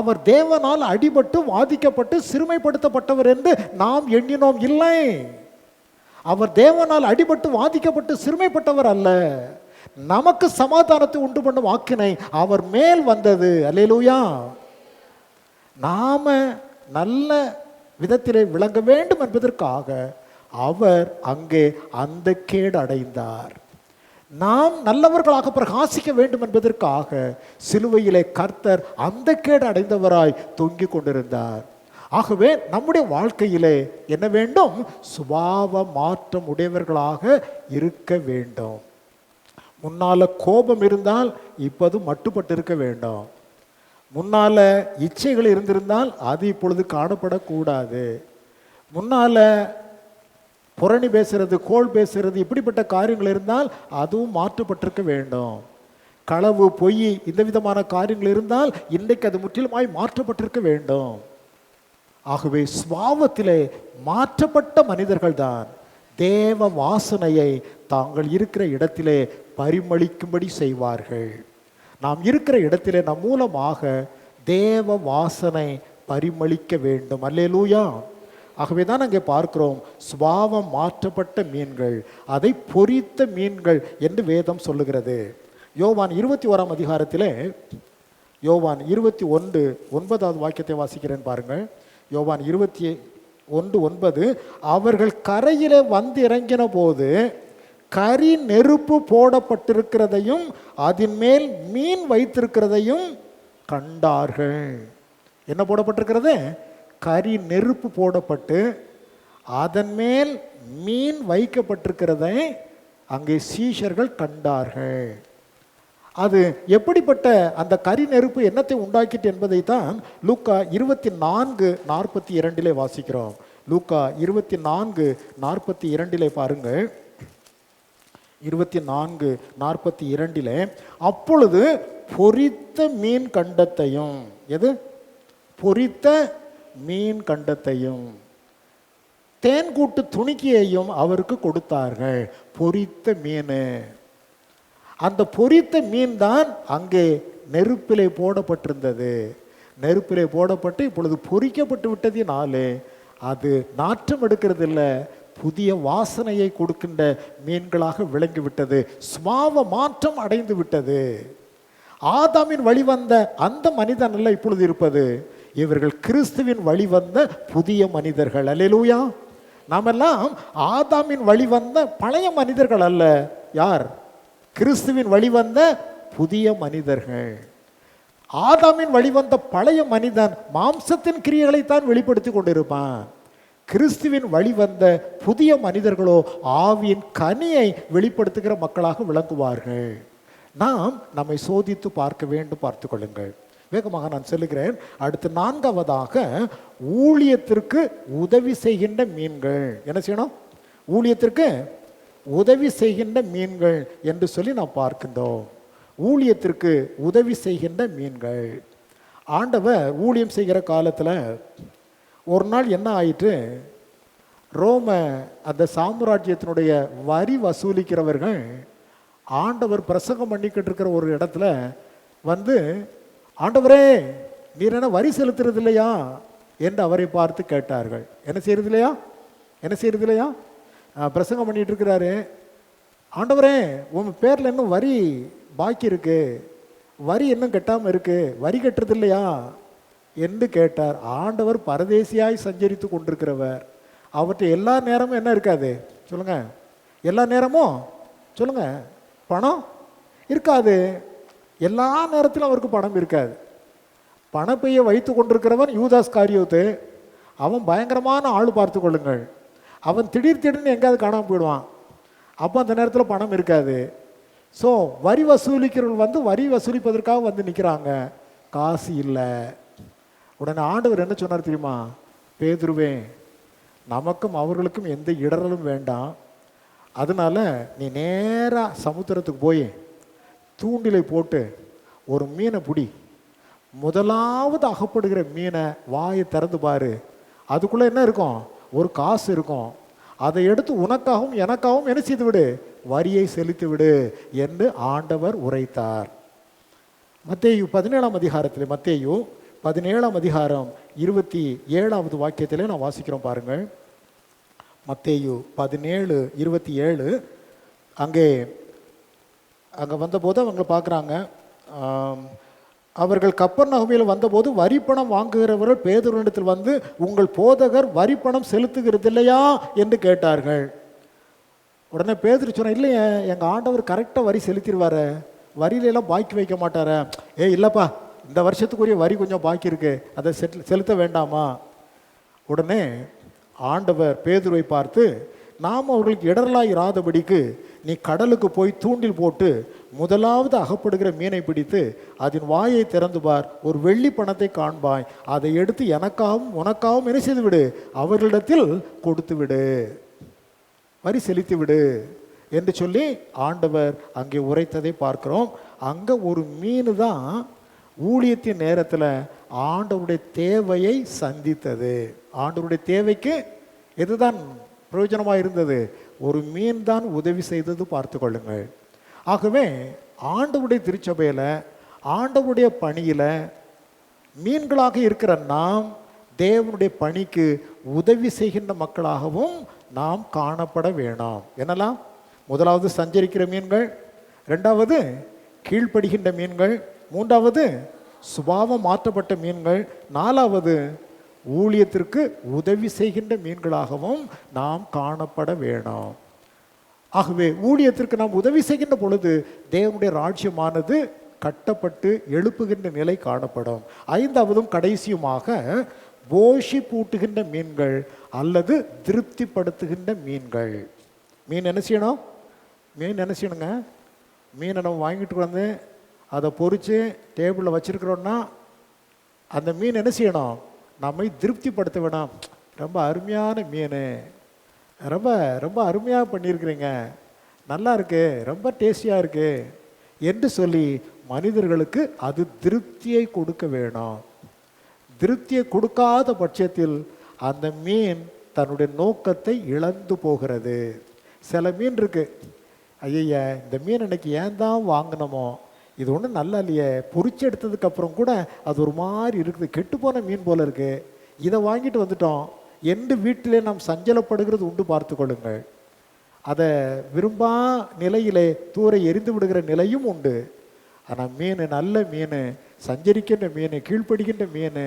அவர் தேவனால் அடிபட்டு வாதிக்கப்பட்டு சிறுமைப்படுத்தப்பட்டவர் என்று நாம் எண்ணினோம். இல்லை, அவர் தேவனால் அடிபட்டு வாதிக்கப்பட்டு சிறுமைப்பட்டவர் அல்ல. நமக்கு சமாதானத்தை உண்டு பண்ணும் ஆக்கினை அவர் மேல் வந்தது. அல்லேலூயா. நாம நல்ல விதத்திலே விளங்க வேண்டும் என்பதற்காக அவர் அங்கே அந்த கேடு அடைந்தார். நாம் நல்லவர்களாக பிரகாசிக்க வேண்டும் என்பதற்காக சிலுவையிலே கர்த்தர் அந்த கேடு அடைந்தவராய் தொங்கிக் கொண்டிருந்தார். ஆகவே நம்முடைய வாழ்க்கையிலே என்ன வேண்டும்? சுபாவ மாற்றம் உடையவர்களாக இருக்க வேண்டும். முன்னால கோபம் இருந்தால் இப்போது மட்டுப்பட்டு இருக்க வேண்டும். முன்னால இச்சைகள் இருந்திருந்தால் அது இப்பொழுது காணப்படக்கூடாது. முன்னால புரணி பேசுறது, கோள் பேசுறது, இப்படிப்பட்ட காரியங்கள் இருந்தால் அதுவும் மாற்றப்பட்டிருக்க வேண்டும். களவு, பொய், இந்த விதமான காரியங்கள் இருந்தால் இன்றைக்கு அது முற்றிலுமாய் மாற்றப்பட்டிருக்க வேண்டும். ஆகவே சுபாவத்திலே மாற்றப்பட்ட மனிதர்கள் தான் தேவ வாசனையை தாங்கள் இருக்கிற இடத்திலே பரிமளிக்கும்படி செய்வார்கள். நாம் இருக்கிற இடத்திலே நம் மூலமாக தேவ வாசனை பரிமளிக்க வேண்டும். அல்லேலூயா. ஆகவே தான் அங்கே பார்க்கிறோம், சுபாவம் மாற்றப்பட்ட மீன்கள், அதை பொரித்த மீன்கள் என்று வேதம் சொல்லுகிறது. யோவான் 21 அதிகாரத்திலே யோவான் 21:9 வாக்கியத்தை வாசிக்கிறேன் பாருங்கள். யோவான் 21:9, அவர்கள் கரையிலே வந்து இறங்கின போது கரி நெருப்பு போடப்பட்டிருக்கிறதையும் அதன் மேல் மீன் வைத்திருக்கிறதையும் கண்டார்கள். என்ன போடப்பட்டிருக்கிறது? கரி நெருப்பு போடப்பட்டு அதன் மேல் மீன் வைக்கப்பட்டிருக்கிறதை அங்கே சீஷர்கள் கண்டார்கள். அது எப்படிப்பட்ட அந்த கரி நெருப்பு என்னத்தை உண்டாக்கிட்டு என்பதை தான் லூக்கா 24:42 வாசிக்கிறோம். லூக்கா 24:42 பாருங்கள். 24:42, அப்பொழுது பொரித்த மீன் கண்டத்தையும், எது? பொரித்த மீன் கண்டத்தையும் தேன்கூட்டு துணிக்கையையும் அவருக்கு கொடுத்தார்கள். பொரித்த மீன், அந்த பொரித்த மீன் தான் அங்கே நெருப்பிலே போடப்பட்டிருந்தது. நெருப்பிலே போடப்பட்டு இப்பொழுது பொரிக்கப்பட்டு விட்டதினாலே அது நாற்றம் எடுக்கிறது இல்லை, புதிய வாசனையை கொடுக்கின்ற மீன்களாக விளங்கிவிட்டது. சுபாவ மாற்றம் அடைந்து விட்டது. ஆதாமின் வழிவந்த அந்த மனிதன் அல்ல இப்பொழுது இருப்பது. இவர்கள் கிறிஸ்துவின் வழிவந்த புதிய மனிதர்கள். அல்லேலூயா. நாமெல்லாம் ஆதாமின் வழிவந்த பழைய மனிதர்கள் அல்ல. யார்? கிறிஸ்துவின் வழிவந்த புதிய மனிதர்கள். ஆதாமின் வழிவந்த பழைய மனிதன் மாம்சத்தின் கிரியைகளைத்தான் வெளிப்படுத்தி கொண்டிருப்பான். கிறிஸ்துவின் வழிவந்த புதிய மனிதர்களோ ஆவியின் கனியை வெளிப்படுத்துகிற மக்களாக விளங்குவார்கள். நாம் நம்மை சோதித்து பார்க்க வேண்டும். பார்த்து கொள்ளுங்கள். வேகமாக நான் சொல்லுகிறேன். அடுத்து 4வதாக ஊழியத்திற்கு உதவி செய்கின்ற மீன்கள். என்ன செய்யணும்? ஊழியத்திற்கு உதவி செய்கின்ற மீன்கள் என்று சொல்லி நாம் பார்க்கின்றோம். ஊழியத்திற்கு உதவி செய்கின்ற மீன்கள். ஆண்டவர் ஊழியம் செய்கிற காலத்தில் ஒரு நாள் என்ன ஆயிற்று? ரோம அந்த சாம்ராஜ்யத்தினுடைய வரி வசூலிக்கிறவர்கள் ஆண்டவர் பிரசங்கம் பண்ணிக்கிட்டு இருக்கிற ஒரு இடத்துல வந்து, ஆண்டவரே நீர் என்ன வரி செலுத்துறது இல்லையா என்று அவரை பார்த்து கேட்டார்கள். என்ன செய்யறது இல்லையா? என்ன செய்யறது இல்லையா? பிரசங்கம் பண்ணிட்டு இருக்கிறாரு. ஆண்டவரே உன் பேரில் இன்னும் வரி பாக்கி இருக்கு, வரி இன்னும் கட்டாமல் இருக்கு, வரி கட்டுறது இல்லையா என்று கேட்டார். ஆண்டவர் பரதேசியாய் சஞ்சரித்து கொண்டிருக்கிறவர். அவர்கிட்ட எல்லா நேரமும் என்ன இருக்காது சொல்லுங்க? எல்லா நேரமும் சொல்லுங்க பணம் இருக்காது. எல்லா நேரத்திலும் அவருக்கு பணம் இருக்காது. பணப்பையை வைத்து கொண்டிருக்கிறவன் யூதாஸ் காரியோத்து. அவன் பயங்கரமான ஆள், பார்த்து கொள்ளுங்கள். அவன் திடீர்னு எங்கேயாவது காணாமல் போயிடுவான். அப்போ அந்த நேரத்தில் பணம் இருக்காது. ஸோ வரி வசூலிக்கிறவர்கள் வந்து வரி வசூலிப்பதற்காக வந்து நிற்கிறாங்க. காசு இல்லை. உடனே ஆண்டவர் என்ன சொன்னார் தெரியுமா? பேதுருவே, நமக்கும் அவர்களுக்கும் எந்த இடரலும் வேண்டாம், அதனால நீ நேராக சமுத்திரத்துக்கு போய் தூண்டிலை போட்டு ஒரு மீனை பிடி, முதலாவது அகப்படுகிற மீனை வாயை திறந்து பாரு, அதுக்குள்ளே என்ன இருக்கும்? ஒரு காசு இருக்கும், அதை எடுத்து உனக்காகவும் எனக்காகவும் என்ன செய்து விடு? வரியை செலுத்தி விடு என்று ஆண்டவர் உரைத்தார். மத்தேயு 17ஆம் அதிகாரத்தில், மத்தேயு 17ஆம் அதிகாரம் 27வது வாக்கியத்திலே நான் வாசிக்கிறோம் பாருங்கள். மத்தேயு 17:27. அங்கே வந்தபோது அவங்க பார்க்குறாங்க, அவர்கள் கப்பர்நகூமில் வந்தபோது வரிப்பணம் வாங்குகிறவர்கள் பேதுருவினிடத்தில் வந்து, உங்கள் போதகர் வரிப்பணம் செலுத்துகிறது இல்லையா என்று கேட்டார்கள். உடனே பேதுரு சொன்ன, இல்லையே, எங்கள் ஆண்டவர் கரெக்டாக வரி செலுத்திடுவார், வரியிலெல்லாம் பாக்கி வைக்க மாட்டார. இல்லைப்பா, இந்த வருஷத்துக்குரிய வரி கொஞ்சம் பாக்கி இருக்கு, அதை செலுத்த வேண்டாமா? உடனே ஆண்டவர் பேதுருவை பார்த்து, நாம் அவர்களுக்கு இடரலாய் இராதபடிக்கு நீ கடலுக்கு போய் தூண்டில் போட்டு முதலாவது அகப்படுகிற மீனை பிடித்து அதன் வாயை திறந்து பார், ஒரு வெள்ளி பணத்தை காண்பாய், அதை எடுத்து எனக்காகவும் உனக்காகவும் என்ன செய்து விடு? அவர்களிடத்தில் கொடுத்து விடு, வரி செலுத்தி விடு என்று சொல்லி ஆண்டவர் அங்கே உரைத்ததை பார்க்கிறோம். அங்கே ஒரு மீன் தான் ஊழியத்தின் நேரத்தில் ஆண்டவருடைய தேவையை சந்தித்தது. ஆண்டவருடைய தேவைக்கு எதுதான் பிரயோஜனமாக இருந்தது? ஒரு மீன் தான் உதவி செய்தது, பார்த்து கொள்ளுங்கள். ஆகவே ஆண்டவருடைய திருச்சபையில், ஆண்டவருடைய பணியில் மீன்களாக இருக்கிற நாம் தேவனுடைய பணிக்கு உதவி செய்கின்ற மக்களாகவும் நாம் காணப்பட வேணாம். என்னெல்லாம்? முதலாவது சஞ்சரிக்கிற மீன்கள், ரெண்டாவது கீழ்ப்படுகின்ற மீன்கள், மூன்றாவது சுபாவம் மாற்றப்பட்ட மீன்கள், நாலாவது ஊழியத்திற்கு உதவி செய்கின்ற மீன்களாகவும் நாம் காணப்பட வேணாம். ஆகவே ஊழியத்திற்கு நாம் உதவி செய்கின்ற பொழுது தேவனுடைய ராஜ்யமானது கட்டப்பட்டு எழுப்புகின்ற நிலை காணப்படும். ஐந்தாவதும் கடைசியுமாக போஷி பூட்டுகின்ற மீன்கள் அல்லது திருப்திப்படுத்துகின்ற மீன்கள். மீன் என்ன செய்யணும்? மீன் என்ன செய்யணுங்க? மீனை நம்ம வாங்கிட்டு வந்து அதை பொறிச்சு டேபிளில் வச்சுருக்கிறோன்னா அந்த மீன் என்ன செய்யணும்? நம்மை திருப்திப்படுத்த வேணாம். ரொம்ப அருமையான மீன், ரொம்ப ரொம்ப அருமையாக பண்ணியிருக்கிறீங்க, நல்லா இருக்கு, ரொம்ப டேஸ்டியாக இருக்கு என்று சொல்லி மனிதர்களுக்கு அது திருப்தியை கொடுக்க வேணும். திருப்தியை கொடுக்காத பட்சத்தில் அந்த மீன் தன்னுடைய நோக்கத்தை இழந்து போகிறது. சில மீன் இருக்கு, ஐயா இந்த மீன் இன்னைக்கு ஏன் தான் வாங்கினோமோ, இது ஒன்றும் நல்லா இல்லையே, பொறிச்சு எடுத்ததுக்கு அப்புறம் கூட அது ஒரு மாதிரி இருக்குது, கெட்டுப்போன மீன் போல இருக்கு, இதை வாங்கிட்டு வந்துட்டோம் என்று வீட்டிலே நாம் சஞ்சலப்படுகிறது உண்டு, பார்த்து கொள்ளுங்கள். அதை விரும்பா நிலையிலே தூர எரிந்து விடுகிற நிலையும் உண்டு. ஆனால் மீன், நல்ல மீன், சஞ்சரிக்கின்ற மீன், கீழ்ப்படுகின்ற மீன்,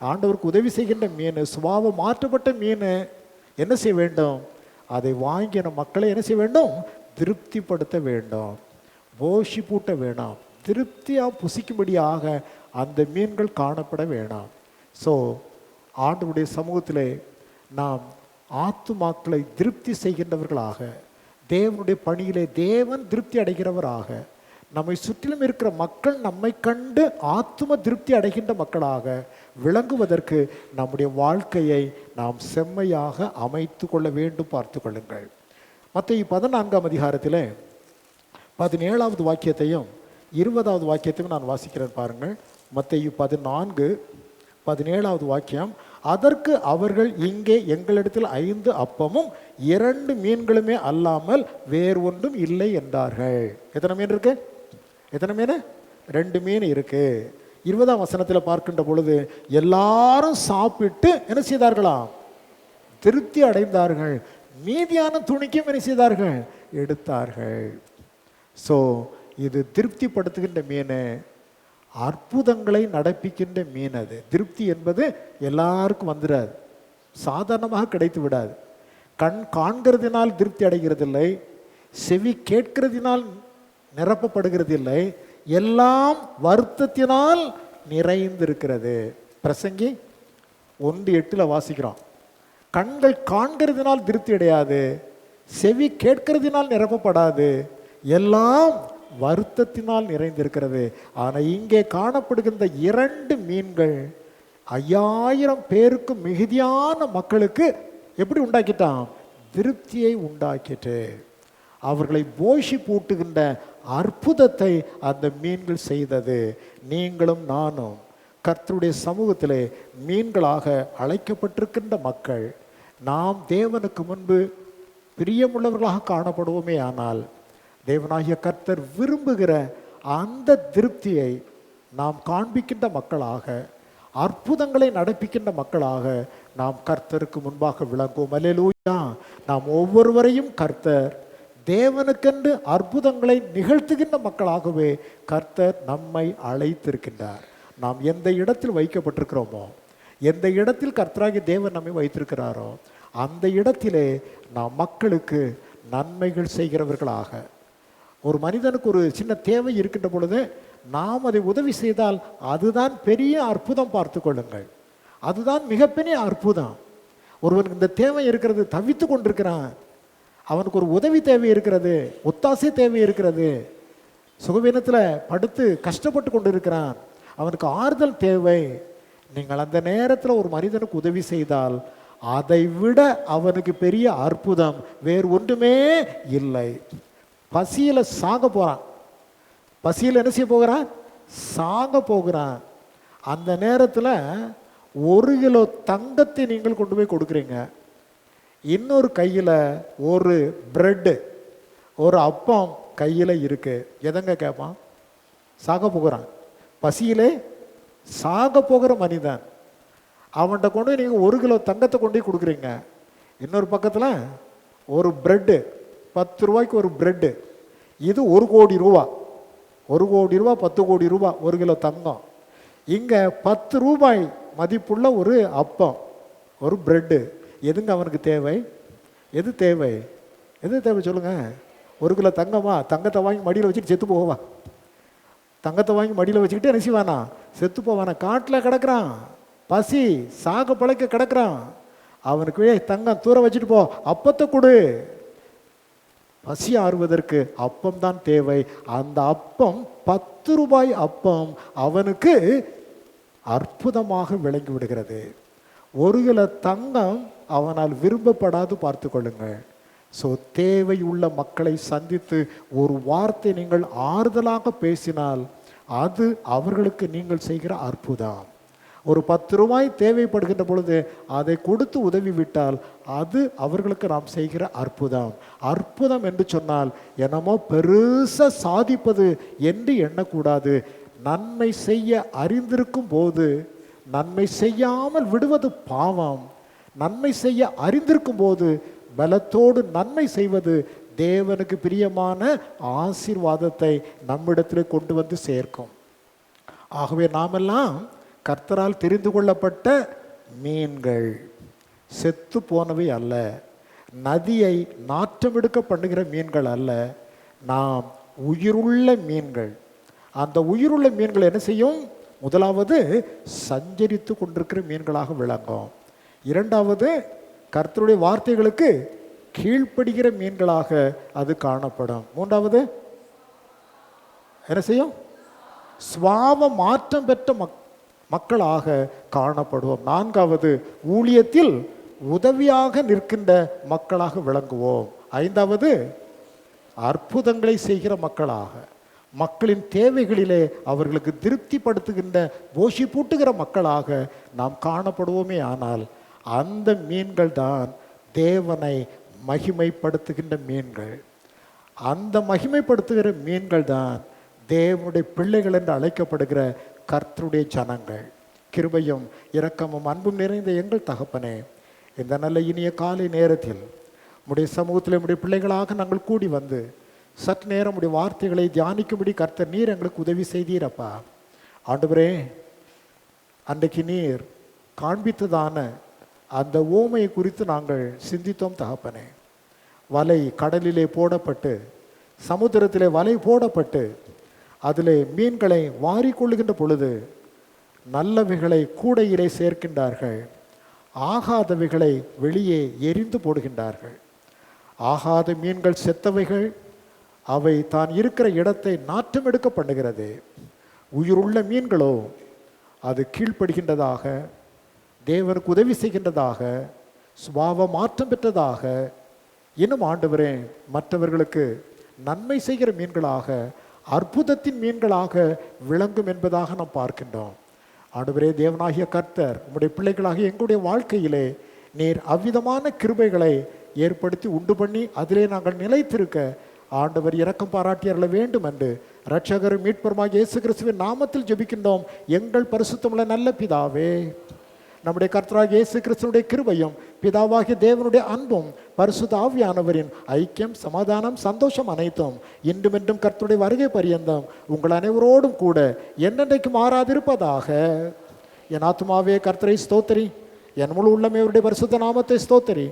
ஆண்டவருக்கு உதவி செய்கின்ற மீன், சுபாவம் மாற்றப்பட்ட மீன் என்ன செய்ய வேண்டும்? அதை வாங்கின மக்களை என்ன செய்ய வேண்டும்? திருப்திப்படுத்த வேண்டும், போஷி பூட்ட வேணாம், திருப்தியாக புசிக்கும்படியாக அந்த மீன்கள் காணப்பட வேணாம். ஸோ ஆண்டவருடைய சமூகத்திலே நாம் ஆத்துமாக்களை திருப்தி செய்கின்றவர்களாக, தேவனுடைய பணியிலே தேவன் திருப்தி அடைகிறவராக, நம்மை சுற்றிலும் இருக்கிற மக்கள் நம்மை கண்டு ஆத்தும திருப்தி அடைகின்ற மக்களாக விளங்குவதற்கு நம்முடைய வாழ்க்கையை நாம் செம்மையாக அமைத்து கொள்ள வேண்டும், பார்த்து கொள்ளுங்கள். மத்தேயு 14ஆம் அதிகாரத்தில் 17வது வாக்கியத்தையும் 20வது வாக்கியத்தையும் நான் வாசிக்கிறேன் பாருங்கள். மத்தேயு 14:17வது வாக்கியம், அதற்கு அவர்கள், இங்கே எங்களிடத்தில் 5 அப்பமும் 2 மீன்களுமே அல்லாமல் வேறு ஒன்றும் இல்லை என்றார்கள். எத்தனை மீன் இருக்கு? எத்தனை மீன்? 2 மீன் இருக்கு. 20ஆம் வசனத்தில் பார்க்கின்ற பொழுது, எல்லாரும் சாப்பிட்டு என்ன செய்தார்களாம்? திருப்தி அடைந்தார்கள், மீதியான துணிக்கும் என்ன செய்தார்கள்? எடுத்தார்கள். ஸோ இது திருப்திப்படுத்துகின்ற மீன், அற்புதங்களை நடப்பிக்கின்ற மீன். அது திருப்தி என்பது எல்லாருக்கும் வந்துடாது, சாதாரணமாக கிடைத்து விடாது. கண் காண்கிறதினால் திருப்தி அடைகிறதில்லை, செவி கேட்கிறதினால் நிரப்பப்படுகிறதில்லை, எல்லாம் வருத்தத்தினால் நிறைந்திருக்கிறது. பிரசங்கி 1:8 வாசிக்கிறோம். கண்கள் காண்கிறதினால் திருப்தி அடையாது, செவி கேட்கிறதினால் நிரப்பப்படாது, எல்லாம் வருத்தத்தினால் நிறைந்திருக்கிறது. ஆனால் இங்கே காணப்படுகின்ற 2 மீன்கள் 5000 பேருக்கு மிகுதியான மக்களுக்கு எப்படி உண்டாக்கிட்டான்? திருப்தியை உண்டாக்கிட்டு அவர்களை போஷி பூட்டுகின்ற அற்புதத்தை அந்த மீன்கள் செய்தது. நீங்களும் நானும் கர்த்தருடைய சமூகத்திலே மீன்களாக அழைக்கப்பட்டிருக்கின்ற மக்கள். நாம் தேவனுக்கு முன்பு பிரியமுள்ளவர்களாக காணப்படுவோமே ஆனால் தேவனாகிய கர்த்தர் விரும்புகிற அந்த திருப்தியை நாம் காண்பிக்கின்ற மக்களாக, அற்புதங்களை நடப்பிக்கின்ற மக்களாக நாம் கர்த்தருக்கு முன்பாக விளங்குவோம். அல்லேலூயா. நாம் ஒவ்வொருவரையும் கர்த்தர் தேவனுக்கென்று அற்புதங்களை நிகழ்த்துகின்ற மக்களாகவே கர்த்தர் நம்மை அழைத்திருக்கின்றார். நாம் எந்த இடத்தில் வைக்கப்பட்டிருக்கிறோமோ, எந்த இடத்தில் கர்த்தராகிய தேவன் நம்மை வைத்திருக்கிறாரோ அந்த இடத்திலே நாம் மக்களுக்கு நன்மைகள் செய்கிறவர்களாக, ஒரு மனிதனுக்கு ஒரு சின்ன தேவை இருக்கின்ற பொழுது நாம் அதை உதவி செய்தால் அதுதான் பெரிய அற்புதம். பார்த்து கொள்ளுங்கள், அதுதான் மிகப்பெரிய அற்புதம். ஒருவனுக்கு இந்த தேவை இருக்கிறது, தவித்து கொண்டிருக்கிறான், அவனுக்கு ஒரு உதவி தேவை இருக்கிறது, ஒத்தாசை தேவை இருக்கிறது, சுகவீனத்தில் படுத்து கஷ்டப்பட்டு கொண்டு இருக்கிறான், அவனுக்கு ஆறுதல் தேவை. நீங்கள் அந்த நேரத்தில் ஒரு மனிதனுக்கு உதவி செய்தால் அதை விட அவனுக்கு பெரிய அற்புதம் வேறு ஒன்றுமே இல்லை. பசியில் சாக போகிறான், பசியில் என்ன செய்ய போகிறான்? சாக போகிறான். அந்த நேரத்தில் 1 கிலோ தங்கத்தை நீங்கள் கொண்டு போய் கொடுக்குறீங்க, இன்னொரு கையில் ஒரு பிரெட்டு, ஒரு அப்பம் கையில் இருக்கு. எதங்க கேட்பான்? சாக போகிறான், பசியிலே சாக போகிற மனிதன். அவன்கிட்ட கொண்டு போய் நீங்கள் 1 கிலோ தங்கத்தை கொண்டு போய் கொடுக்குறீங்க, இன்னொரு பக்கத்தில் ஒரு பிரெட்டு, 10 ரூபாய்க்கு ஒரு பிரெட்டு. இது 1 கோடி ரூபா, 1 கோடி ரூபா, 10 கோடி ரூபா 1 கிலோ தங்கம். இங்கே 10 ரூபாய் மதிப்புள்ள ஒரு அப்பம், ஒரு பிரெட்டு. எதுங்க அவனுக்கு தேவை? எது தேவை? எது தேவை சொல்லுங்க? 1 கிலோ தங்கமா? தங்கத்தை வாங்கி மடியில் வச்சுட்டு செத்து போவா? தங்கத்தை வாங்கி மடியில் வச்சுக்கிட்டு என்ன செய்வானா? செத்து போவானா? காட்டில் கிடக்கிறான், பசி சாக பழைக்க கிடக்கிறான். அவனுக்கு தங்கம் தூர வச்சுட்டு போ, அப்பத்தை கொடு. பசி ஆறுவதற்கு அப்பம் தான் தேவை. அந்த அப்பம் 10 ரூபாய் அப்பம் அவனுக்கு அற்புதமாக விளங்கி விடுகிறது. 1 கிலோ தங்கம் அவனால் விரும்பப்படாது. பார்த்து கொள்ளுங்கள். ஸோ தேவை உள்ள மக்களை சந்தித்து ஒரு வார்த்தை நீங்கள் ஆறுதலாக பேசினால் அது அவர்களுக்கு நீங்கள் செய்கிற அற்புதம். ஒரு 10 ரூபாய் தேவைப்படுகின்ற பொழுது அதை கொடுத்து உதவி விட்டால் அது அவர்களுக்கு நாம் செய்கிற அற்புதம். அற்புதம் என்று சொன்னால் என்னமோ பெருசாக சாதிப்பது என்று எண்ணக்கூடாது. நன்மை செய்ய அறிந்திருக்கும் போது நன்மை செய்யாமல் விடுவது பாவம். நன்மை செய்ய அறிந்திருக்கும் போது பலத்தோடு நன்மை செய்வது தேவனுக்கு பிரியமான ஆசீர்வாதத்தை நம்மிடத்தில் கொண்டு வந்து சேர்க்கும். ஆகவே நாமெல்லாம் கர்த்தரால் தெரிந்து கொள்ளப்பட்ட மீன்கள், செத்து போனவை அல்ல, நதியை நாற்றமெடுக்க பண்ணுகிற மீன்கள் அல்ல, நாம் உயிருள்ள மீன்கள். அந்த உயிருள்ள மீன்கள் என்ன செய்யும்? முதலாவது சஞ்சரித்து கொண்டிருக்கிற மீன்களாக விளங்கும். இரண்டாவது கர்த்தருடைய வார்த்தைகளுக்கு கீழ்ப்படுகிற மீன்களாக அது காணப்படும். மூன்றாவது என்ன செய்யும்? சுவாவ மாற்றம் பெற்ற மக்களாக காணப்படுவோம். நான்காவது ஊழியத்தில் உதவியாக நிற்கின்ற மக்களாக விளங்குவோம். ஐந்தாவது அற்புதங்களை செய்கிற மக்களாக, மக்களின் தேவைகளிலே அவர்களுக்கு திருப்திப்படுத்துகின்ற போஷி பூட்டுகிற மக்களாக நாம் காணப்படுவோமே. ஆனால் அந்த மீன்கள் தான் தேவனை மகிமைப்படுத்துகின்ற மீன்கள். அந்த மகிமைப்படுத்துகிற மீன்கள் தான் தேவனுடைய பிள்ளைகள் என்று அழைக்கப்படுகிற கர்த்தருடைய ஜனங்கள். கிருபையும் இரக்கமும் அன்பும் நிறைந்த எங்கள் தகப்பனே, இந்த நல்ல இனிய காலை நேரத்தில் உடைய சமூகத்தில் உடைய பிள்ளைகளாக நாங்கள் கூடி வந்து சற்று நேரம் உடைய வார்த்தைகளை தியானிக்கும்படி கர்த்தர் நீர் எங்களுக்கு உதவி செய்தீரப்பா. ஆண்டவரே, அன்றைக்கு நீர் காண்பித்ததான அந்த ஓமையை குறித்து நாங்கள் சிந்தித்தோம் தகப்பனே. வலை கடலிலே போடப்பட்டு, சமுத்திரத்திலே வலை போடப்பட்டு அதிலே மீன்களை வாரிக்கொள்ளுகின்ற பொழுது நல்லவைகளை கூடையிலே சேர்க்கின்றார்கள், ஆகாதவைகளை வெளியே எரிந்து போடுகின்றார்கள். ஆகாத மீன்கள் செத்தவைகள், அவை தான் இருக்கிற இடத்தை நாற்றமெடுக்க பண்ணுகிறது. உயிருள்ள மீன்களோ அது கீழ்ப்படுகின்றதாக தேவனுக்கு உதவி செய்கின்றதாக, சுபாவ மாற்றம் பெற்றதாக, இன்னும் ஆண்டவரே மற்றவர்களுக்கு நன்மை செய்கிற மீன்களாக, அற்புதத்தின் மீன்களாக விளங்கும் என்பதாக நாம் பார்க்கின்றோம். ஆண்டவரே தேவனாகிய கர்த்தர் உம்முடைய பிள்ளைகளாகிய எங்களுடைய வாழ்க்கையிலே நீர் அவ்விதமான கிருபைகளை ஏற்படுத்தி உண்டு பண்ணி அதிலே நாங்கள் நிலைத்திருக்க ஆண்டவர் இரக்கம் பாராட்டி அருள வேண்டும் என்று இரட்சகரும் மீட்பருமாகிய இயேசு கிறிஸ்துவின் நாமத்தில் ஜெபிக்கின்றோம் எங்கள் பரிசுத்தமுள்ள நல்ல பிதாவே. நம்முடைய கர்த்தராகிய இயேசு கிறிஸ்துவினுடைய கிருபையும் பிதாவாகிய தேவனுடைய அன்பும் பரிசுத்த ஆவியானவரின் ஐக்கியம், சமாதானம், சந்தோஷம் அனைத்தும் இன்றும் என்றும் கர்த்தருடைய வருகை பரியந்தம் உங்கள் அனைவரோடும் கூட என்னென்றைக்கு மாறாதிருப்பதாக. என் ஆத்துமாவே கர்த்தரை ஸ்தோத்திரி, என் முழு உள்ளமே அவருடைய பரிசுத்த நாமத்தை ஸ்தோத்திரி.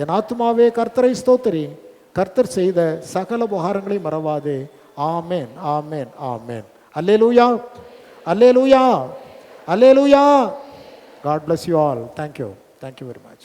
என் ஆத்துமாவே கர்த்தரை ஸ்தோத்திரி, கர்த்தர் செய்த சகல உபகாரங்களை மறவாதே. ஆமேன், ஆமேன், ஆமேன். அல்லேலூயா, அல்லேலூயா, அல்லேலூயா. God bless you all. Thank you. Thank you very much.